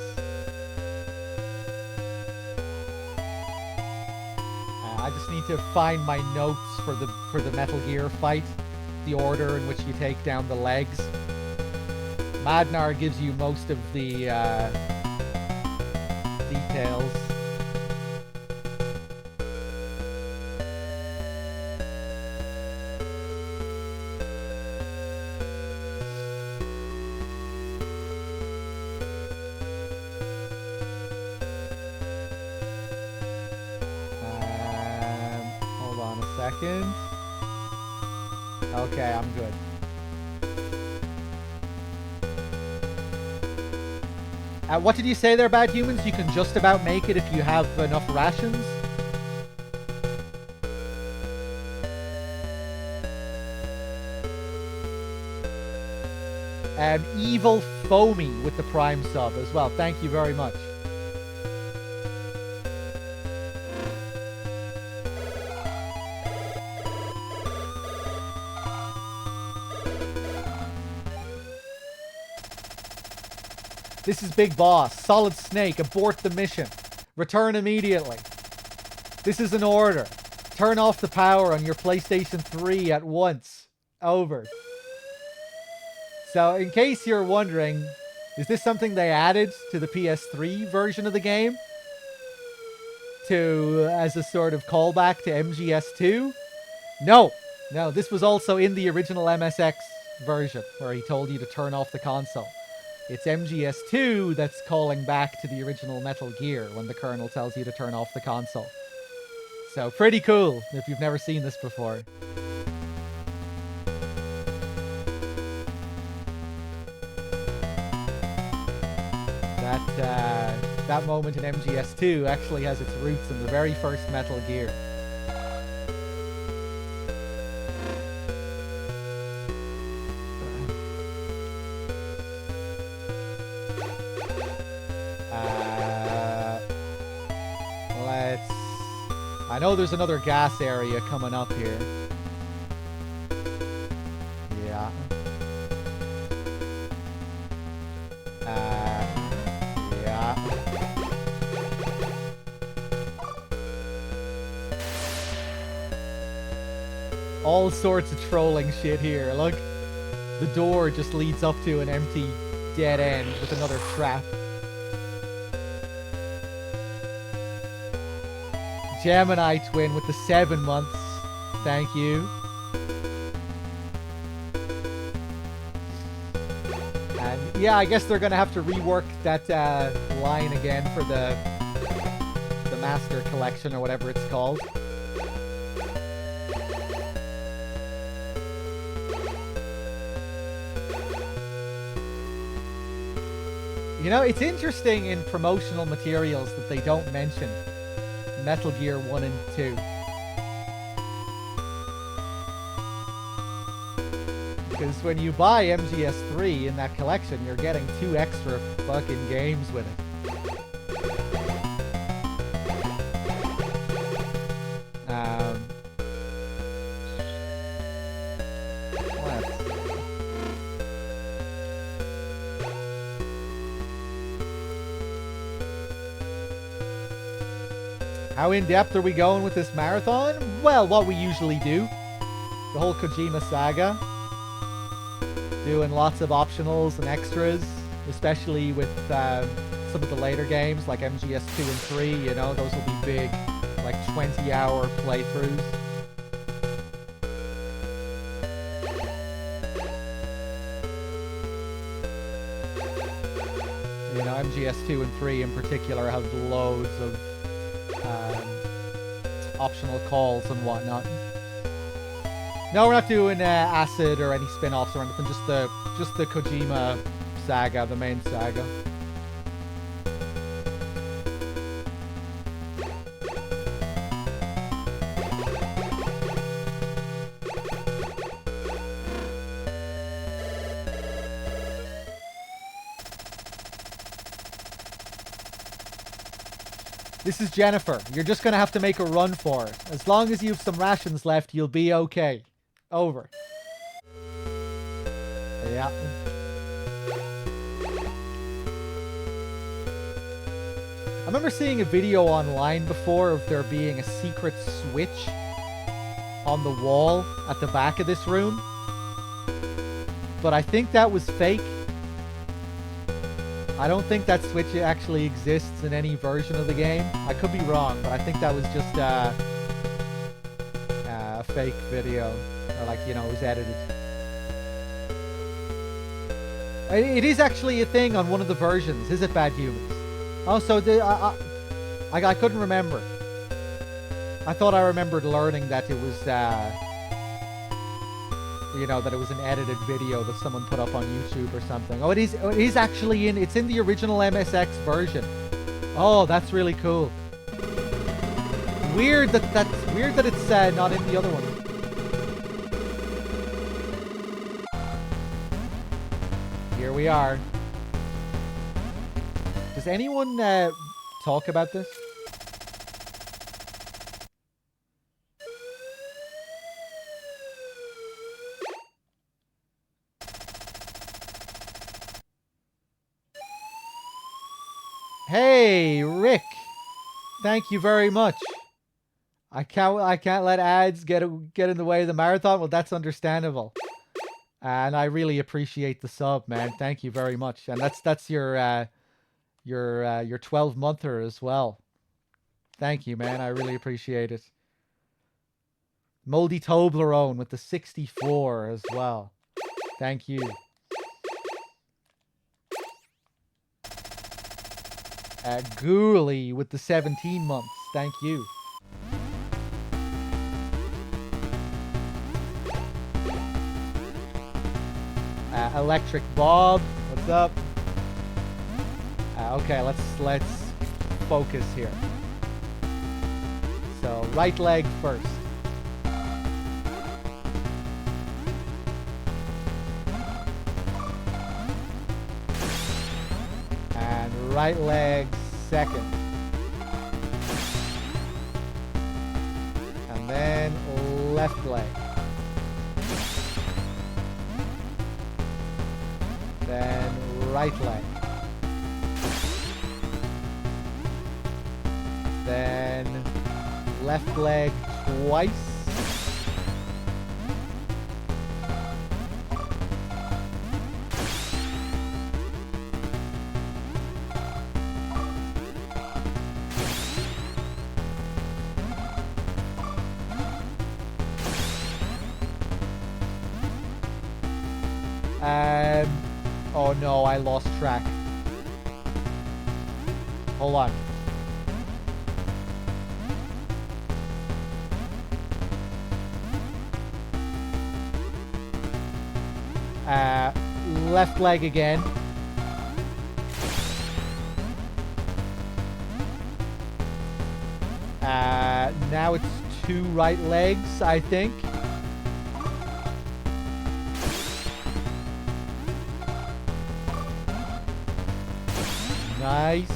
I just need to find my notes for the Metal Gear fight, the order in which you take down the legs. Madnar gives you most of the details. Second. Okay, I'm good. What did you say there, Bad Humans? You can just about make it if you have enough rations? Evil Foamy with the Prime sub as well. Thank you very much. This is Big Boss. Solid Snake, abort the mission. Return immediately. This is an order. Turn off the power on your PlayStation 3 at once. Over. So, in case you're wondering, is this something they added to the PS3 version of the game? As a sort of callback to MGS2? No! No, this was also in the original MSX version, where he told you to turn off the console. It's MGS2 that's calling back to the original Metal Gear when the Colonel tells you to turn off the console. So, pretty cool if you've never seen this before. that moment in MGS2 actually has its roots in the very first Metal Gear. I know there's another gas area coming up here. Yeah. Yeah. All sorts of trolling shit here. Look, the door just leads up to an empty dead end with another trap. Gemini twin with the 7 months. Thank you. And yeah, I guess they're gonna have to rework that line again for the Master Collection or whatever it's called. You know, it's interesting in promotional materials that they don't mention Metal Gear 1 and 2. Because when you buy MGS3 in that collection, you're getting 2 extra fucking games with it. How in-depth are we going with this marathon? Well, what we usually do. The whole Kojima saga. Doing lots of optionals and extras, especially with some of the later games like MGS2 and 3, you know, those will be big, like 20-hour playthroughs. You know, MGS2 and 3 in particular have loads of optional calls and whatnot. No, we're not doing Acid or any spin-offs or anything. Just the Kojima saga, the main saga. This is Jennifer. You're just gonna have to make a run for it. As long as you have some rations left, you'll be okay. Over. Yeah. I remember seeing a video online before of there being a secret switch on the wall at the back of this room. But I think that was fake. I don't think that switch actually exists in any version of the game. I could be wrong, but I think that was just a fake video. Or like, you know, it was edited. It is actually a thing on one of the versions. Is it Bad Humans? Oh, so I couldn't remember. I thought I remembered learning that it was, you know, that it was an edited video that someone put up on YouTube or something. Oh, it is actually it's in the original MSX version. Oh, that's really cool. Weird that it's not in the other one. Here we are. Does anyone talk about this? Hey, Rick. Thank you very much. I can't let ads get in the way of the marathon. Well, that's understandable. And I really appreciate the sub, man. Thank you very much. And that's your 12-monther as well. Thank you, man. I really appreciate it. Moldy Toblerone with the 64 as well. Thank you. Ghoulie with the 17 months. Thank you. Electric Bob. What's up? Okay, let's focus here. So right leg first. And right leg second. And then left leg. Then right leg. Then left leg twice. Oh no, I lost track. Hold on. Left leg again. Now it's 2 right legs, I think. Nice.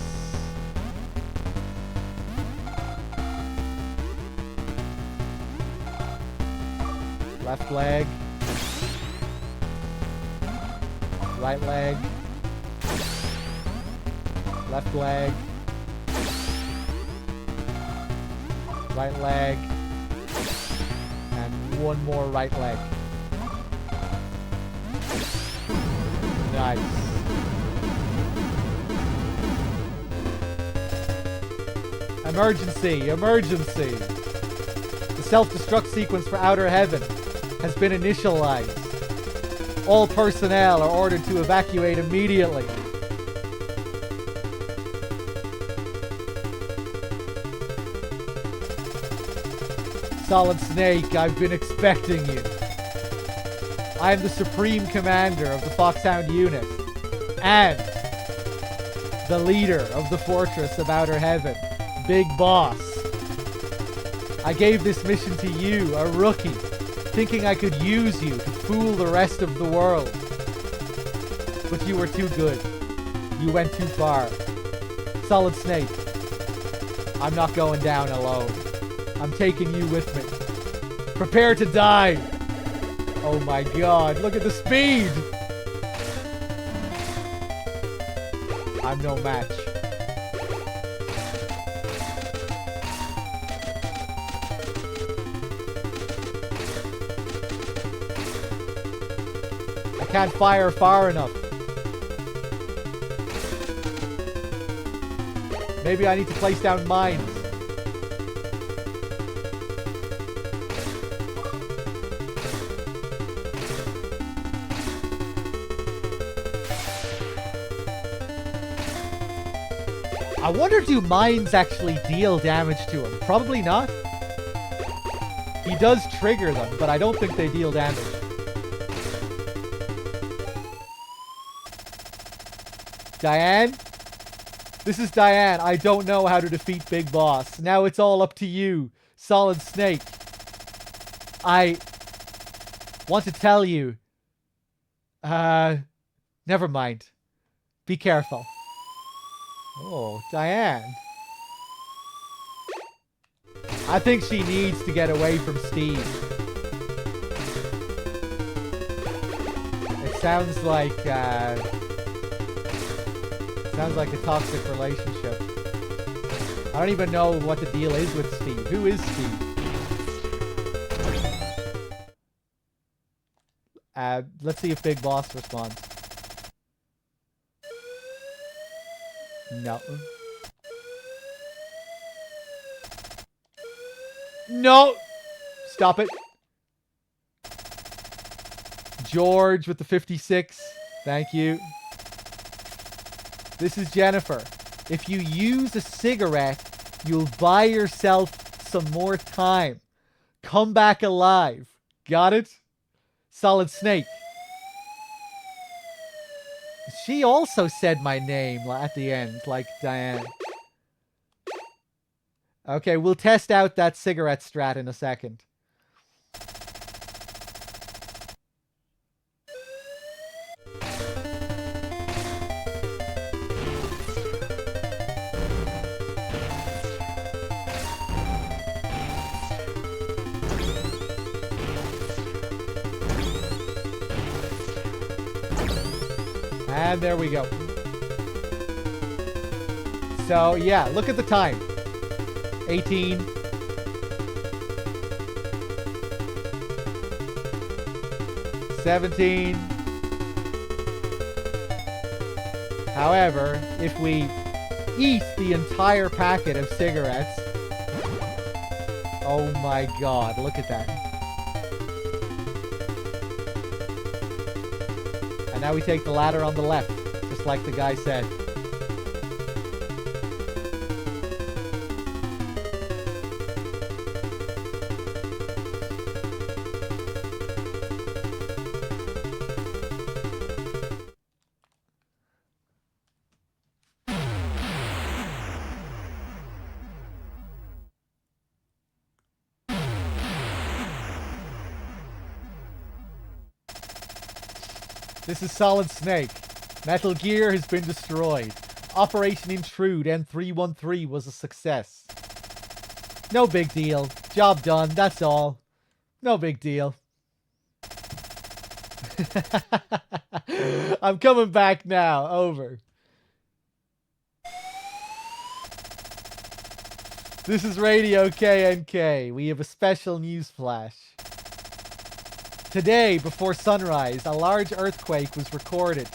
Left leg. Right leg. Left leg. Right leg. And one more right leg. Nice. Emergency! Emergency! The self-destruct sequence for Outer Heaven has been initialized. All personnel are ordered to evacuate immediately. Solid Snake, I've been expecting you. I am the Supreme Commander of the Foxhound unit and the leader of the Fortress of Outer Heaven, Big Boss. I gave this mission to you, a rookie, thinking I could use you to fool the rest of the world. But you were too good. You went too far. Solid Snake, I'm not going down alone. I'm taking you with me. Prepare to die! Oh my god, look at the speed! I'm no match. I can't fire far enough. Maybe I need to place down mines. I wonder, do mines actually deal damage to him? Probably not. He does trigger them, but I don't think they deal damage. Diane? This is Diane. I don't know how to defeat Big Boss. Now it's all up to you, Solid Snake. I want to tell you. Never mind. Be careful. Oh, Diane. I think she needs to get away from Steve. It sounds like a toxic relationship. I don't even know what the deal is with Steve. Who is Steve? Let's see if Big Boss responds. No. No! Stop it. George with the 56. Thank you. This is Jennifer. If you use a cigarette, you'll buy yourself some more time. Come back alive. Got it? Solid Snake. She also said my name at the end, like Diane. Okay, we'll test out that cigarette strat in a second. And there we go. So, yeah, look at the time. 18. $17. However, if we eat the entire packet of cigarettes... Oh my god, look at that. And now we take the ladder on the left, just like the guy said. This is Solid Snake. Metal Gear has been destroyed. Operation Intrude N313 was a success. No big deal. Job done, that's all. No big deal. I'm coming back now. Over. This is Radio KNK. We have a special news flash. Today, before sunrise, a large earthquake was recorded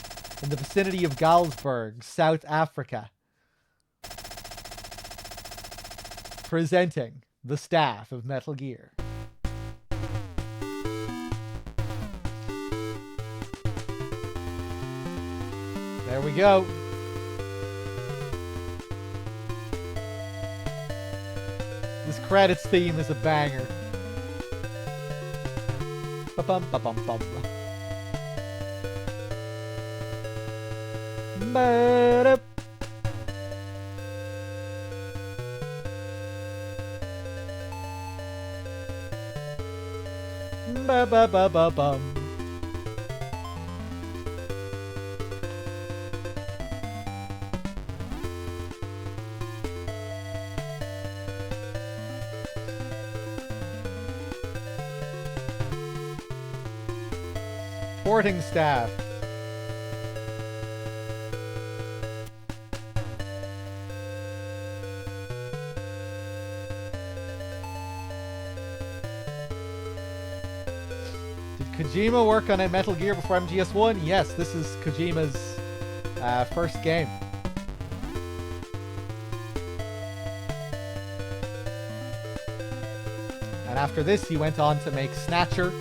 in the vicinity of Galsburg, South Africa. Presenting the staff of Metal Gear. There we go. This credits theme is a banger. Ba-bum, ba-bum, bum. Ba-da. Ba-ba-ba-ba-bum. Porting staff. Did Kojima work on a Metal Gear before MGS1? Yes, this is Kojima's first game. And after this, he went on to make Snatcher,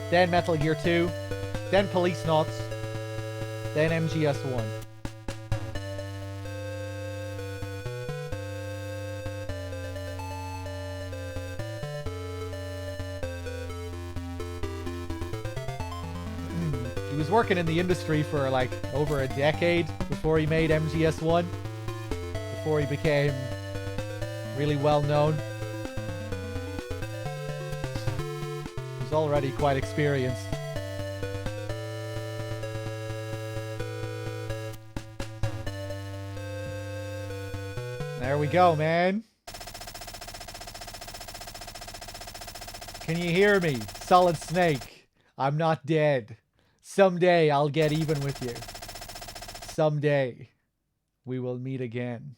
then Metal Gear 2, then Policenauts, then MGS1. He was working in the industry for like over a decade before he made MGS1, before he became really well known. He's already quite experienced. There we go, man. Can you hear me? Solid Snake. I'm not dead. Someday I'll get even with you. Someday we will meet again.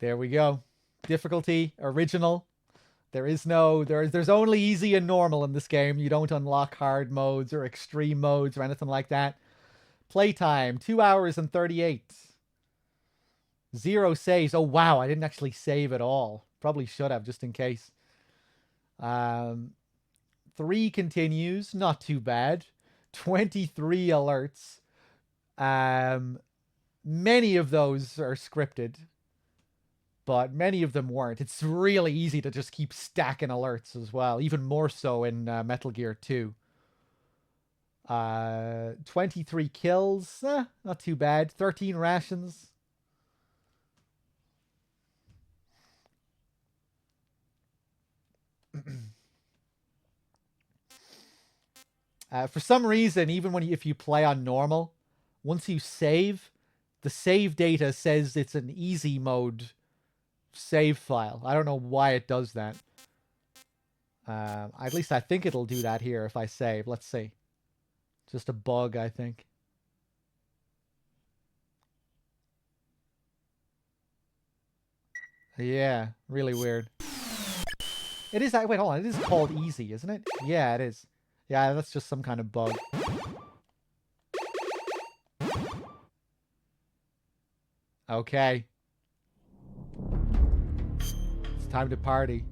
There we go. Difficulty, original. There's only easy and normal in this game. You don't unlock hard modes or extreme modes or anything like that. Playtime, 2 hours and 38. 0 saves. Oh wow, I didn't actually save at all. Probably should have, just in case. 3 continues, not too bad. 23 alerts. Many of those are scripted, but many of them weren't. It's really easy to just keep stacking alerts as well, even more so in Metal Gear 2. 23 kills. Not too bad. 13 rations. For some reason, even if you play on normal, once you save, the save data says it's an easy mode save file. I don't know why it does that. At least I think it'll do that here if I save. Let's see. Just a bug, I think. Yeah, really weird. It is. Wait, hold on. It is called easy, isn't it? Yeah, it is. Yeah, that's just some kind of bug. Okay. It's time to party.